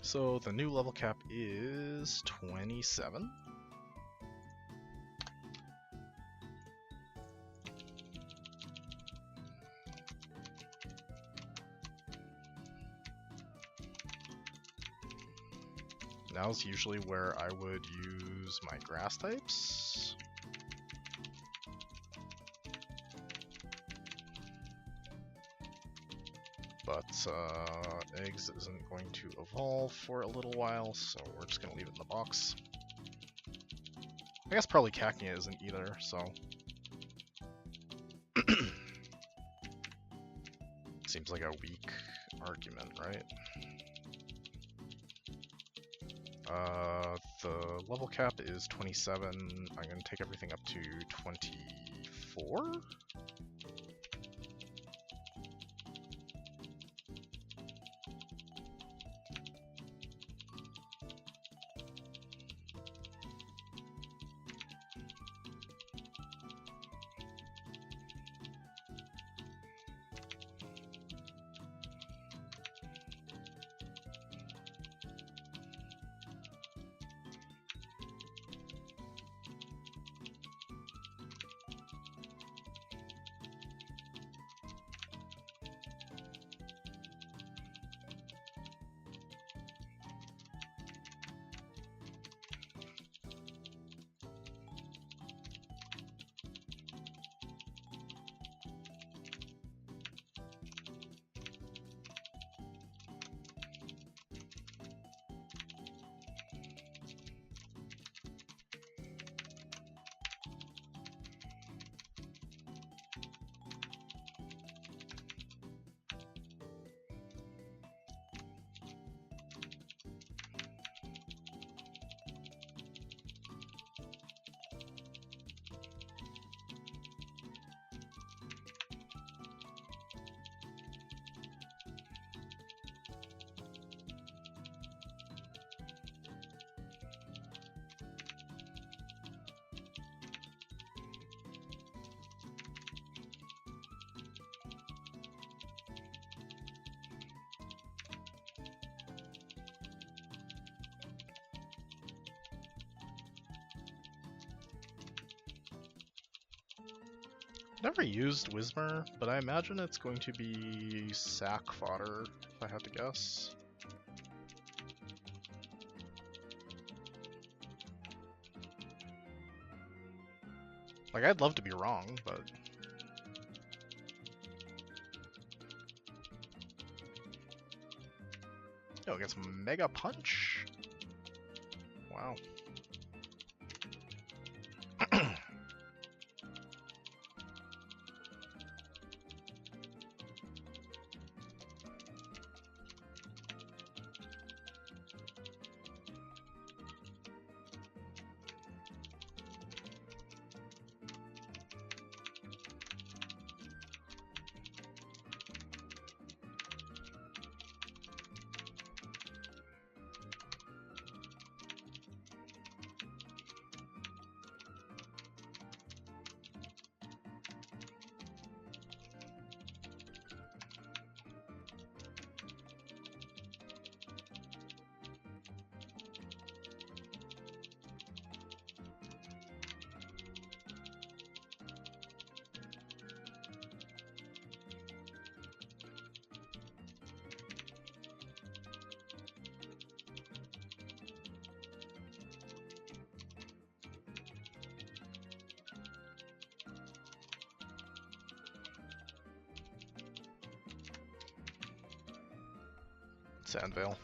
So the new level cap is 27. Now's usually where I would use my grass types. But eggs isn't going to evolve for a little while, so we're just going to leave it in the box. I guess probably cacnea isn't either, so... Seems like a weak argument, right? The level cap is 27. I'm going to take everything up to 24? Never used Whismer, but I imagine it's going to be sack fodder, if I had to guess. Like, I'd love to be wrong, but... Yo, it gets Mega Punch? Wow. Sandvale.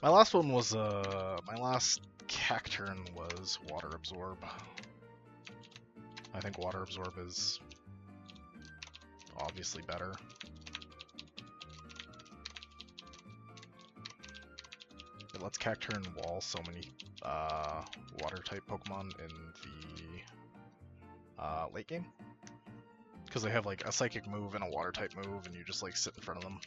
My last one was, my last Cacturn was Water Absorb. I think Water Absorb is obviously better. It lets Cacturn wall so many water-type Pokemon in the late game. Because they have like a Psychic move and a Water-type move, and you just like sit in front of them.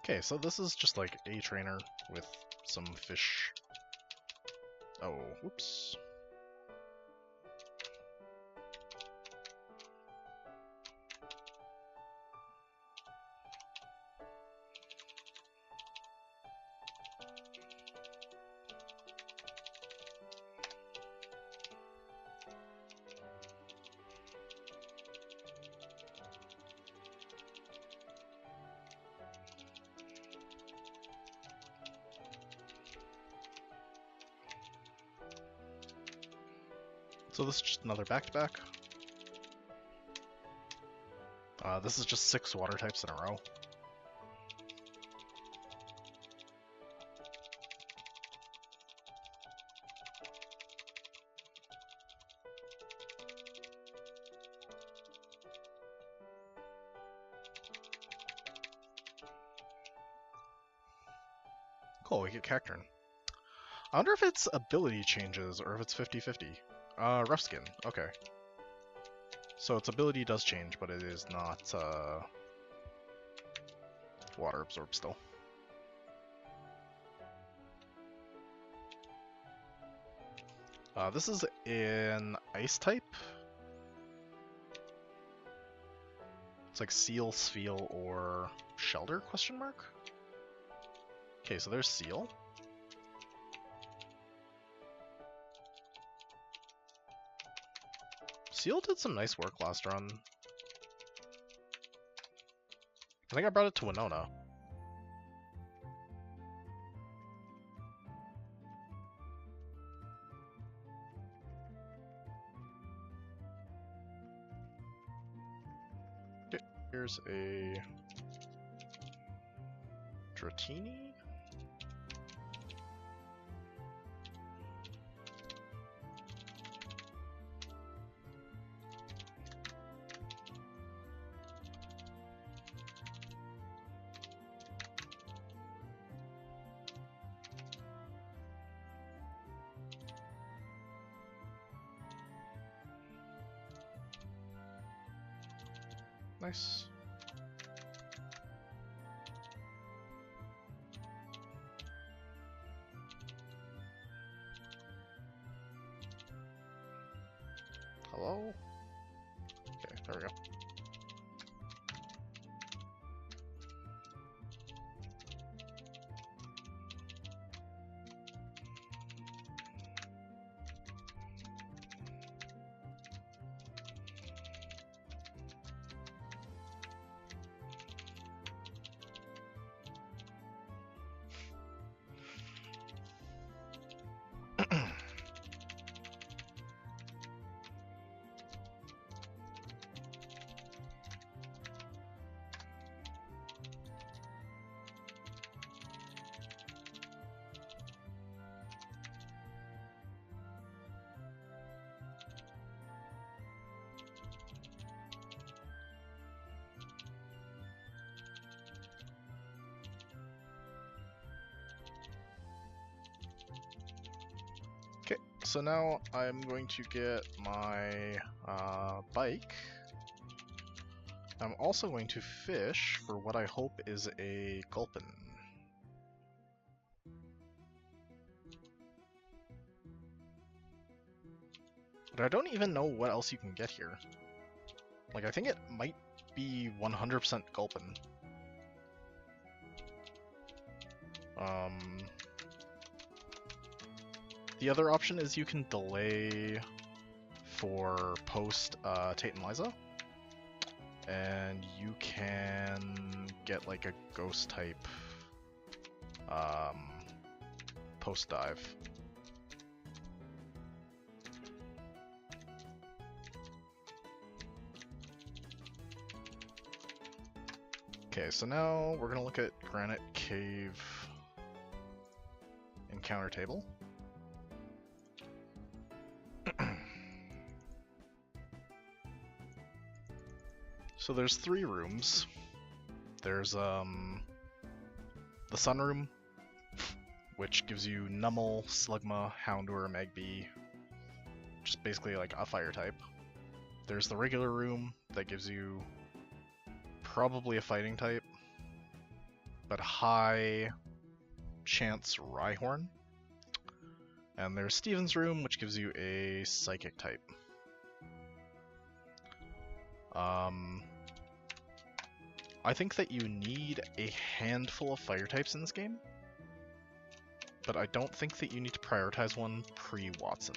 Okay, so this is just like a trainer with some fish. Oh, whoops. So this is just another back-to-back. This is just 6 water types in a row. Cool, we get Cavern. I wonder if its ability changes or if it's 50-50. Rough skin, okay. So its ability does change, but it is not water absorbed still. This is an ice type. It's like Seal, Spheal, or Shelter, question mark? Okay, so there's Seal. Seal did some nice work last run. I think I brought it to Winona. Okay, here's a Dratini. Nice. Hello? Okay, there we go. So now I'm going to get my bike. I'm also going to fish for what I hope is a gulpin. But I don't even know what else you can get here. Like, I think it might be 100% gulpin. The other option is you can delay for post Tate and Liza, and you can get like a ghost type post dive. Okay, so now we're gonna look at Granite Cave encounter table. So there's 3 rooms. There's the Sun Room, which gives you Nummel, Slugma, Houndour, Magby, just basically like a fire type. There's the regular room that gives you probably a fighting type, but high chance Rhyhorn. And there's Steven's room, which gives you a psychic type. I think that you need a handful of fire types in this game, but I don't think that you need to prioritize one pre-Watson.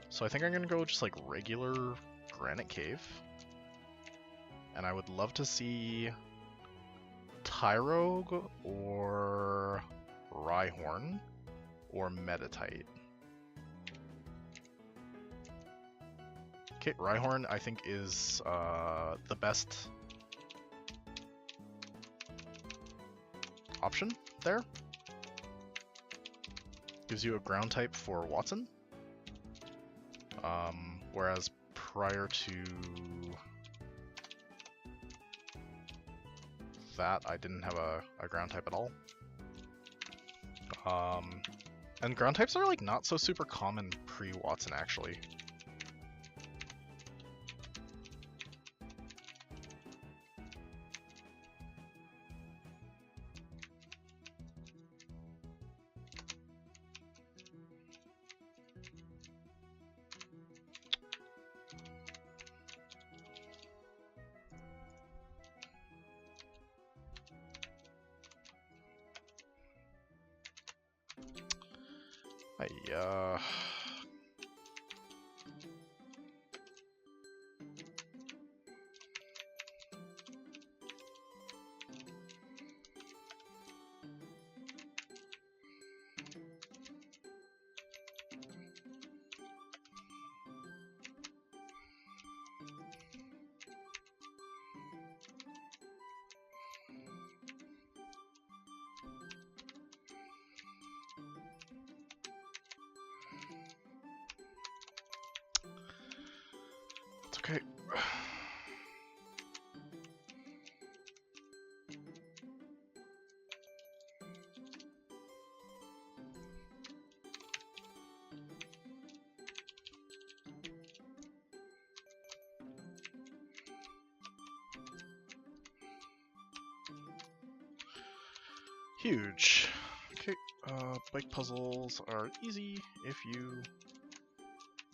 So I think I'm gonna go just like regular Granite Cave, and I would love to see Tyrogue or Rhyhorn or Metatite. Okay, Rhyhorn I think is the best option there. Gives you a ground type for Watson. Whereas prior to that, I didn't have a ground type at all. And ground types are like not so super common pre-Watson actually. Okay. Huge. Okay, bike puzzles are easy if you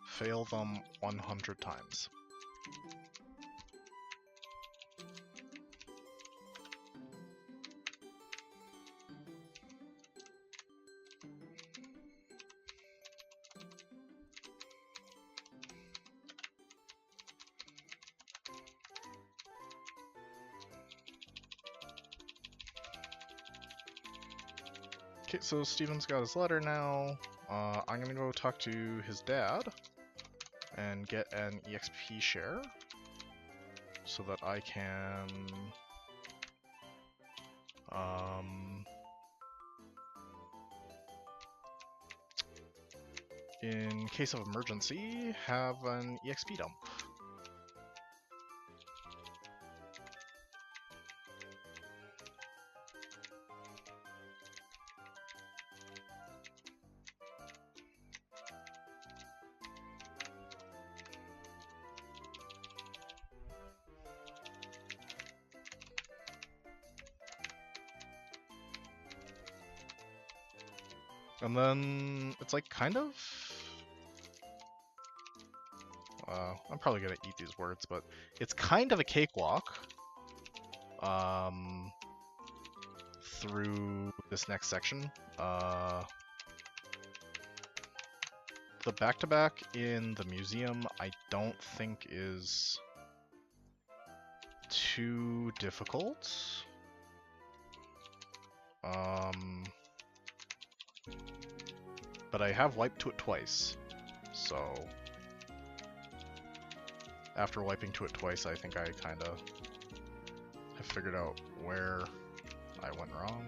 fail them 100 times. Okay, so Steven's got his letter now. I'm gonna go talk to his dad and get an EXP share so that I can in case of emergency, have an EXP dump. And then it's like kind of... I'm probably gonna eat these words, but it's kind of a cakewalk through this next section. The back-to-back in the museum I don't think is too difficult. But I have wiped to it twice, so after wiping to it twice, I think I kind of have figured out where I went wrong.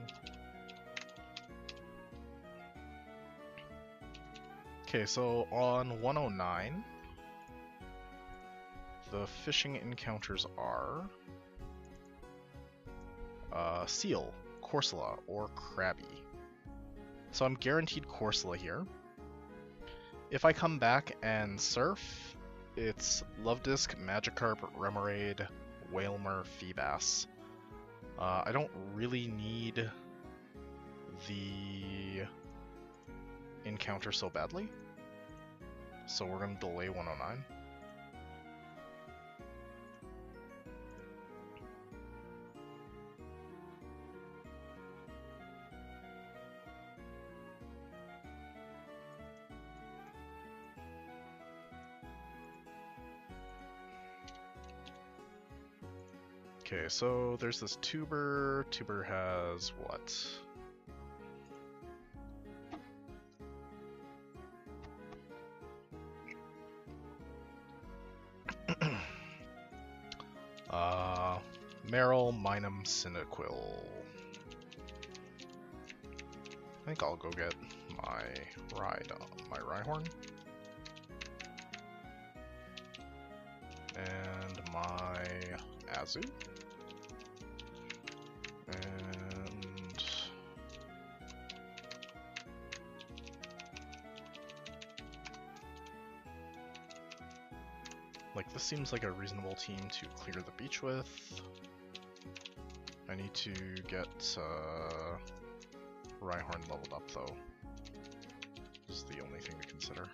Okay, so on 109, the fishing encounters are seal, Corsola, or Crabby. So I'm guaranteed Corsola here. If I come back and surf, it's Lovedisk, Magikarp, Remoraid, Whalmer, Feebas. I don't really need the encounter so badly, so we're going to delay 109. Okay, so there's this tuber. Tuber has what? Meryl, Minum, Cinequil. I think I'll go get my Rhyhorn. And my Azu. And like, this seems like a reasonable team to clear the beach with. I need to get Rhyhorn leveled up though. This is the only thing to consider.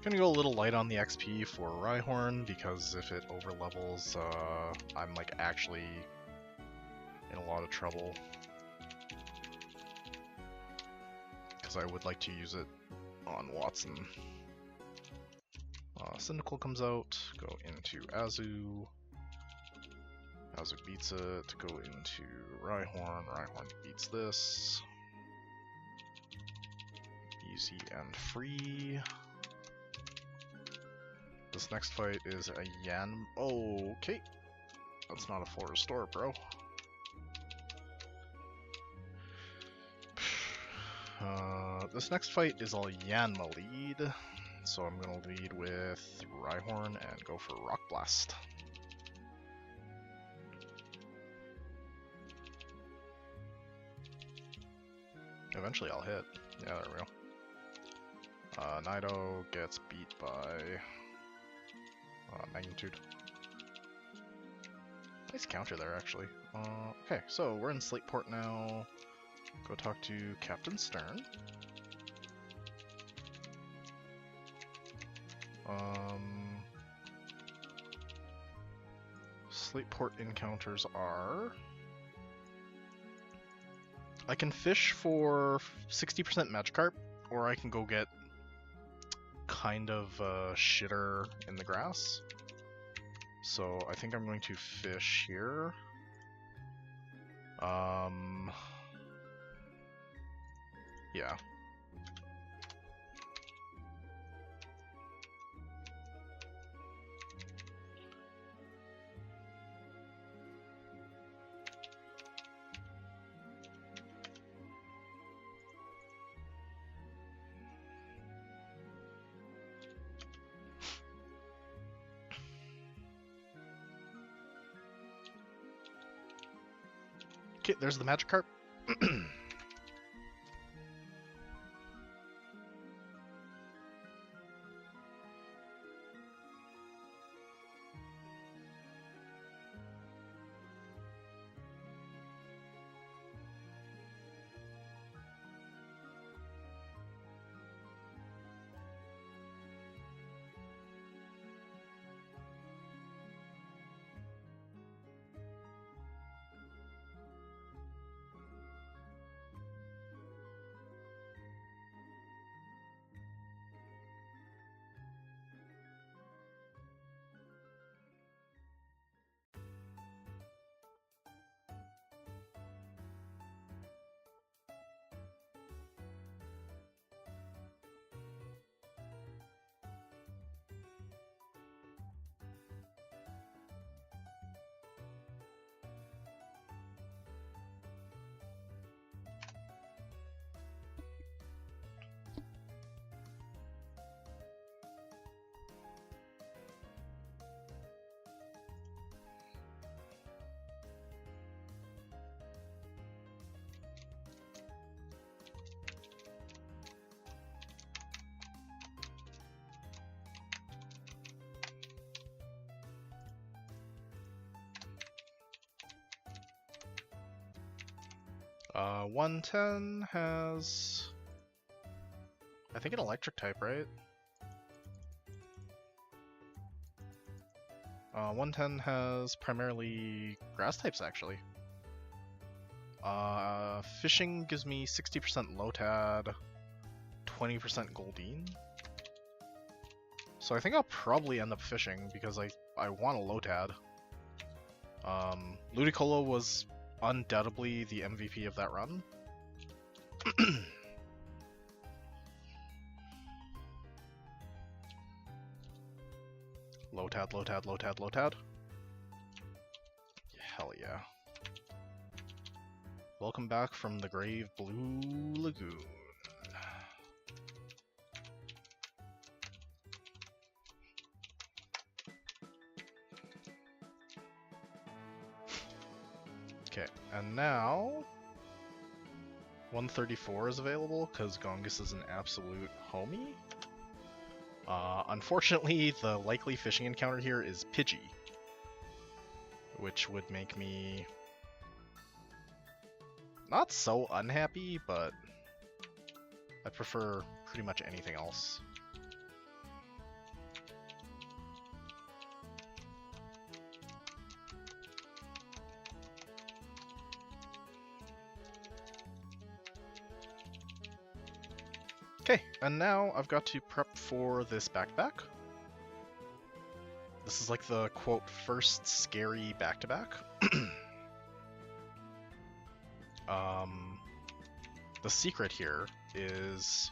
Gonna go a little light on the XP for Rhyhorn, because if it overlevels, I'm like actually in a lot of trouble. Because I would like to use it on Watson. Cyndaquil comes out, go into Azu. Azu beats it, go into Rhyhorn. Rhyhorn beats this. Easy and free. This next fight is a Yan. Oh, okay. That's not a full restore, bro. This next fight is all Yanma lead. So I'm gonna lead with Rhyhorn and go for Rock Blast. Eventually I'll hit. Yeah, there we go. Nido gets beat by Magnitude. Nice counter there, actually. Okay, so we're in Slateport now. Go talk to Captain Stern. Slateport encounters are... I can fish for 60% Magikarp, or I can go get kind of shitter in the grass. So I think I'm going to fish here. Yeah. Okay, there's the Magikarp. 110 has, I think, an electric type, right? 110 has primarily grass types, actually. Fishing gives me 60% Lotad, 20% Goldine. So I think I'll probably end up fishing because I want a Lotad. Ludicolo was undoubtedly the MVP of that run. Lotad, Lotad, Lotad, Lotad. Hell yeah. Welcome back from the grave Blue Lagoon. Okay, and now 134 is available because Gongus is an absolute homie. Unfortunately, the likely fishing encounter here is Pidgey, which would make me not so unhappy, but I prefer pretty much anything else. Okay, and now I've got to prep for this back-to-back. This is like the, quote, first scary back-to-back. The secret here is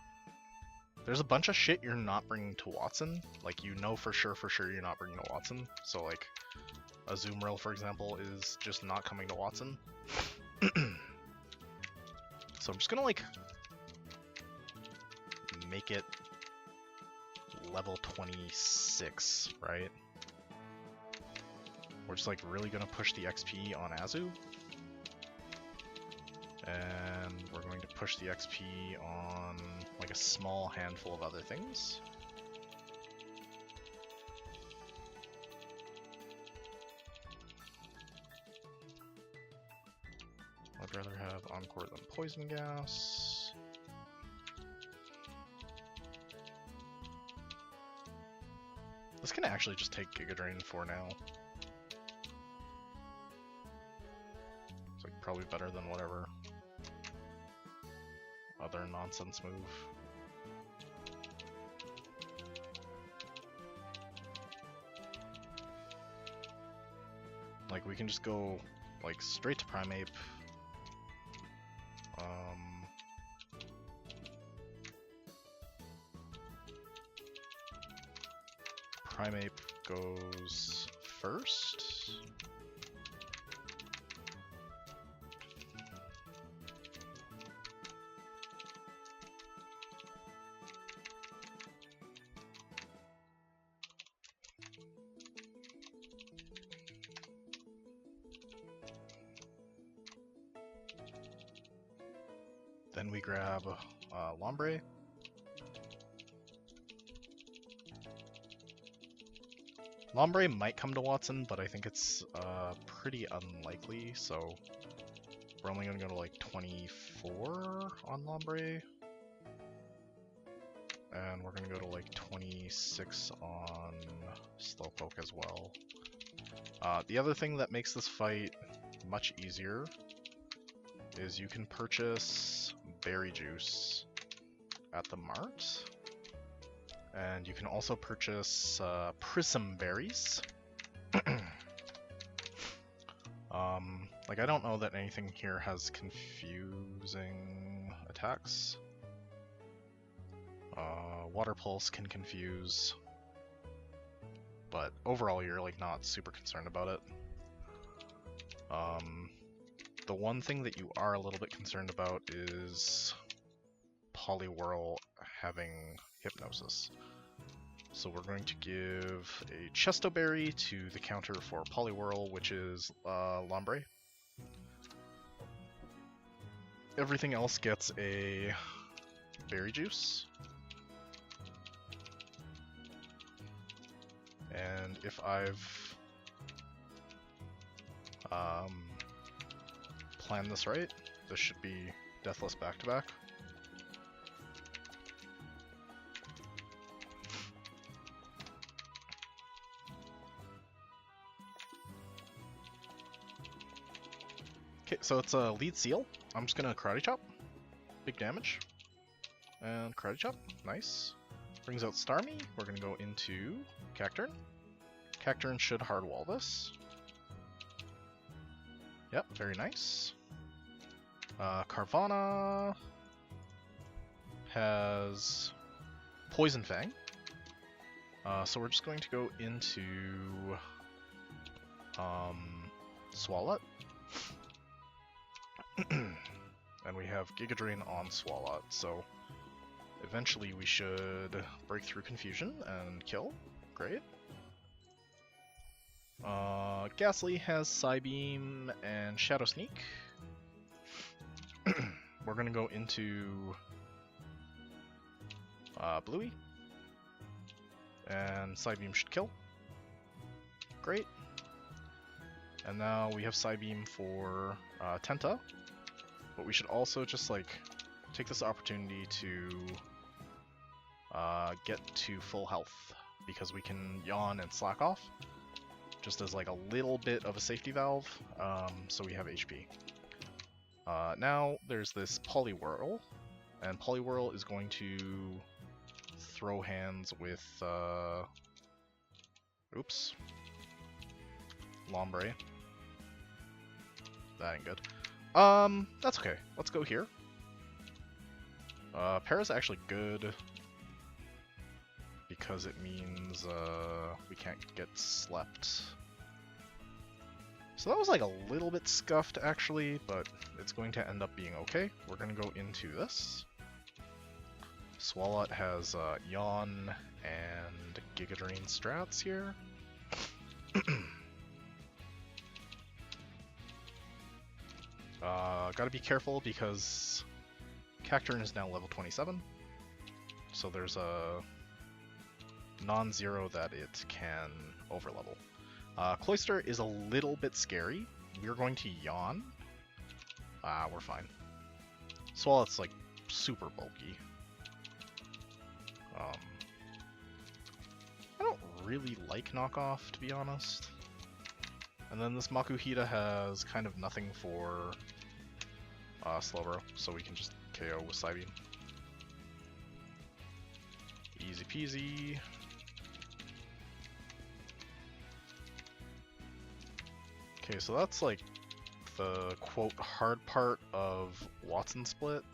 there's a bunch of shit you're not bringing to Watson. Like, you know for sure you're not bringing to Watson. So, like, a Zoomrill, for example, is just not coming to Watson. So I'm just gonna, like, make it level 26, right? We're just, like, really gonna push the XP on Azu. And we're going to push the XP on, like, a small handful of other things. I'd rather have Encore than Poison Gas. This can actually just take Giga Drain for now. It's, like, probably better than whatever other nonsense move. Like, we can just go, like, straight to Primeape. Primeape goes first. Then we grab Lombre. Lombre might come to Watson, but I think it's pretty unlikely, so we're only going to go to like 24 on Lombre. And we're going to go to like 26 on Slowpoke as well. The other thing that makes this fight much easier is you can purchase Berry Juice at the Mart. And you can also purchase Prism Berries. Like, I don't know that anything here has confusing attacks. Water Pulse can confuse, but overall you're like not super concerned about it. The one thing that you are a little bit concerned about is Poliwhirl having Hypnosis. So we're going to give a Chesto Berry to the counter for Poliwhirl, which is Lombre. Everything else gets a Berry Juice. And if I've planned this right, this should be Deathless back-to-back. Okay, so it's a lead seal. I'm just gonna Karate Chop. Big damage. And Karate Chop, nice. Brings out Starmie. We're gonna go into Cacturn. Cacturn should hardwall this. Yep, very nice. Carvana has Poison Fang. So we're just going to go into Swalot. And we have Giga Drain on Swalot, so eventually we should break through Confusion and kill. Great. Ghastly has Psybeam and Shadow Sneak. We're gonna go into Bluey. And Psybeam should kill. Great. And now we have Psybeam for Tenta. But we should also just like take this opportunity to get to full health, because we can yawn and slack off just as like a little bit of a safety valve, so we have HP. Now there's this Poliwhirl, and Poliwhirl is going to throw hands with oops, Lombre. That ain't good. That's okay. Let's go here. Para's actually good because it means we can't get slept. So that was like a little bit scuffed actually, but it's going to end up being okay. We're gonna go into this. Swalot has Yawn and Giga Drain strats here. Gotta be careful because Cacturn is now level 27, so there's a non-zero that it can overlevel. Cloyster is a little bit scary. We're going to Yawn. We're fine. Swalot's like super bulky. I don't really like knockoff, to be honest. And then this Makuhita has kind of nothing for Slowbro, so we can just KO with Psybeam. Easy peasy. Okay, so that's like the quote hard part of Watson Split.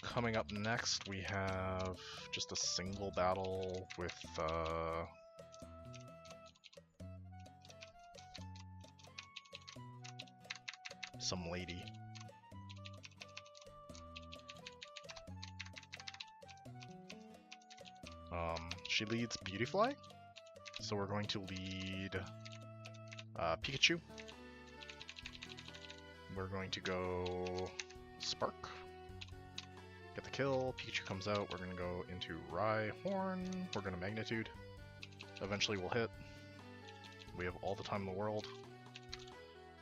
Coming up next, we have just a single battle with some lady. She leads Beautyfly, so we're going to lead Pikachu. We're going to go Spark. Get the kill, Pikachu comes out, we're going to go into Rhyhorn, we're going to Magnitude. Eventually we'll hit. We have all the time in the world.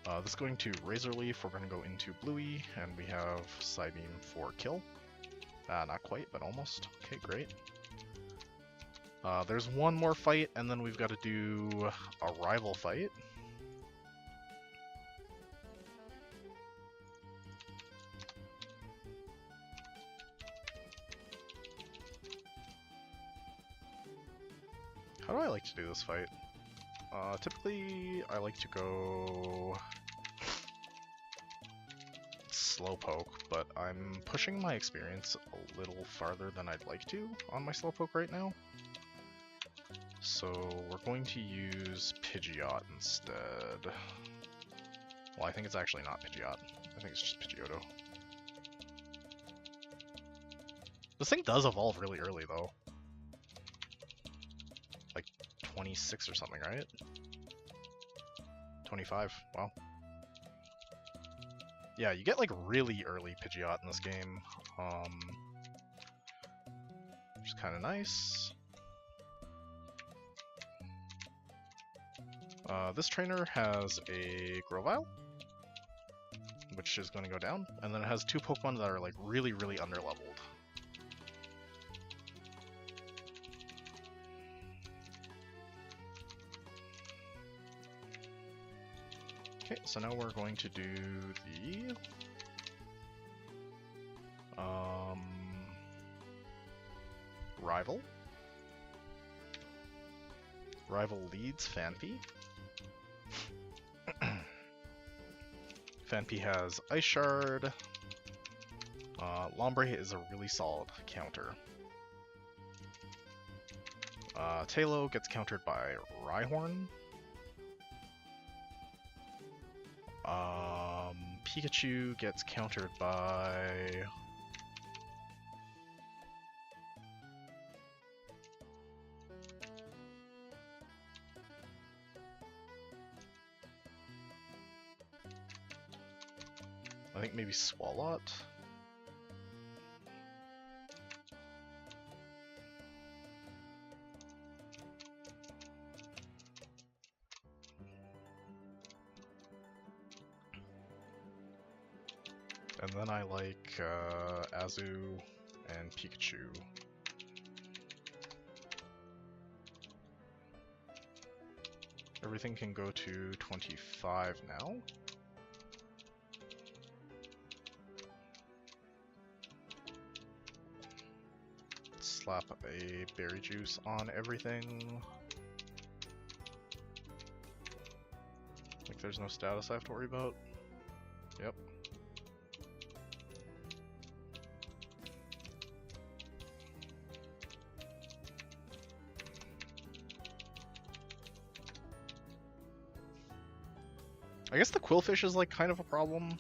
This is going to Razor Leaf, we're going to go into Bluey, and we have Psybeam for kill. Not quite, but almost. Okay, great. There's one more fight, and then we've got to do a rival fight. How do I like to do this fight? Typically, I like to go Slowpoke, but I'm pushing my experience a little farther than I'd like to on my Slowpoke right now. So we're going to use Pidgeot instead. Well, I think it's actually not Pidgeot. I think it's just Pidgeotto. This thing does evolve really early, though. Like 26 or something, right? 25, wow. Yeah, you get like really early Pidgeot in this game. Which is kind of nice. This trainer has a Grovyle, which is going to go down, and then it has two Pokemon that are like really, really underleveled. Okay, so now we're going to do the rival. Rival leads Fanpy. Fanpy has Ice Shard. Lombre is a really solid counter. Talo gets countered by Rhyhorn. Pikachu gets countered by... I think maybe Swalot. And then I like Azu and Pikachu. Everything can go to 25 now. Slap a berry juice on everything. Like there's no status I have to worry about. Yep. I guess the Quillfish is like kind of a problem.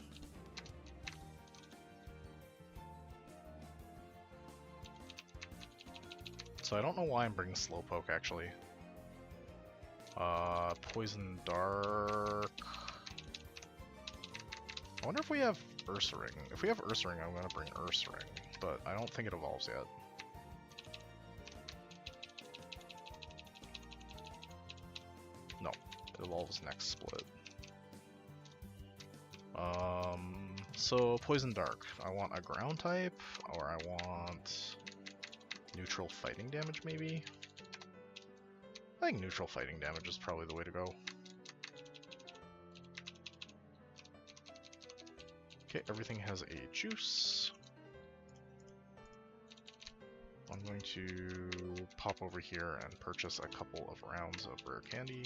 So I don't know why I'm bringing Slowpoke actually. Poison Dark. I wonder if we have Ursaring. If we have Ursaring, I'm gonna bring Ursaring, but I don't think it evolves yet. No, it evolves next split. So Poison Dark. I want a ground type, or I want neutral fighting damage maybe? I think neutral fighting damage is probably the way to go. Okay, everything has a juice. I'm going to pop over here and purchase a couple of rounds of rare candy.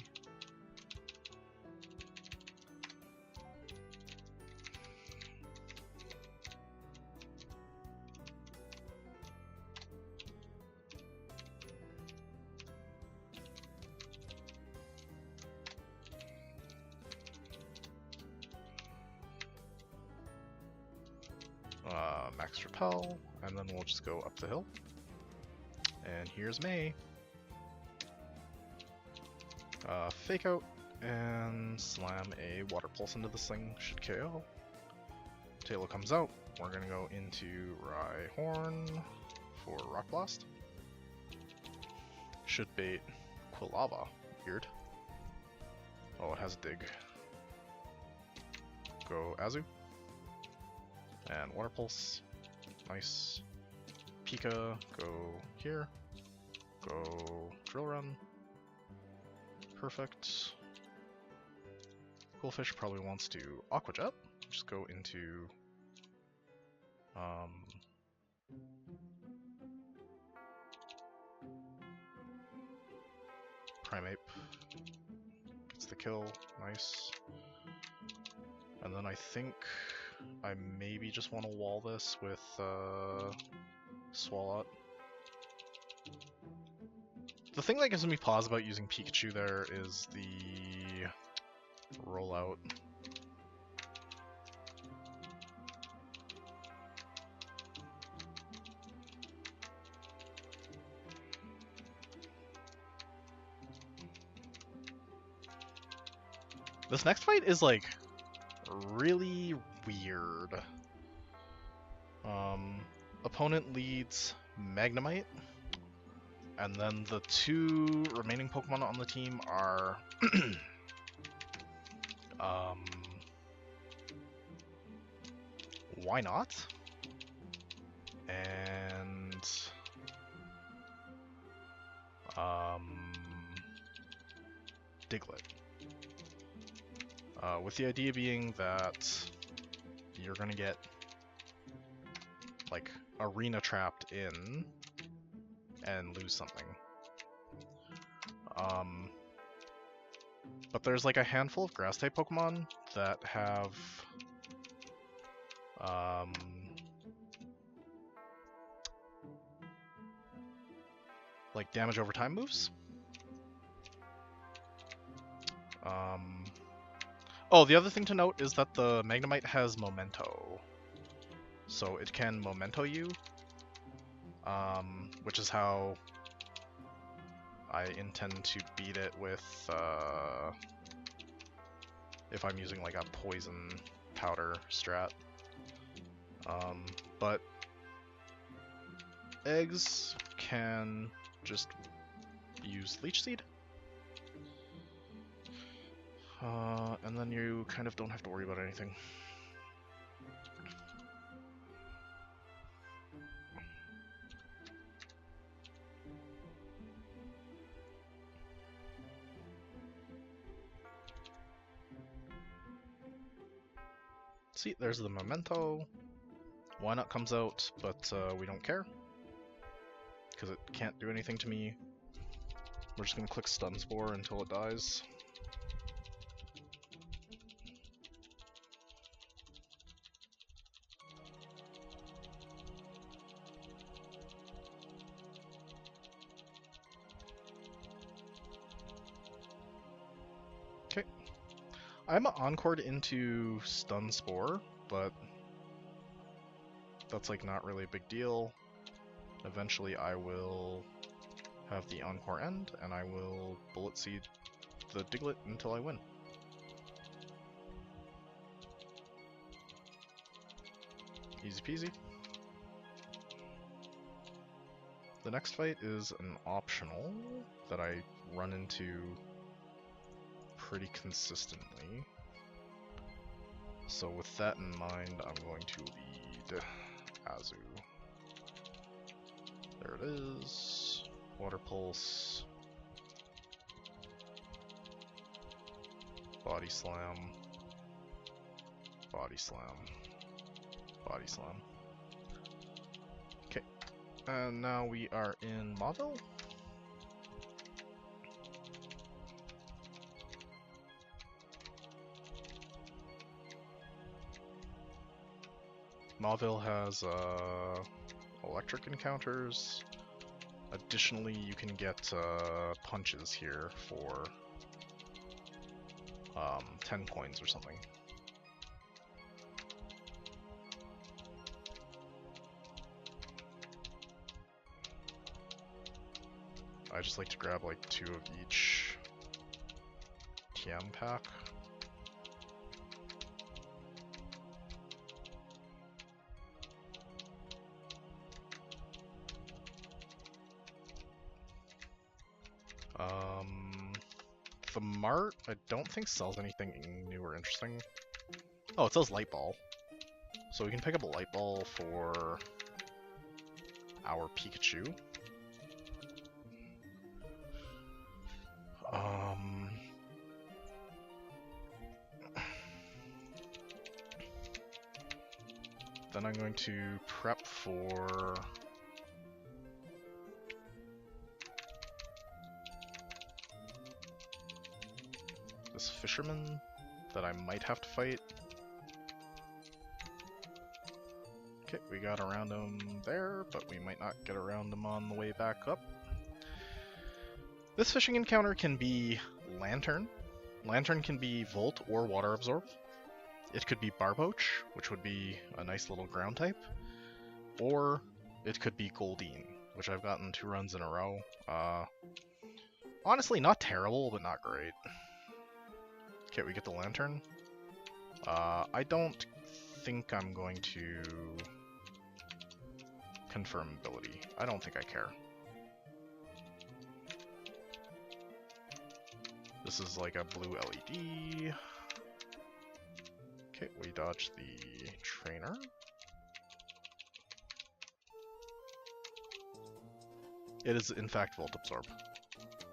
Max Repel, and then we'll just go up the hill. And here's May. Fake out and slam a Water Pulse into this thing, should KO. Talo comes out, we're gonna go into Rhyhorn for Rock Blast. Should bait Quilava, weird. Oh, it has a dig. Go Azu. And Water Pulse. Nice. Pika, go here. Go Drill Run. Perfect. Quillfish probably wants to Aqua Jet. Just go into Primeape. Gets the kill. Nice. And then I think I maybe just want to wall this with Swalot. The thing that gives me pause about using Pikachu there is the rollout. This next fight is like really weird. Opponent leads Magnemite, and then the two remaining Pokemon on the team are Why Not? And Diglett. With the idea being that you're gonna get like arena trapped in and lose something. But there's like a handful of grass type Pokemon that have like damage over time moves. Oh, the other thing to note is that the Magnemite has Memento. So it can Memento you, which is how I intend to beat it with, if I'm using like a poison powder strat. But eggs can just use Leech Seed. And then you kind of don't have to worry about anything. See, there's the Memento. Why not comes out, but we don't care. Because it can't do anything to me. We're just gonna click Stun Spore until it dies. Okay. I'm encored into Stun Spore, but that's like not really a big deal. Eventually I will have the Encore end, and I will Bullet Seed the Diglett until I win. Easy peasy. The next fight is an optional that I run into pretty consistently. So with that in mind, I'm going to lead Azu. There it is. Water Pulse. Body Slam. Body Slam. Body Slam. Okay. And now we are in Mauville. Mauville has electric encounters. Additionally, you can get punches here for 10 coins or something. I just like to grab like 2 of each TM pack. The Mart, I don't think sells anything new or interesting. Oh, it sells Light Ball. So we can pick up a Light Ball for our Pikachu. Then I'm going to prep for this fisherman that I might have to fight. Okay, we got around him there, but we might not get around him on the way back up. This fishing encounter can be Lantern. Lantern can be Volt or Water Absorb. It could be Barboach, which would be a nice little ground type. Or it could be Goldeen, which I've gotten 2 runs in a row. Honestly, not terrible, but not great. Okay, we get the Lantern. I don't think I'm going to confirm ability. I don't think I care. This is like a blue LED. Okay, we dodge the trainer. It is in fact Volt Absorb.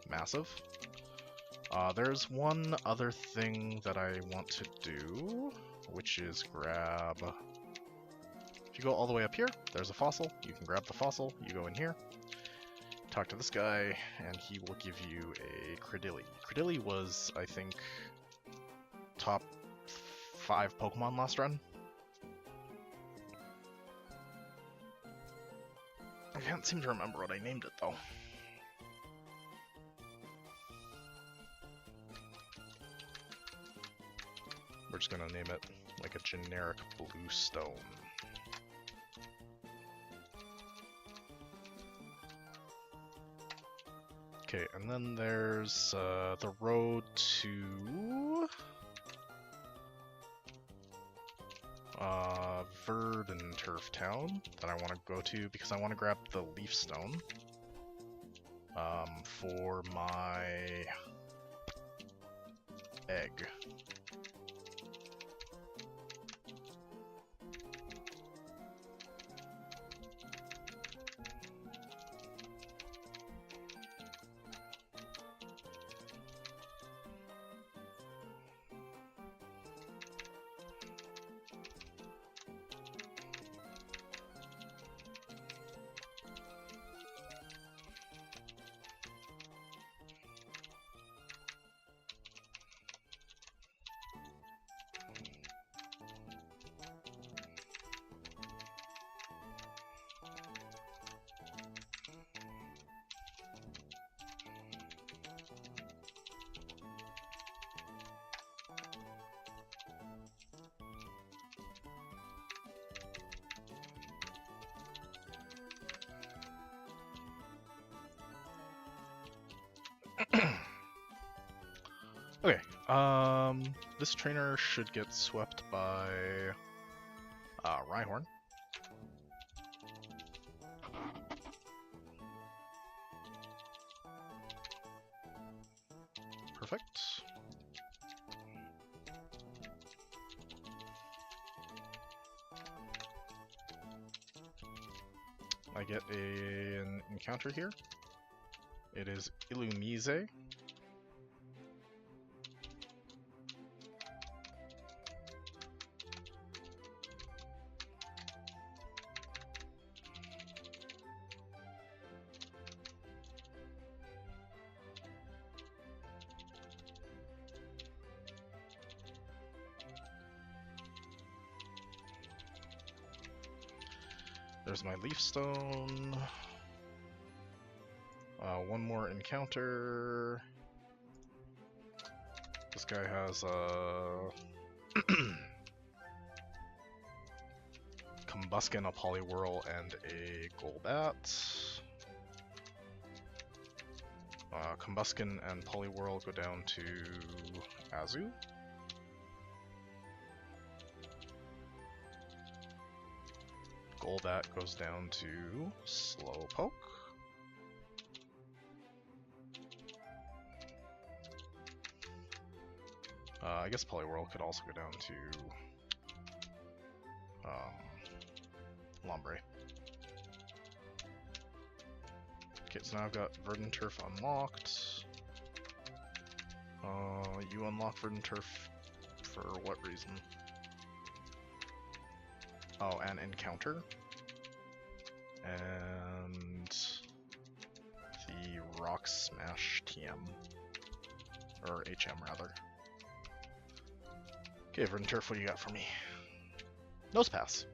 Massive. There's one other thing that I want to do, which is grab... If you go all the way up here, there's a fossil. You can grab the fossil, you go in here, talk to this guy, and he will give you a Credilli. Credilli was, I think, top 5 Pokemon last run. I can't seem to remember what I named it, though. We're just gonna name it like a generic blue stone. Okay, and then there's the road to Verdant Turf Town that I want to go to because I want to grab the leaf stone for my egg. Okay, this trainer should get swept by Rhyhorn. Perfect. I get an encounter here. It is Illumise. There's my leaf stone. One more encounter. This guy has a Combuskin, a Poliwhirl, and a Golbat. Combuskin and Poliwhirl go down to Azu. Golbat goes down to Slowpoke. I guess Poliwhirl could also go down to Lombre. Okay, so now I've got Verdant Turf unlocked. You unlock Verdant Turf for what reason? Oh, and encounter. And the Rock Smash TM. Or HM, rather. Okay, Verdant Turf, what do you got for me? Nosepass.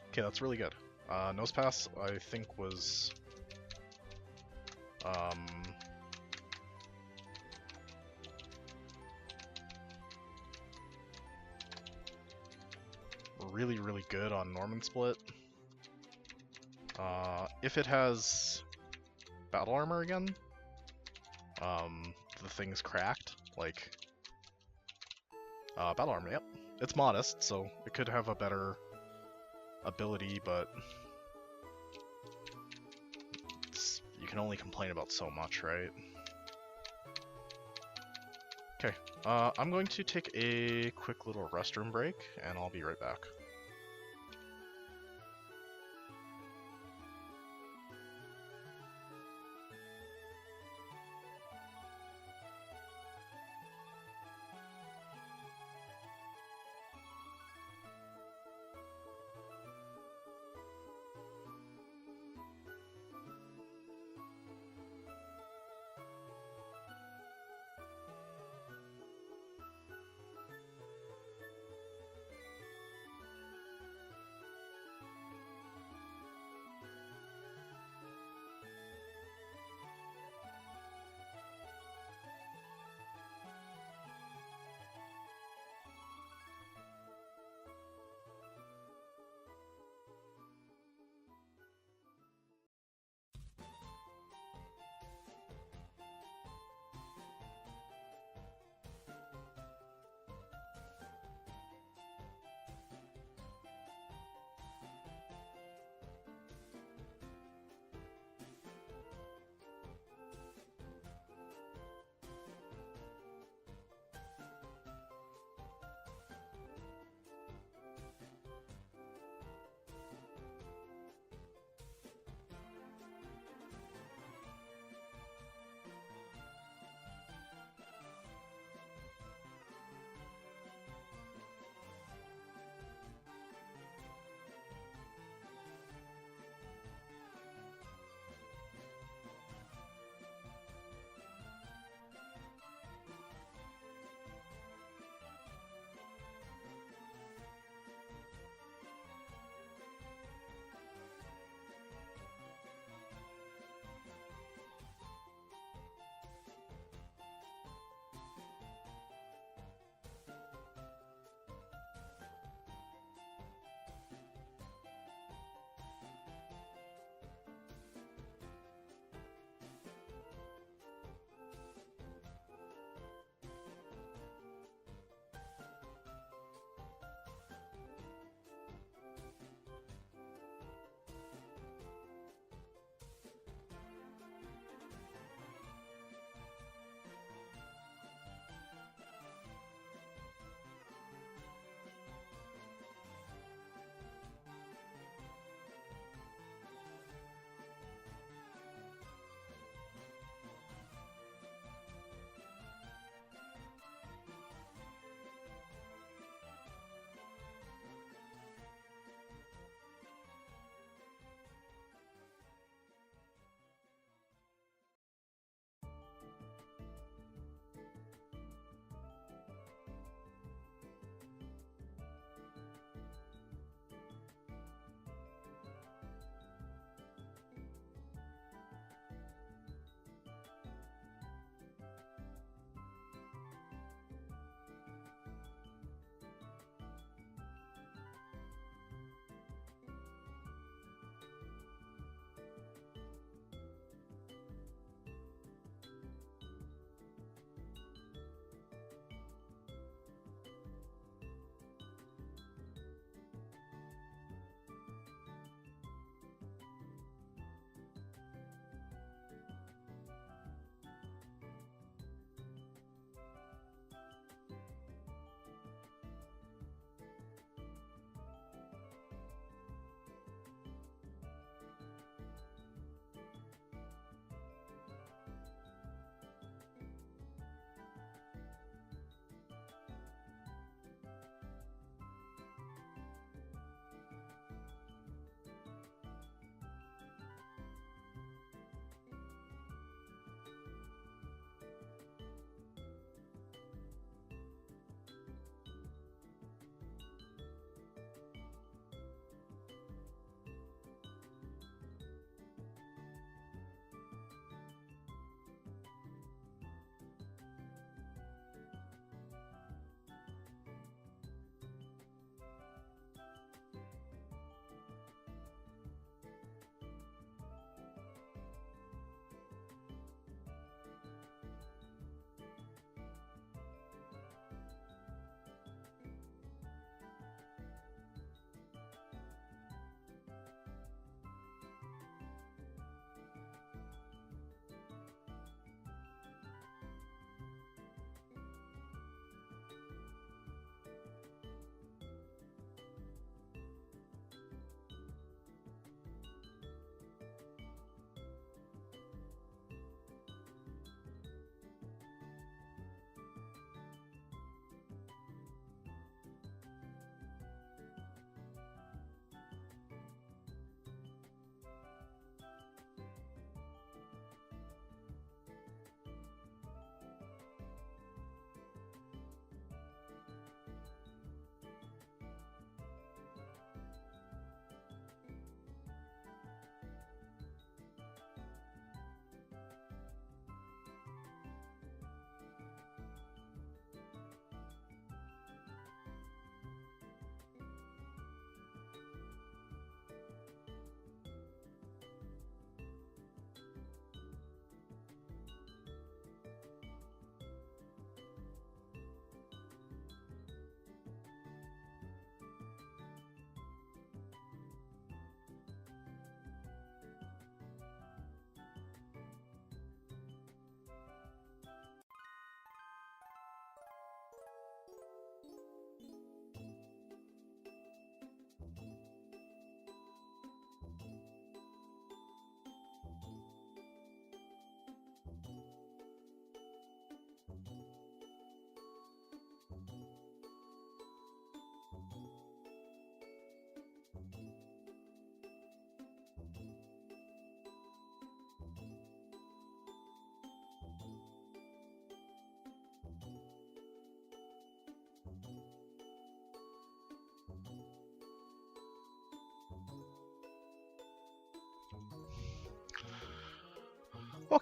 Okay, that's really good. Nosepass, I think, was... really, really good on Norman Split. If it has battle armor again, the thing's cracked, like, battle armor, yep. It's modest, so it could have a better ability, but you can only complain about so much, right? Okay, I'm going to take a quick little restroom break, and I'll be right back.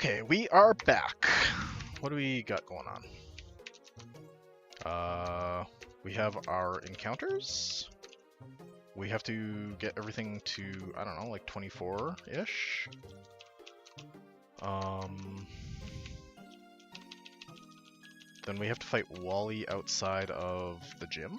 Okay, we are back. What do we got going on? We have our encounters. We have to get everything to, I don't know, like 24-ish. Then we have to fight Wally outside of the gym.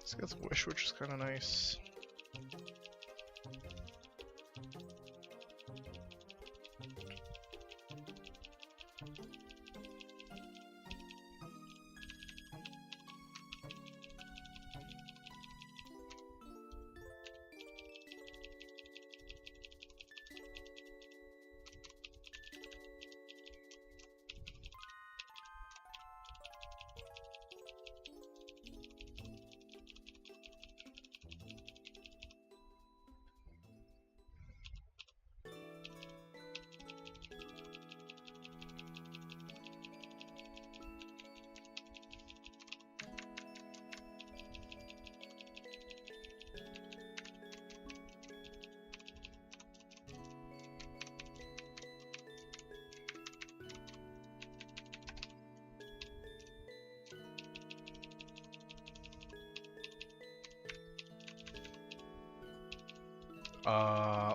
This guy's Wish, which is kind of nice.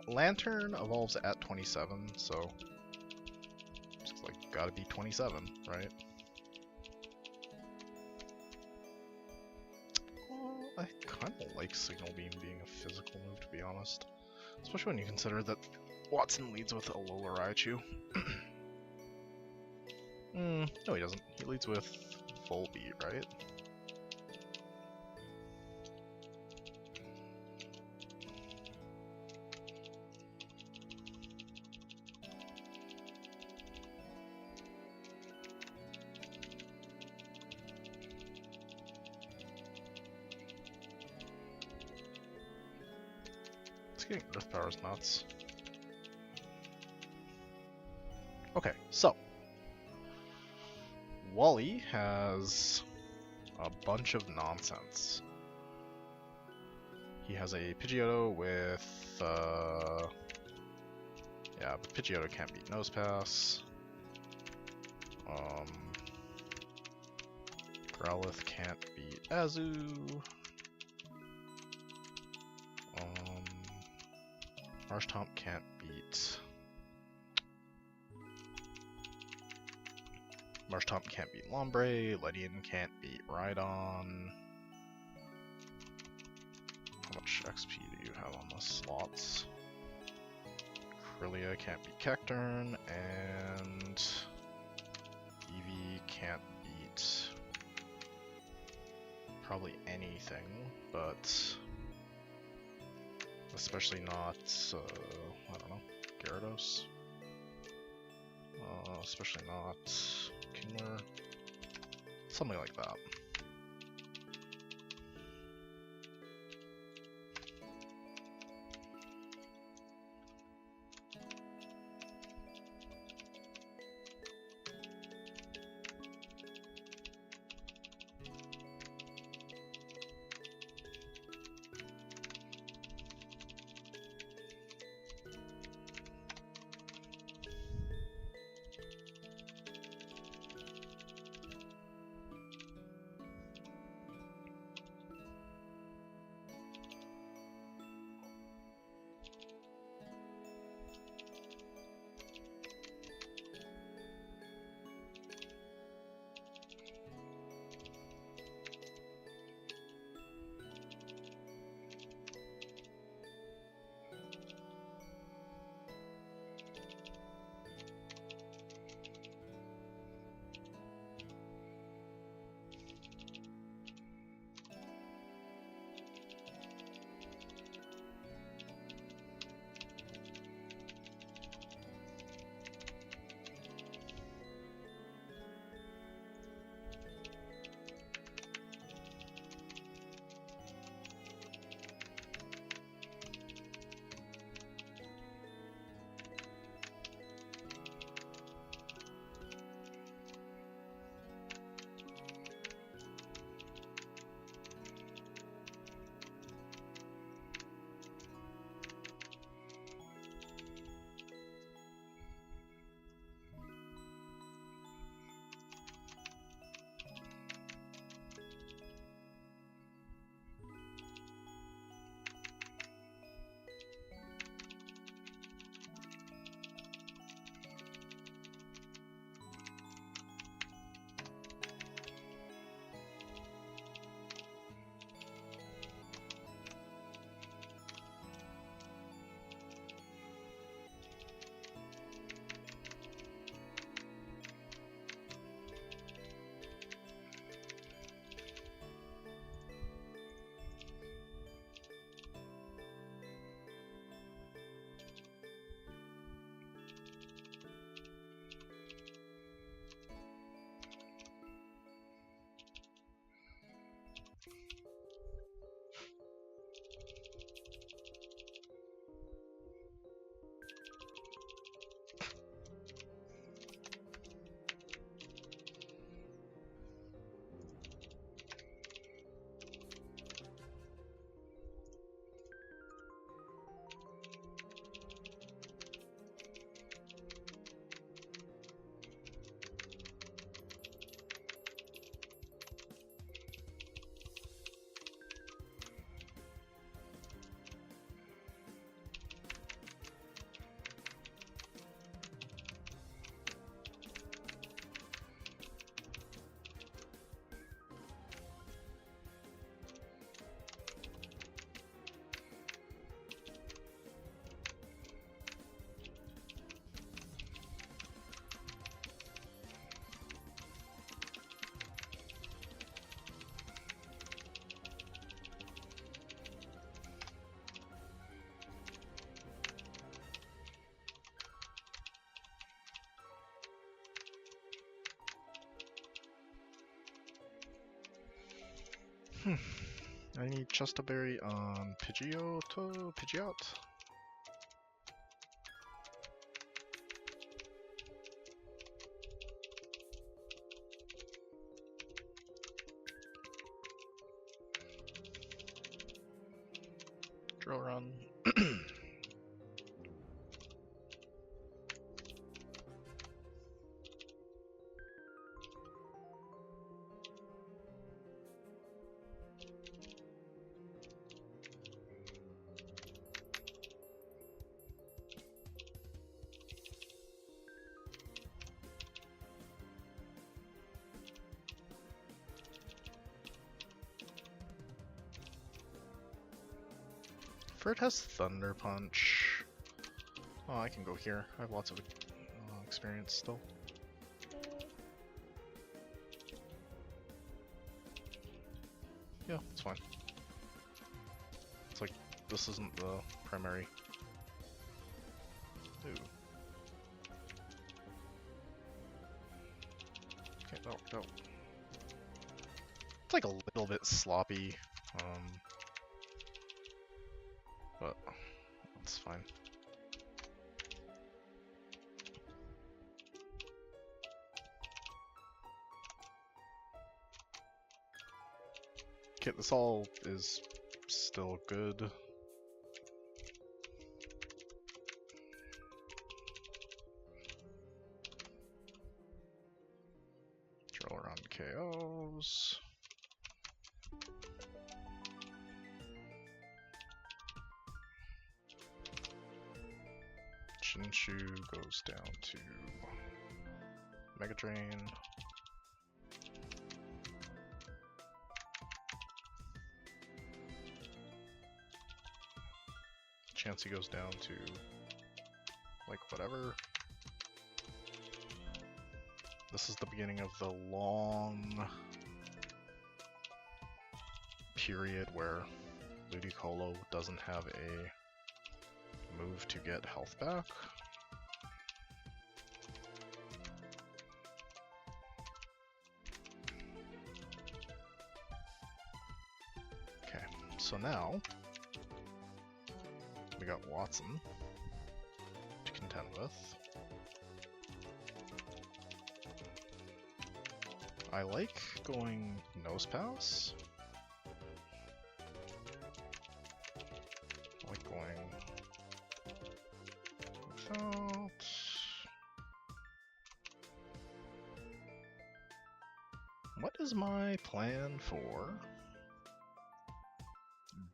Lantern evolves at 27, so it's like gotta be 27, right? I kind of like Signal Beam being a physical move, to be honest. Especially when you consider that Watson leads with Alola Raichu. No he doesn't. He leads with Volbeat, right? Getting Earth Power is nuts. Okay, so Wally has a bunch of nonsense. He has a Pidgeotto with yeah, but Pidgeotto can't beat Nosepass. Growlithe can't beat Azu. Marshtomp can't beat... Marshtomp can't beat Lombre, Ledian can't beat Rhydon. How much XP do you have on the slots? Krylia can't beat Cacturne, and... Eevee can't beat... probably anything, but... especially not, I don't know, Gyarados. Especially not Kingler. Something like that. I need Chesterberry on Pidgeot. Drill run. Furt has Thunder Punch. Oh, I can go here. I have lots of experience still. Yeah, it's fine. It's like, this isn't the primary. Ooh. Okay, that worked out. It's like a little bit sloppy, but it's fine. Okay, this all is still good. Drill around KOs. Shinshu goes down to Mega Drain. Chansey goes down to, like, whatever. This is the beginning of the long period where Ludicolo doesn't have a move to get health back. Okay, so now we got Watson to contend with. I like going Nosepass. I like going without. What is my plan for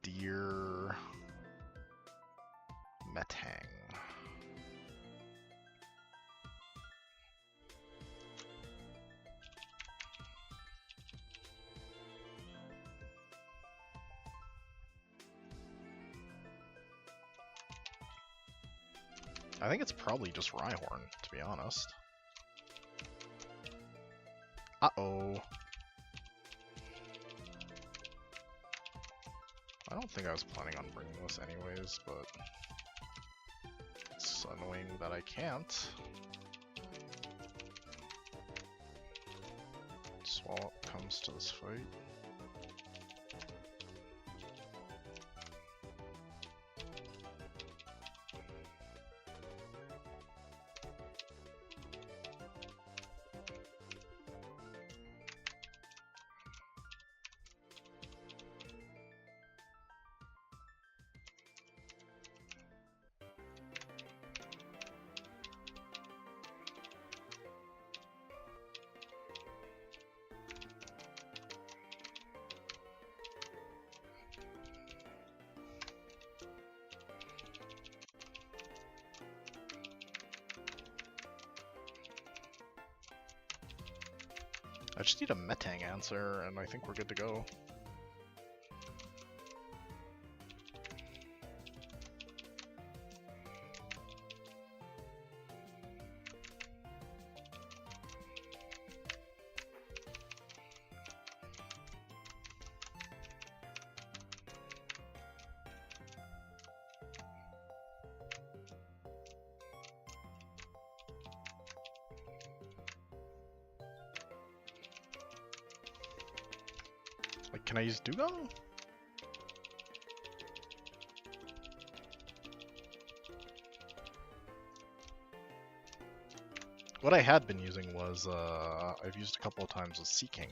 Deer Metang? I think it's probably just Rhyhorn, to be honest. Uh-oh. I don't think I was planning on bringing this anyways, but it's annoying that I can't. Swallow comes to this fight. I just need a Metang answer, and I think we're good to go. can I use Dugong? What I had been using was, I've used a couple of times with Sea King.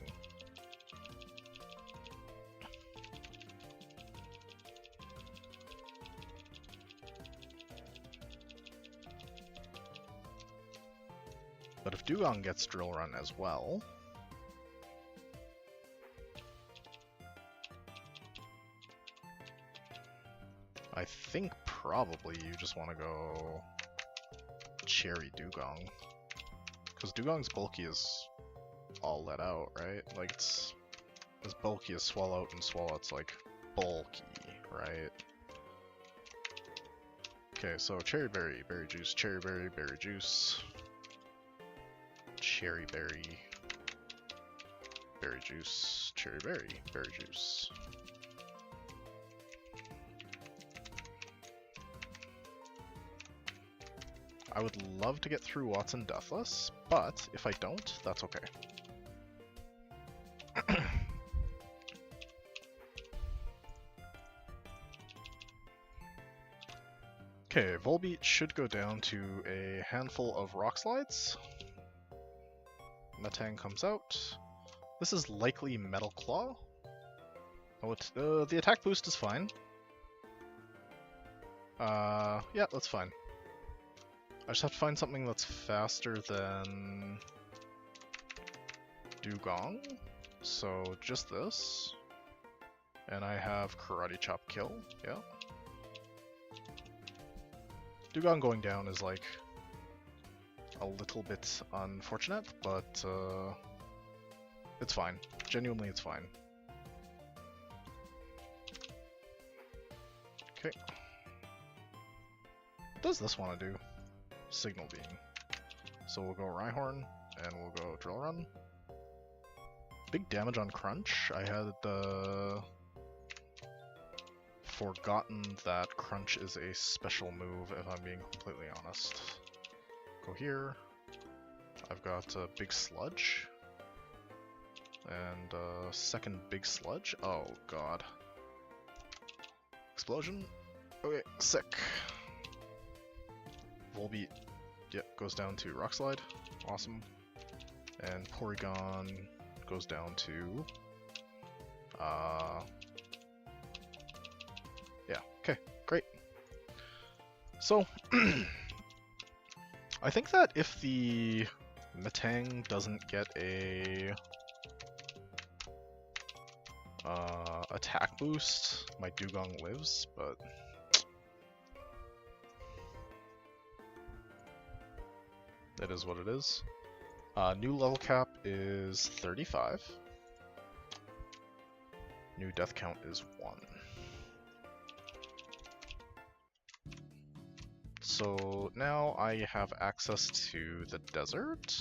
But if Dugong gets Drill Run as well... I think probably you just want to go Cherry Dugong. Because Dugong's bulky is all let out, right? Like, it's as bulky as Swallow and Swallout's like bulky, right? Okay, so Cherry Berry, Berry Juice, Cherry Berry, Berry Juice, Cherry Berry, Berry Juice, Cherry Berry, Berry Juice. I would love to get through Watson Deathless, but if I don't, that's okay. Okay, Volbeat should go down to a handful of Rock Slides. Metang comes out. This is likely Metal Claw. Oh, the attack boost is fine. Yeah, that's fine. I just have to find something that's faster than Dugong. So just this. And I have Karate Chop Kill, yeah. Dugong going down is like a little bit unfortunate, but it's fine. Genuinely, it's fine. Okay. What does this want to do? Signal Beam. So we'll go Rhyhorn, and we'll go Drill Run. Big damage on Crunch. I had forgotten that Crunch is a special move, if I'm being completely honest. Go here. I've got a Big Sludge. And second Big Sludge. Oh god. Explosion. Okay, sick. Volbeat, yep, goes down to Rock Slide. Awesome. And Porygon goes down to... yeah, okay, great. So, I think that if the Metang doesn't get a attack boost, my Dugong lives, but... That is what it is. New level cap is 35. New death count is 1. So now I have access to the desert.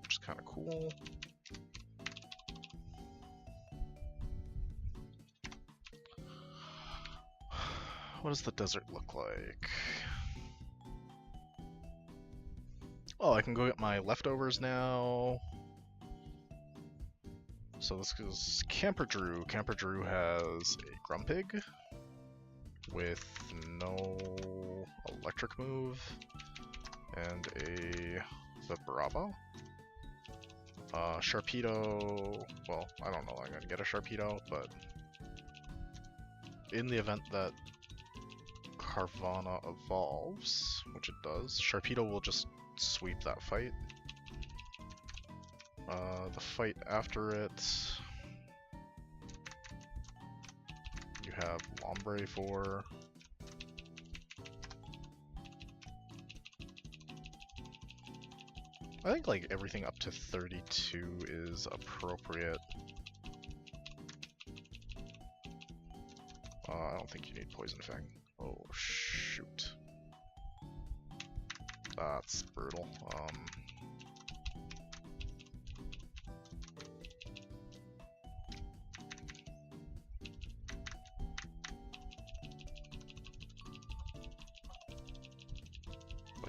Which is kind of cool. What does the desert look like? Oh, I can go get my leftovers now. So this is Camper Drew. Camper Drew has a Grumpig with no electric move and a Vibrava. Sharpedo, well, I don't know if I'm gonna get a Sharpedo, but in the event that Carvana evolves, which it does, Sharpedo will just sweep that fight. The fight after it, you have Lombre for. I think like everything up to 32 is appropriate. I don't think you need Poison Fang. Oh shoot. That's brutal.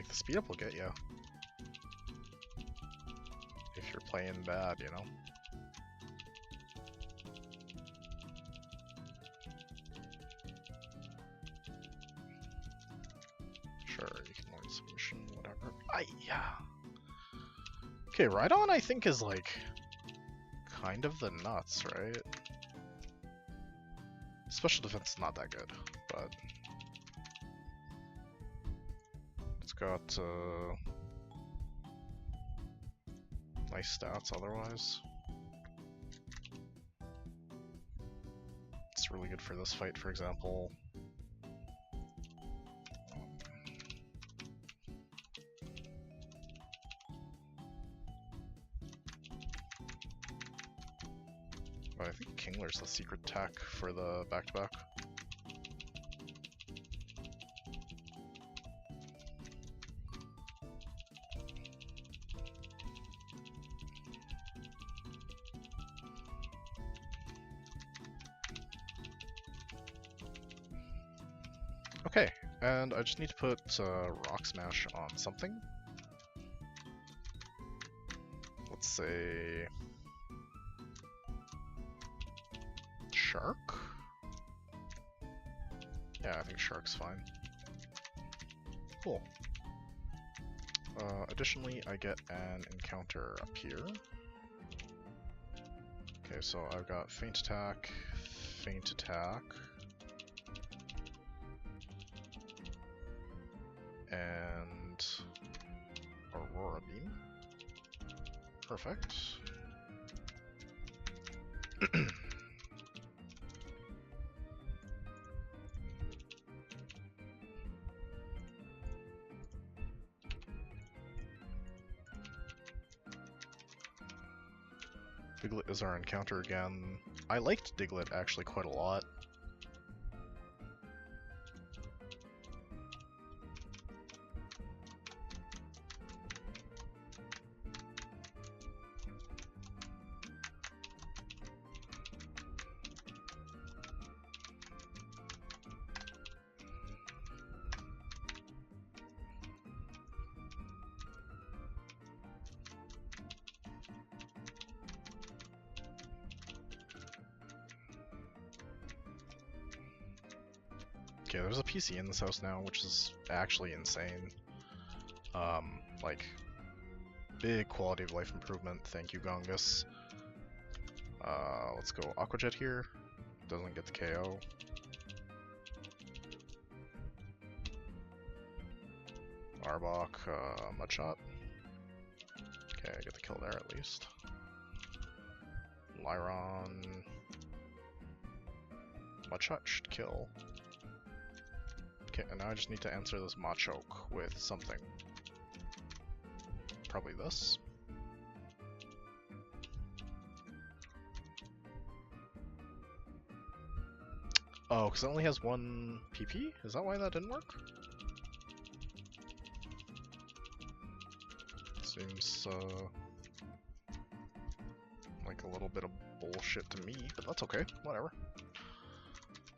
Like, the speed up will get you. If you're playing bad, you know? Sure, you can learn submission, whatever. Yeah. Okay, Rhydon I think is like kind of the nuts, right? Special defense is not that good, but it's got nice stats otherwise. It's really good for this fight, for example. But I think Kingler's the secret tech for the back-to-back. Okay, and I just need to put Rock Smash on something. Let's say Shark? Yeah, I think Shark's fine. Cool. Additionally, I get an encounter up here. Okay, so I've got Feint Attack, and Aurora Beam. Perfect. Diglett is our encounter again. I liked Diglett actually quite a lot. Okay, there's a PC in this house now, which is actually insane. Like, big quality of life improvement. Thank you, Gongus. Let's go Aqua Jet here. Doesn't get the KO. Arbok, Mudshot. Okay, I get the kill there at least. Lyron. Mudshot should kill. Okay, and now I just need to answer this Machoke with something. Probably this. Oh, because it only has one PP? Is that why that didn't work? Seems, like a little bit of bullshit to me, but that's okay, whatever.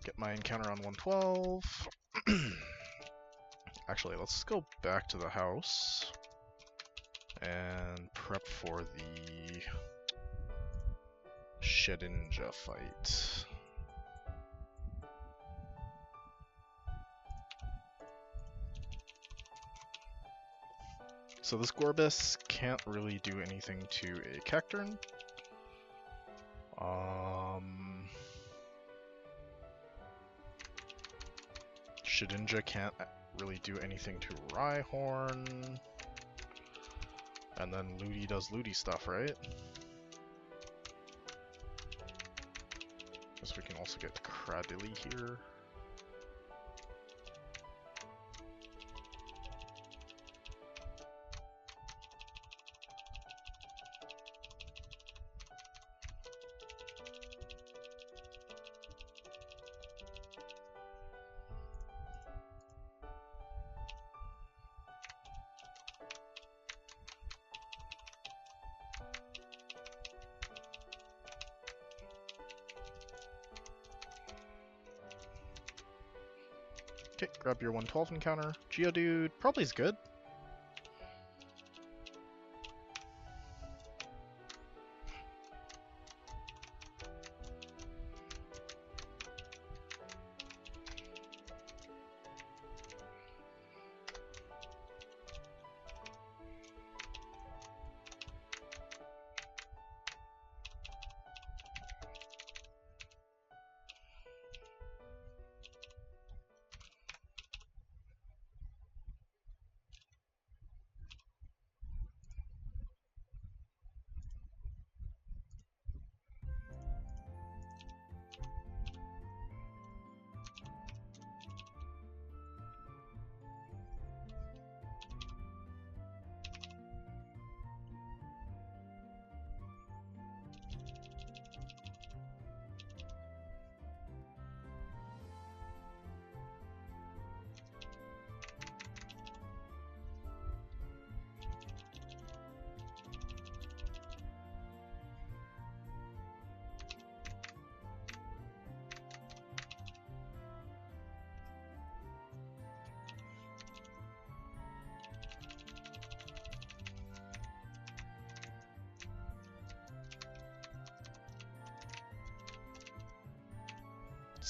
Get my encounter on 112. Actually, let's go back to the house and prep for the Shedinja fight. So this Gorbis can't really do anything to a Cacturn. Shedinja can't really do anything to Rhyhorn. And then Ludi does Ludi stuff, right? Guess we can also get Cradily here. Okay, grab your 112 encounter. Geodude probably is good.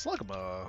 Slugma.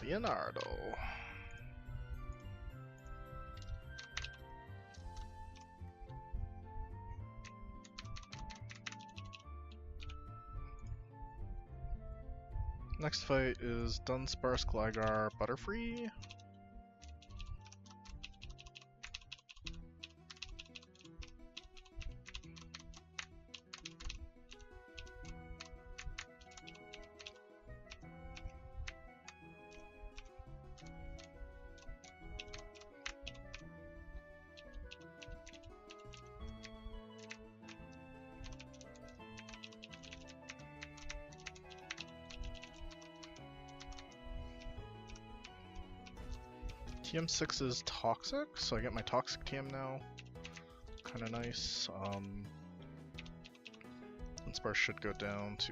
Leonardo. Next fight is Dunsparce, Gligar, Butterfree. TM6 is Toxic, so I get my Toxic TM now. Kinda nice. Dunsparce should go down to...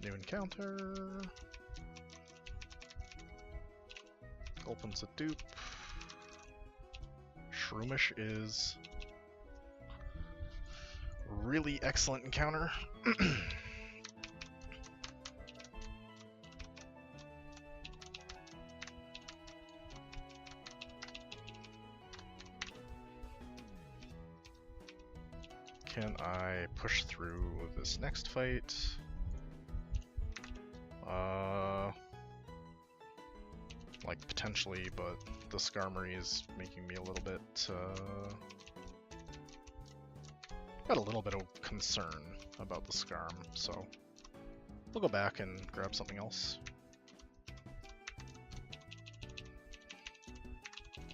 New encounter. Opens a dupe. Shroomish is really excellent encounter. Can I push through this next fight? Like potentially, but the Skarmory is making me a little bit, got a little bit of concern about the Skarm, so we'll go back and grab something else.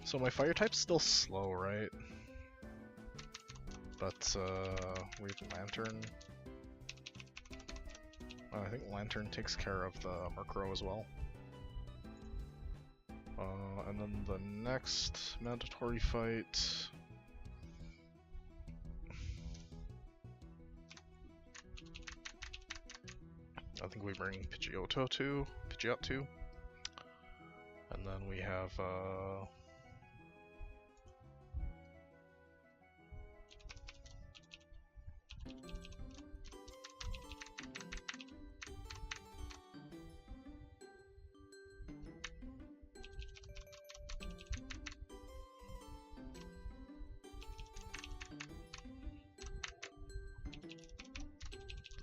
So my fire type's still slow, right? But we have Lantern. I think Lantern takes care of the Murkrow as well. And then the next mandatory fight... I think we bring Pidgeot 2, and then we have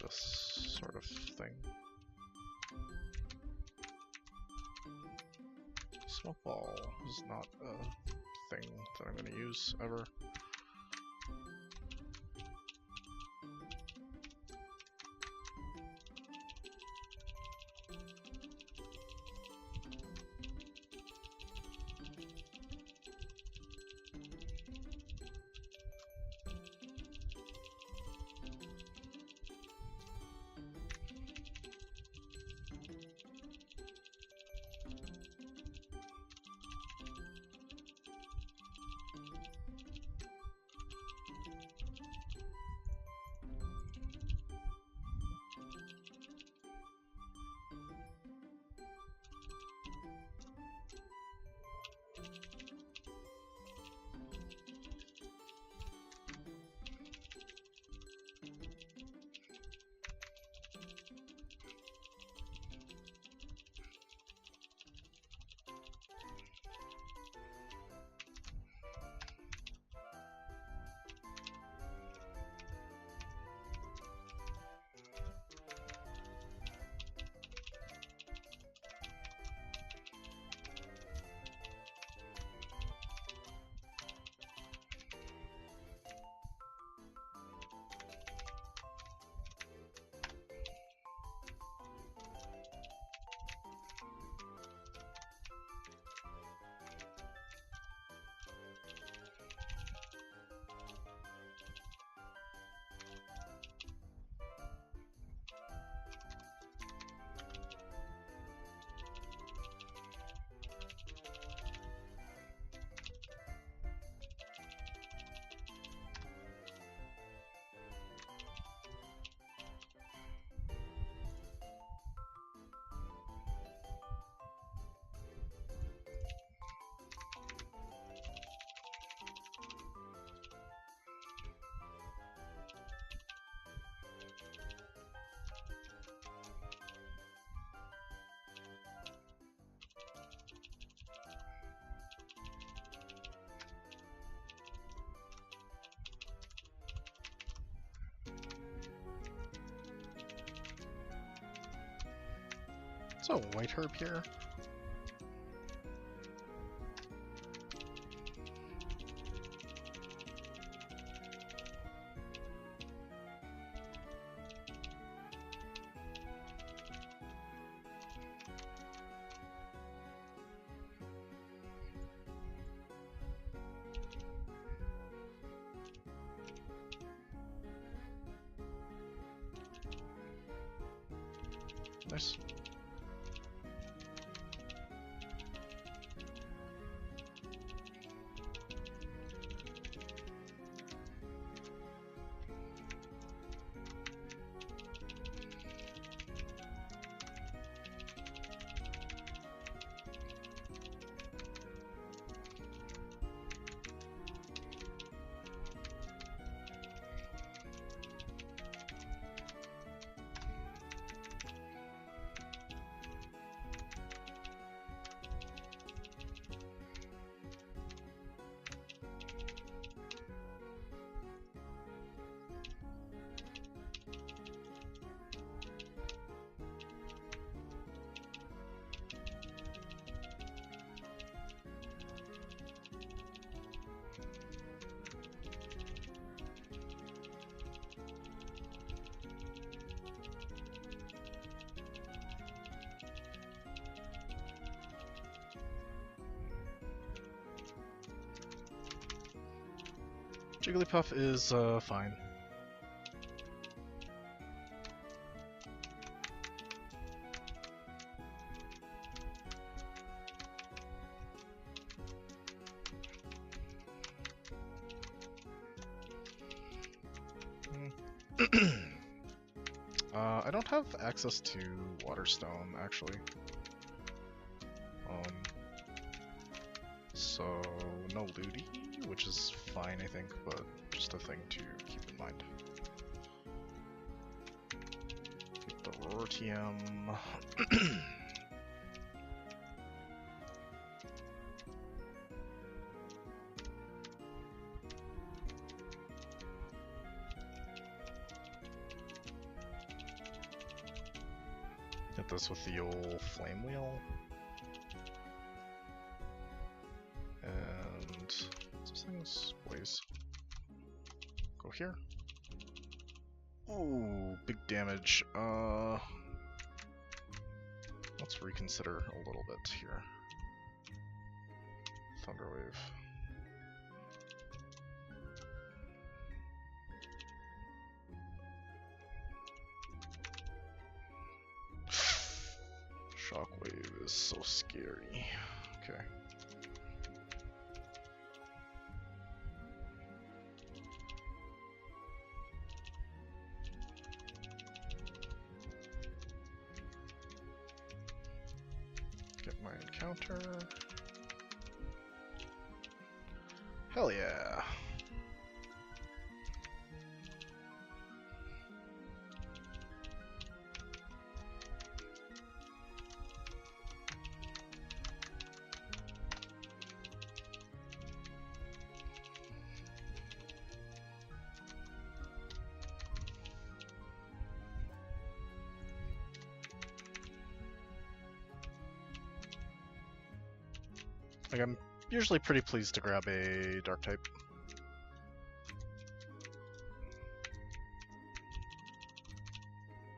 this sort of thing. Smoke Ball is not a thing that I'm going to use ever. So, white herb here. Nice. Jigglypuff is fine. I don't have access to Waterstone, actually. So no Ludi, which is fine, I think, but just a thing to keep in mind. Get the Rortium. Hit this with the old Flame Wheel. And this thing's ways. Go here. Ooh, big damage. Let's reconsider a little bit here. Thunderwave. Shockwave is so scary. Okay. Get my encounter. Hell yeah. Like, I'm usually pretty pleased to grab a dark type.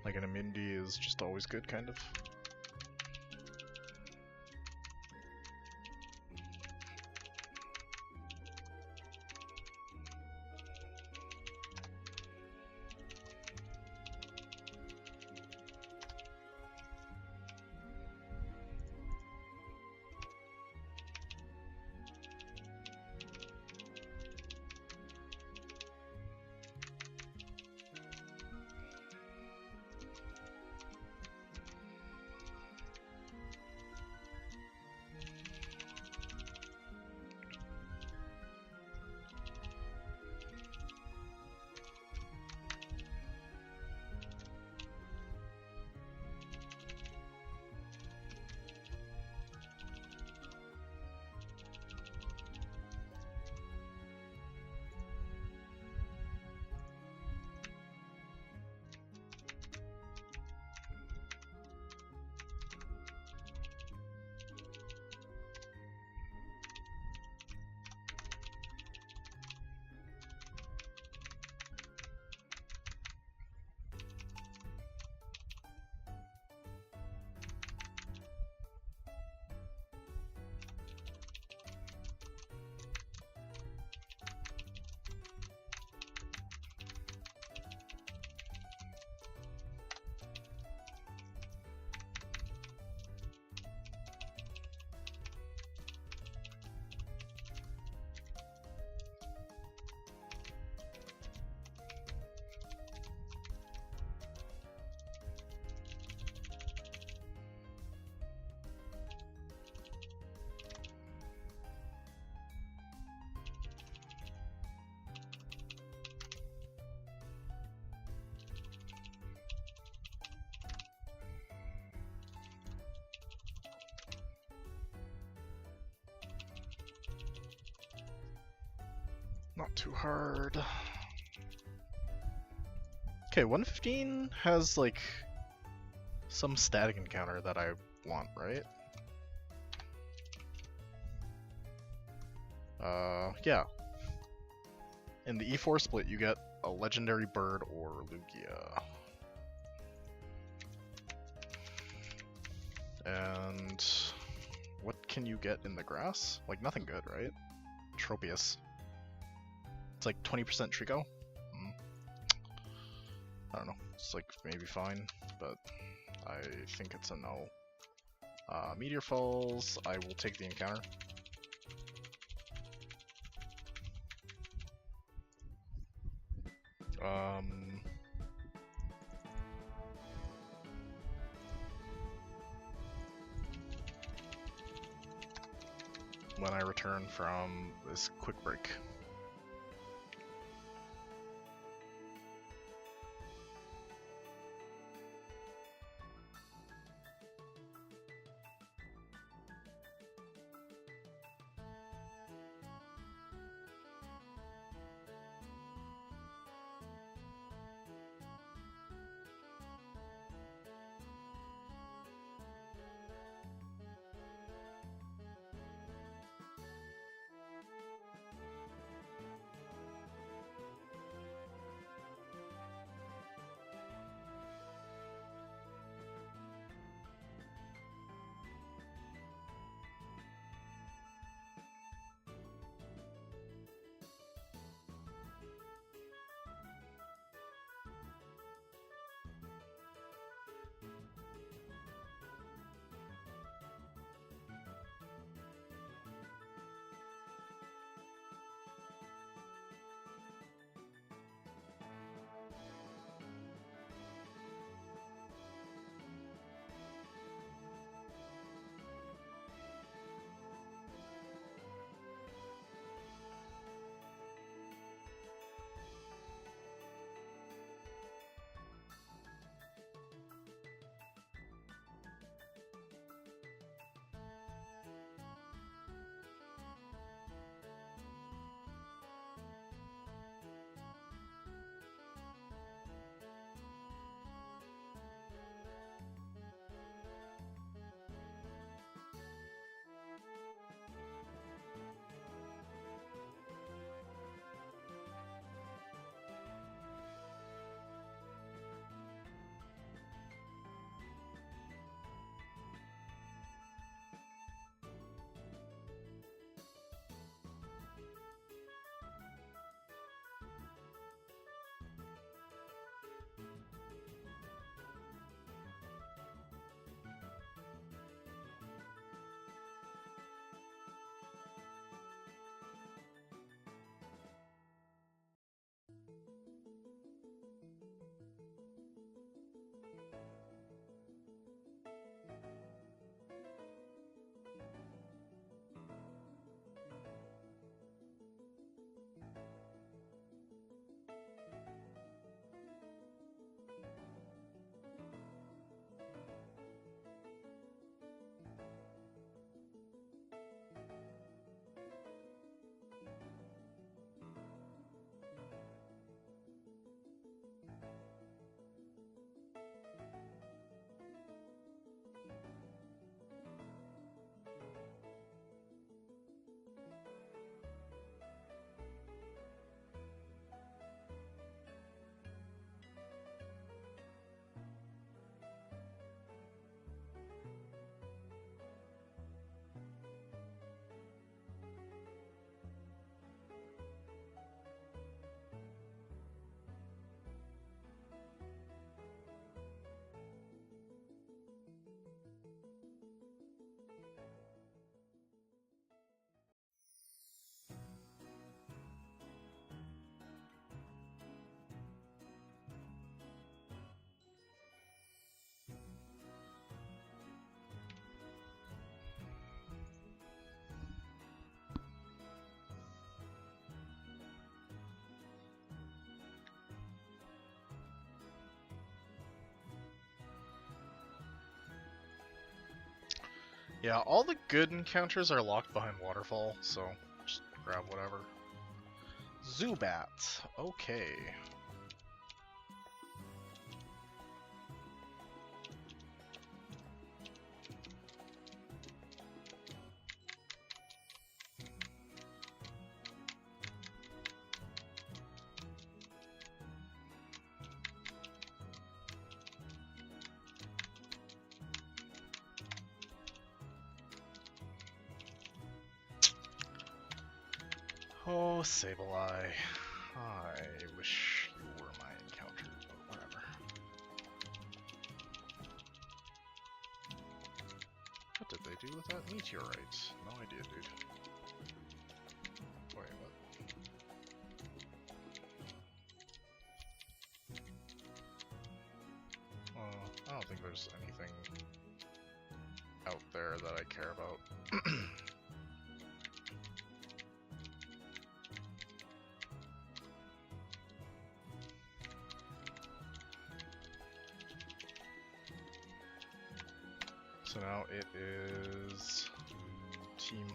Like an immunity is just always good, kind of. too hard. Okay, 115 has like some static encounter that I want, right? Yeah. In the E4 split, you get a legendary bird or Lugia. And what can you get in the grass? Like nothing good, right? Tropius. It's like 20% Trico. I don't know. It's like maybe fine, but I think it's a no. Meteor Falls, I will take the encounter. When I return from this quick break. Yeah, all the good encounters are locked behind Waterfall, so just grab whatever. Zubat. Okay. Oh, Sableye. I wish you were my encounter, but whatever. What did they do with that meteorite? No idea, dude. Wait, what? I don't think there's anything out there that I care about. So now it is Team...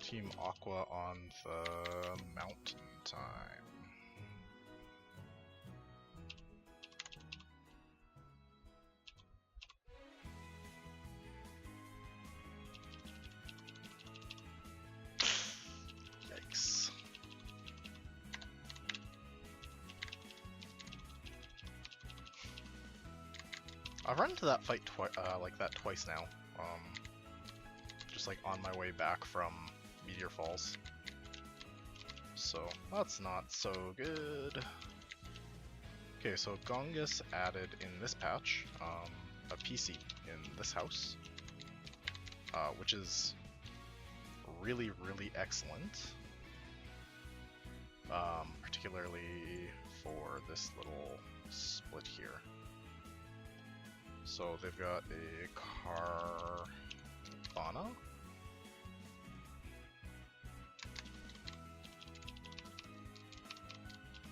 Team Aqua on the mountain time. Yikes. I've run into that fight like that twice now. Just like on my way back from Meteor Falls. So that's not so good. Okay, so Gongus added in this patch a PC in this house, which is really, really excellent. Particularly for this little split here. So they've got a Carvana,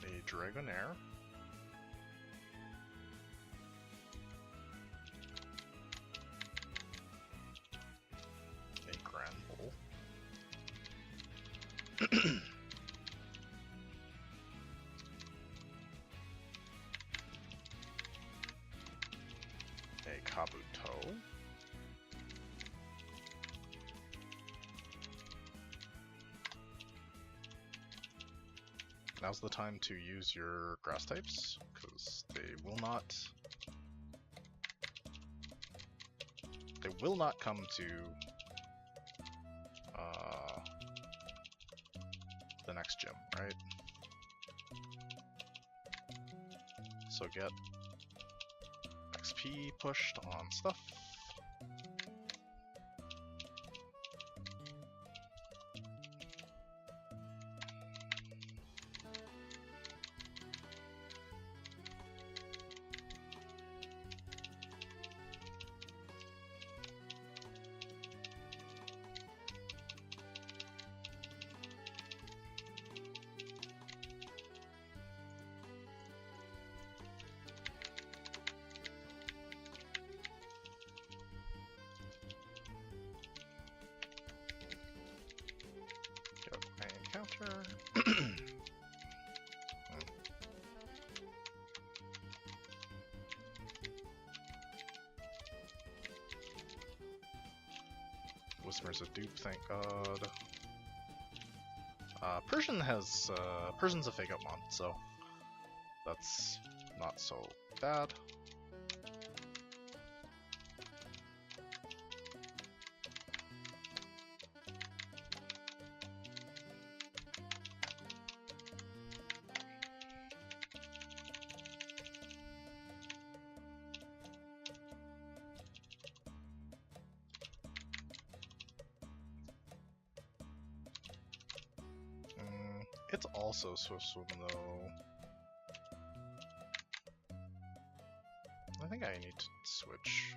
a Dragonair, a Granbull, a Kabuto, now's the time to use your grass types, because they will not come to the next gym, right? So get XP pushed on stuff. Whisper's a dupe, thank god. Persian's a fake out mon, so that's not so bad. It's also Swift Swim though. I think I need to switch.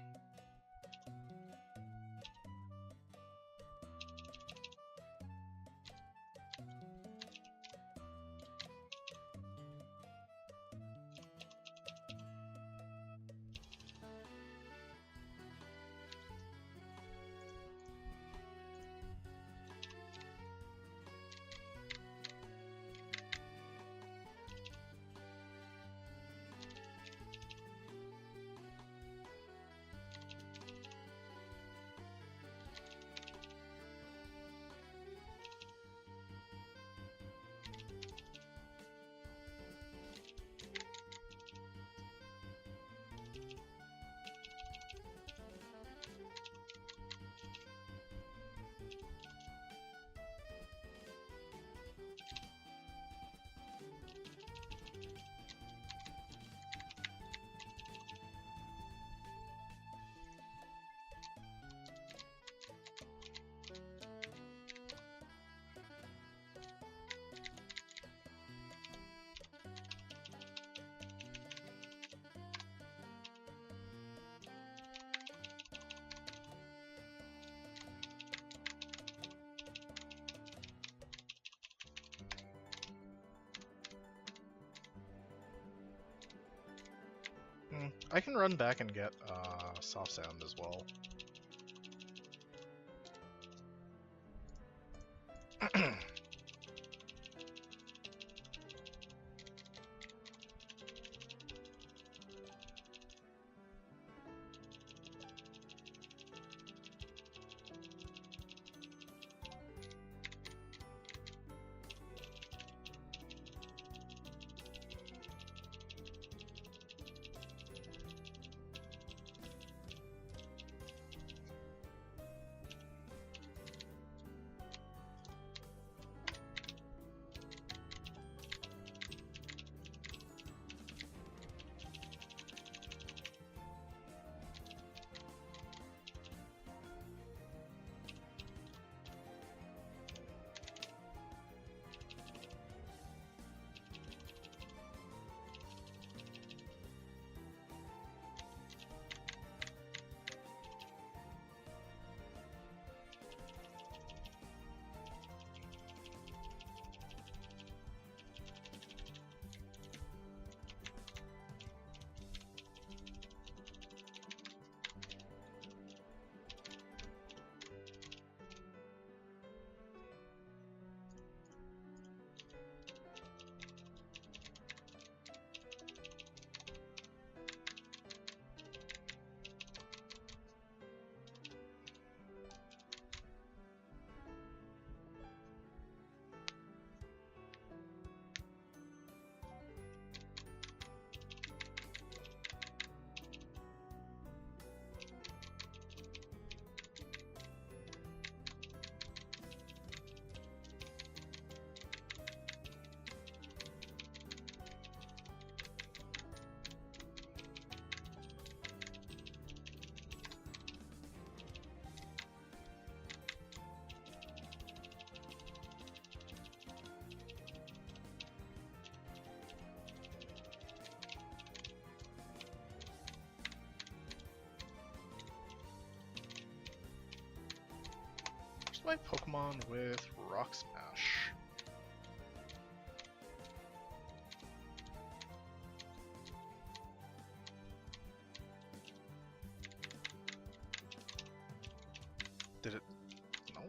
I can run back and get soft sound as well. My Pokemon with Rock Smash. Did it? No.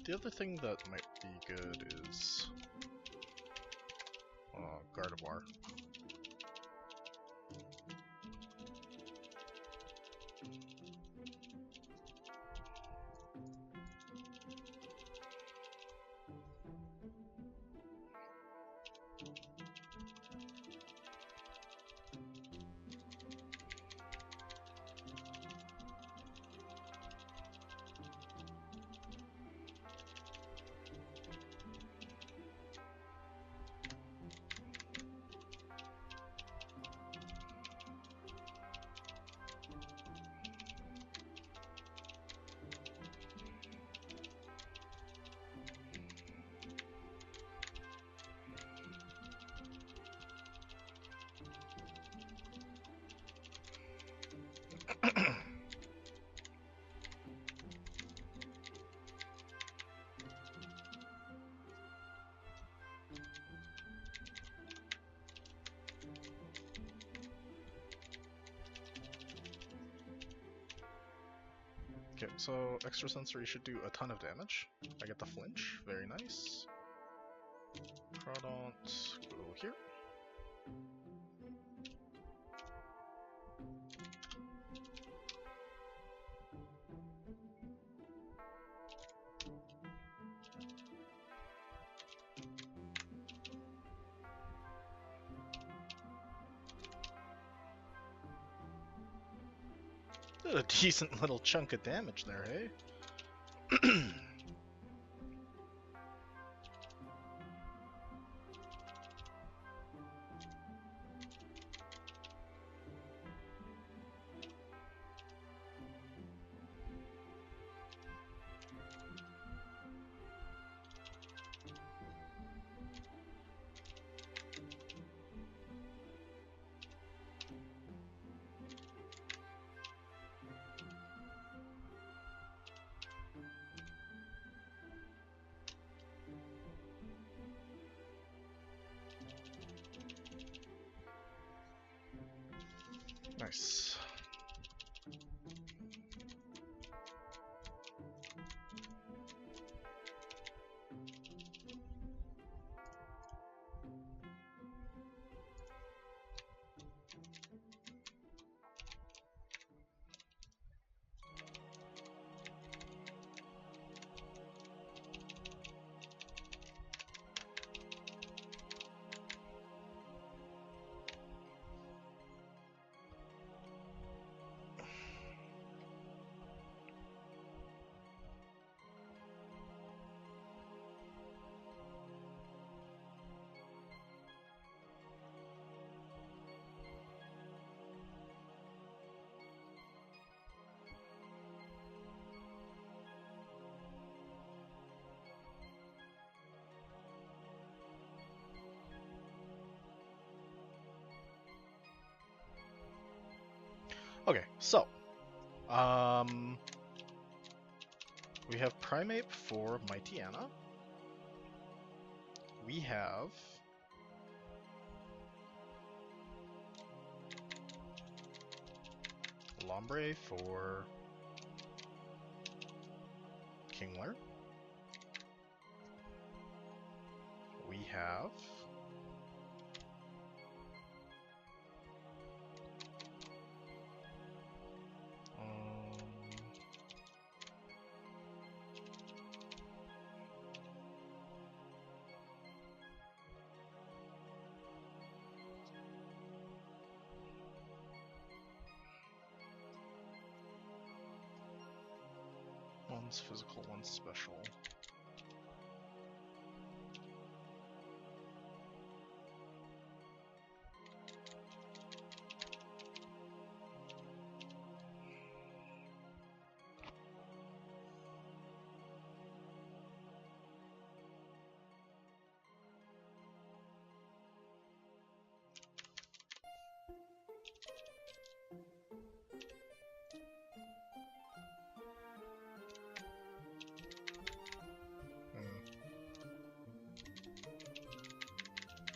The other thing that might be good is Gardevoir. Okay, so extra sensory should do a ton of damage. I get the flinch, very nice. Crawdont, go here. Did a decent little chunk of damage there, hey? Nice. Okay, so, we have Primate for Mighty Anna. We have Lombre for Kingler. We have one's physical, one's special.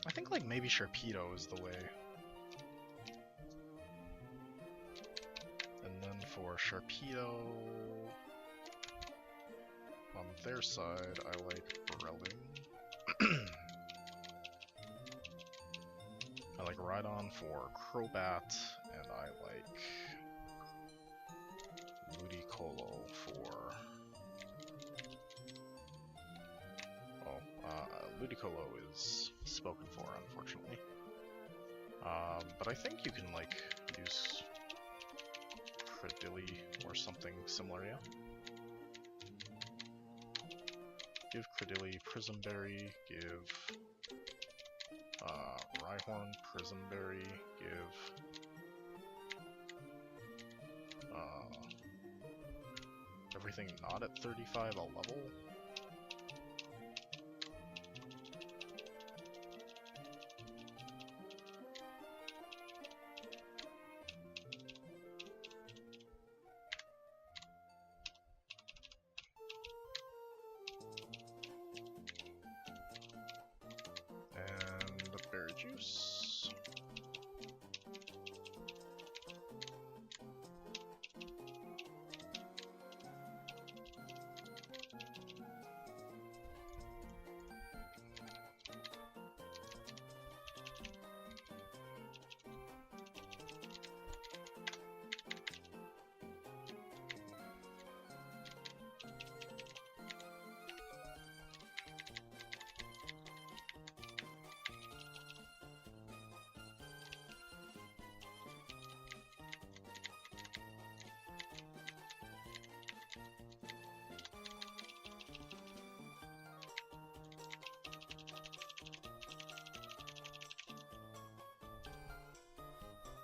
I think like maybe Sharpedo is the way. And then for Sharpedo, on their side, I like Brelling. I like Rhydon for Crobat, and I like Ludicolo for... Ludicolo is spoken for, unfortunately. But I think you can, like, use Credilli or something similar, yeah? Give Credilli Prism Berry, give Rhyhorn Prism Berry, give everything not at 35 a level. Juice.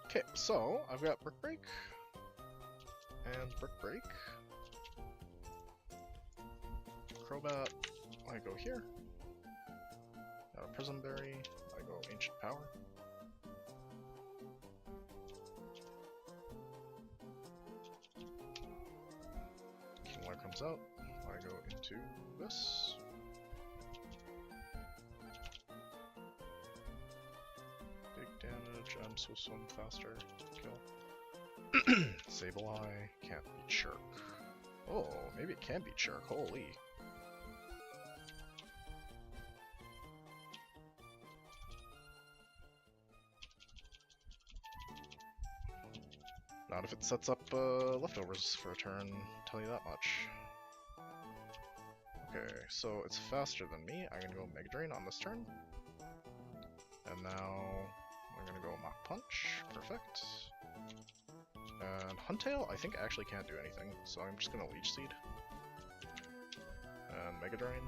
Okay, so I've got Brick Break and Brick Break. Crobat, I go here. Got a Prism Berry, I go Ancient Power. Kingler comes out, I go into this. Big damage, I'm so faster to kill. Sableye can't be Chirk. Oh, maybe it can be Chirk. Holy. Not if it sets up leftovers for a turn, tell you that much. Okay, so it's faster than me. I'm gonna go Mega Drain on this turn. And now I'm gonna go Mach Punch. Perfect. And Huntail, I think actually can't do anything, so I'm just gonna Leech Seed. And Mega Drain.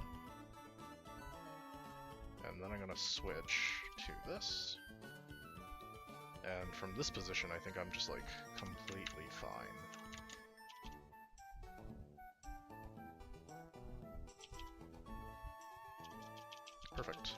And then I'm gonna switch to this. And from this position, I think I'm just like completely fine. Perfect.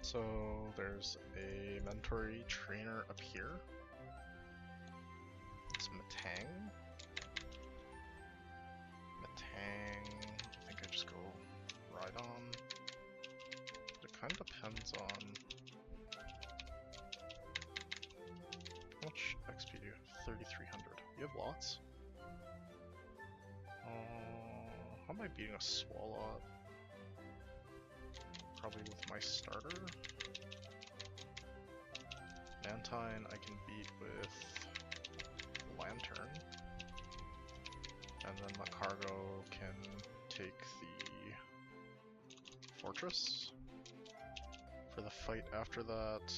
So there's a Mentory trainer up here. It's Matang. I think I just go Rhydon. It kind of depends on how much XP do you have? 3,300. You have lots? How am I beating a Swalot? Probably with my starter. Mantine I can beat with Lantern. And then Macargo can take the Fortress. For the fight after that,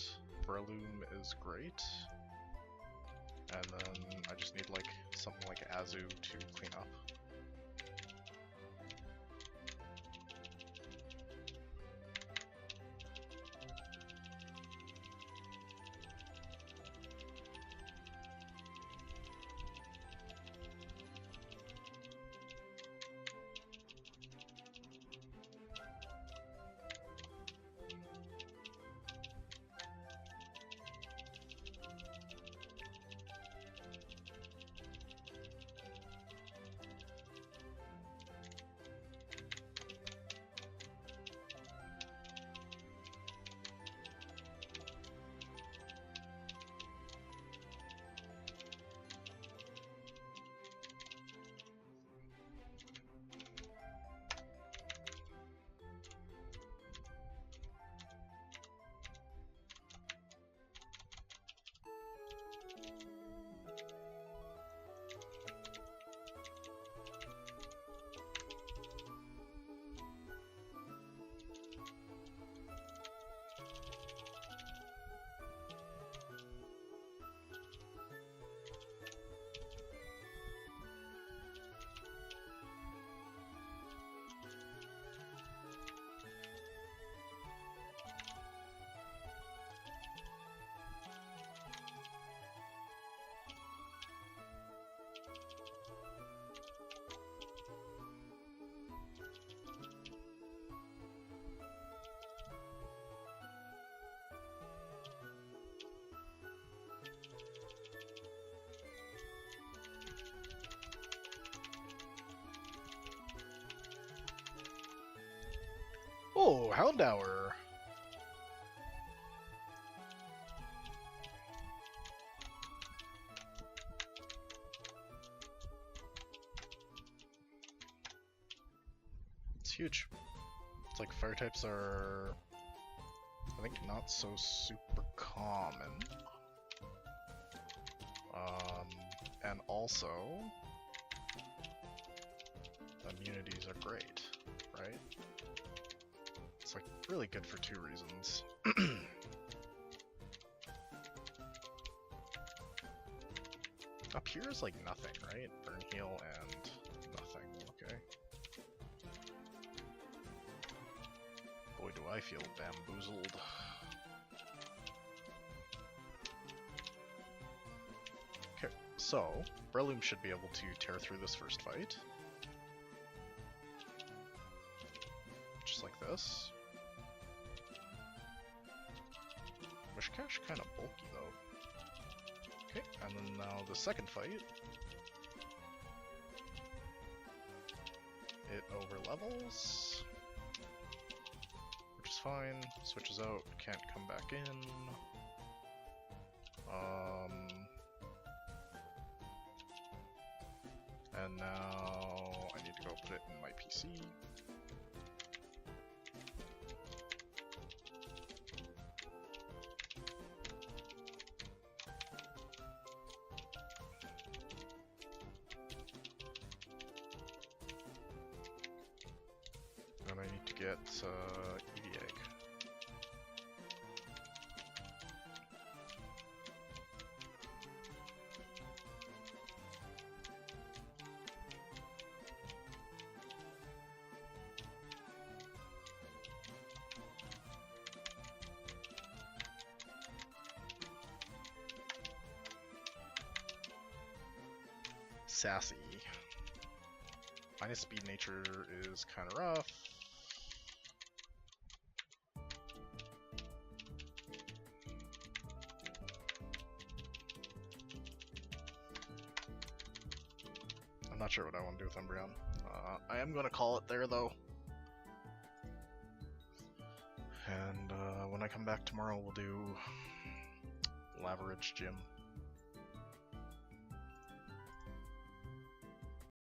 Breloom is great. And then I just need like something like Azu to clean up. Oh, Houndour! It's huge. It's like fire types are, I think, not so super common. And also, immunities are great, right? It's like really good for two reasons. Up here is like nothing, right? Burn, heal, and nothing, okay. Boy, do I feel bamboozled. Okay. So, Breloom should be able to tear through this first fight. Just like this. Wishcash kind of bulky though. Okay, and then now the second fight. It overlevels, which is fine. Switches out, can't come back in. And now I need to go put it in my PC. And I need to get EV egg. Sassy. Minus speed nature is kind of rough. I'm not sure what I want to do with Umbreon. I am going to call it there though. And when I come back tomorrow, we'll do Laveridge Gym.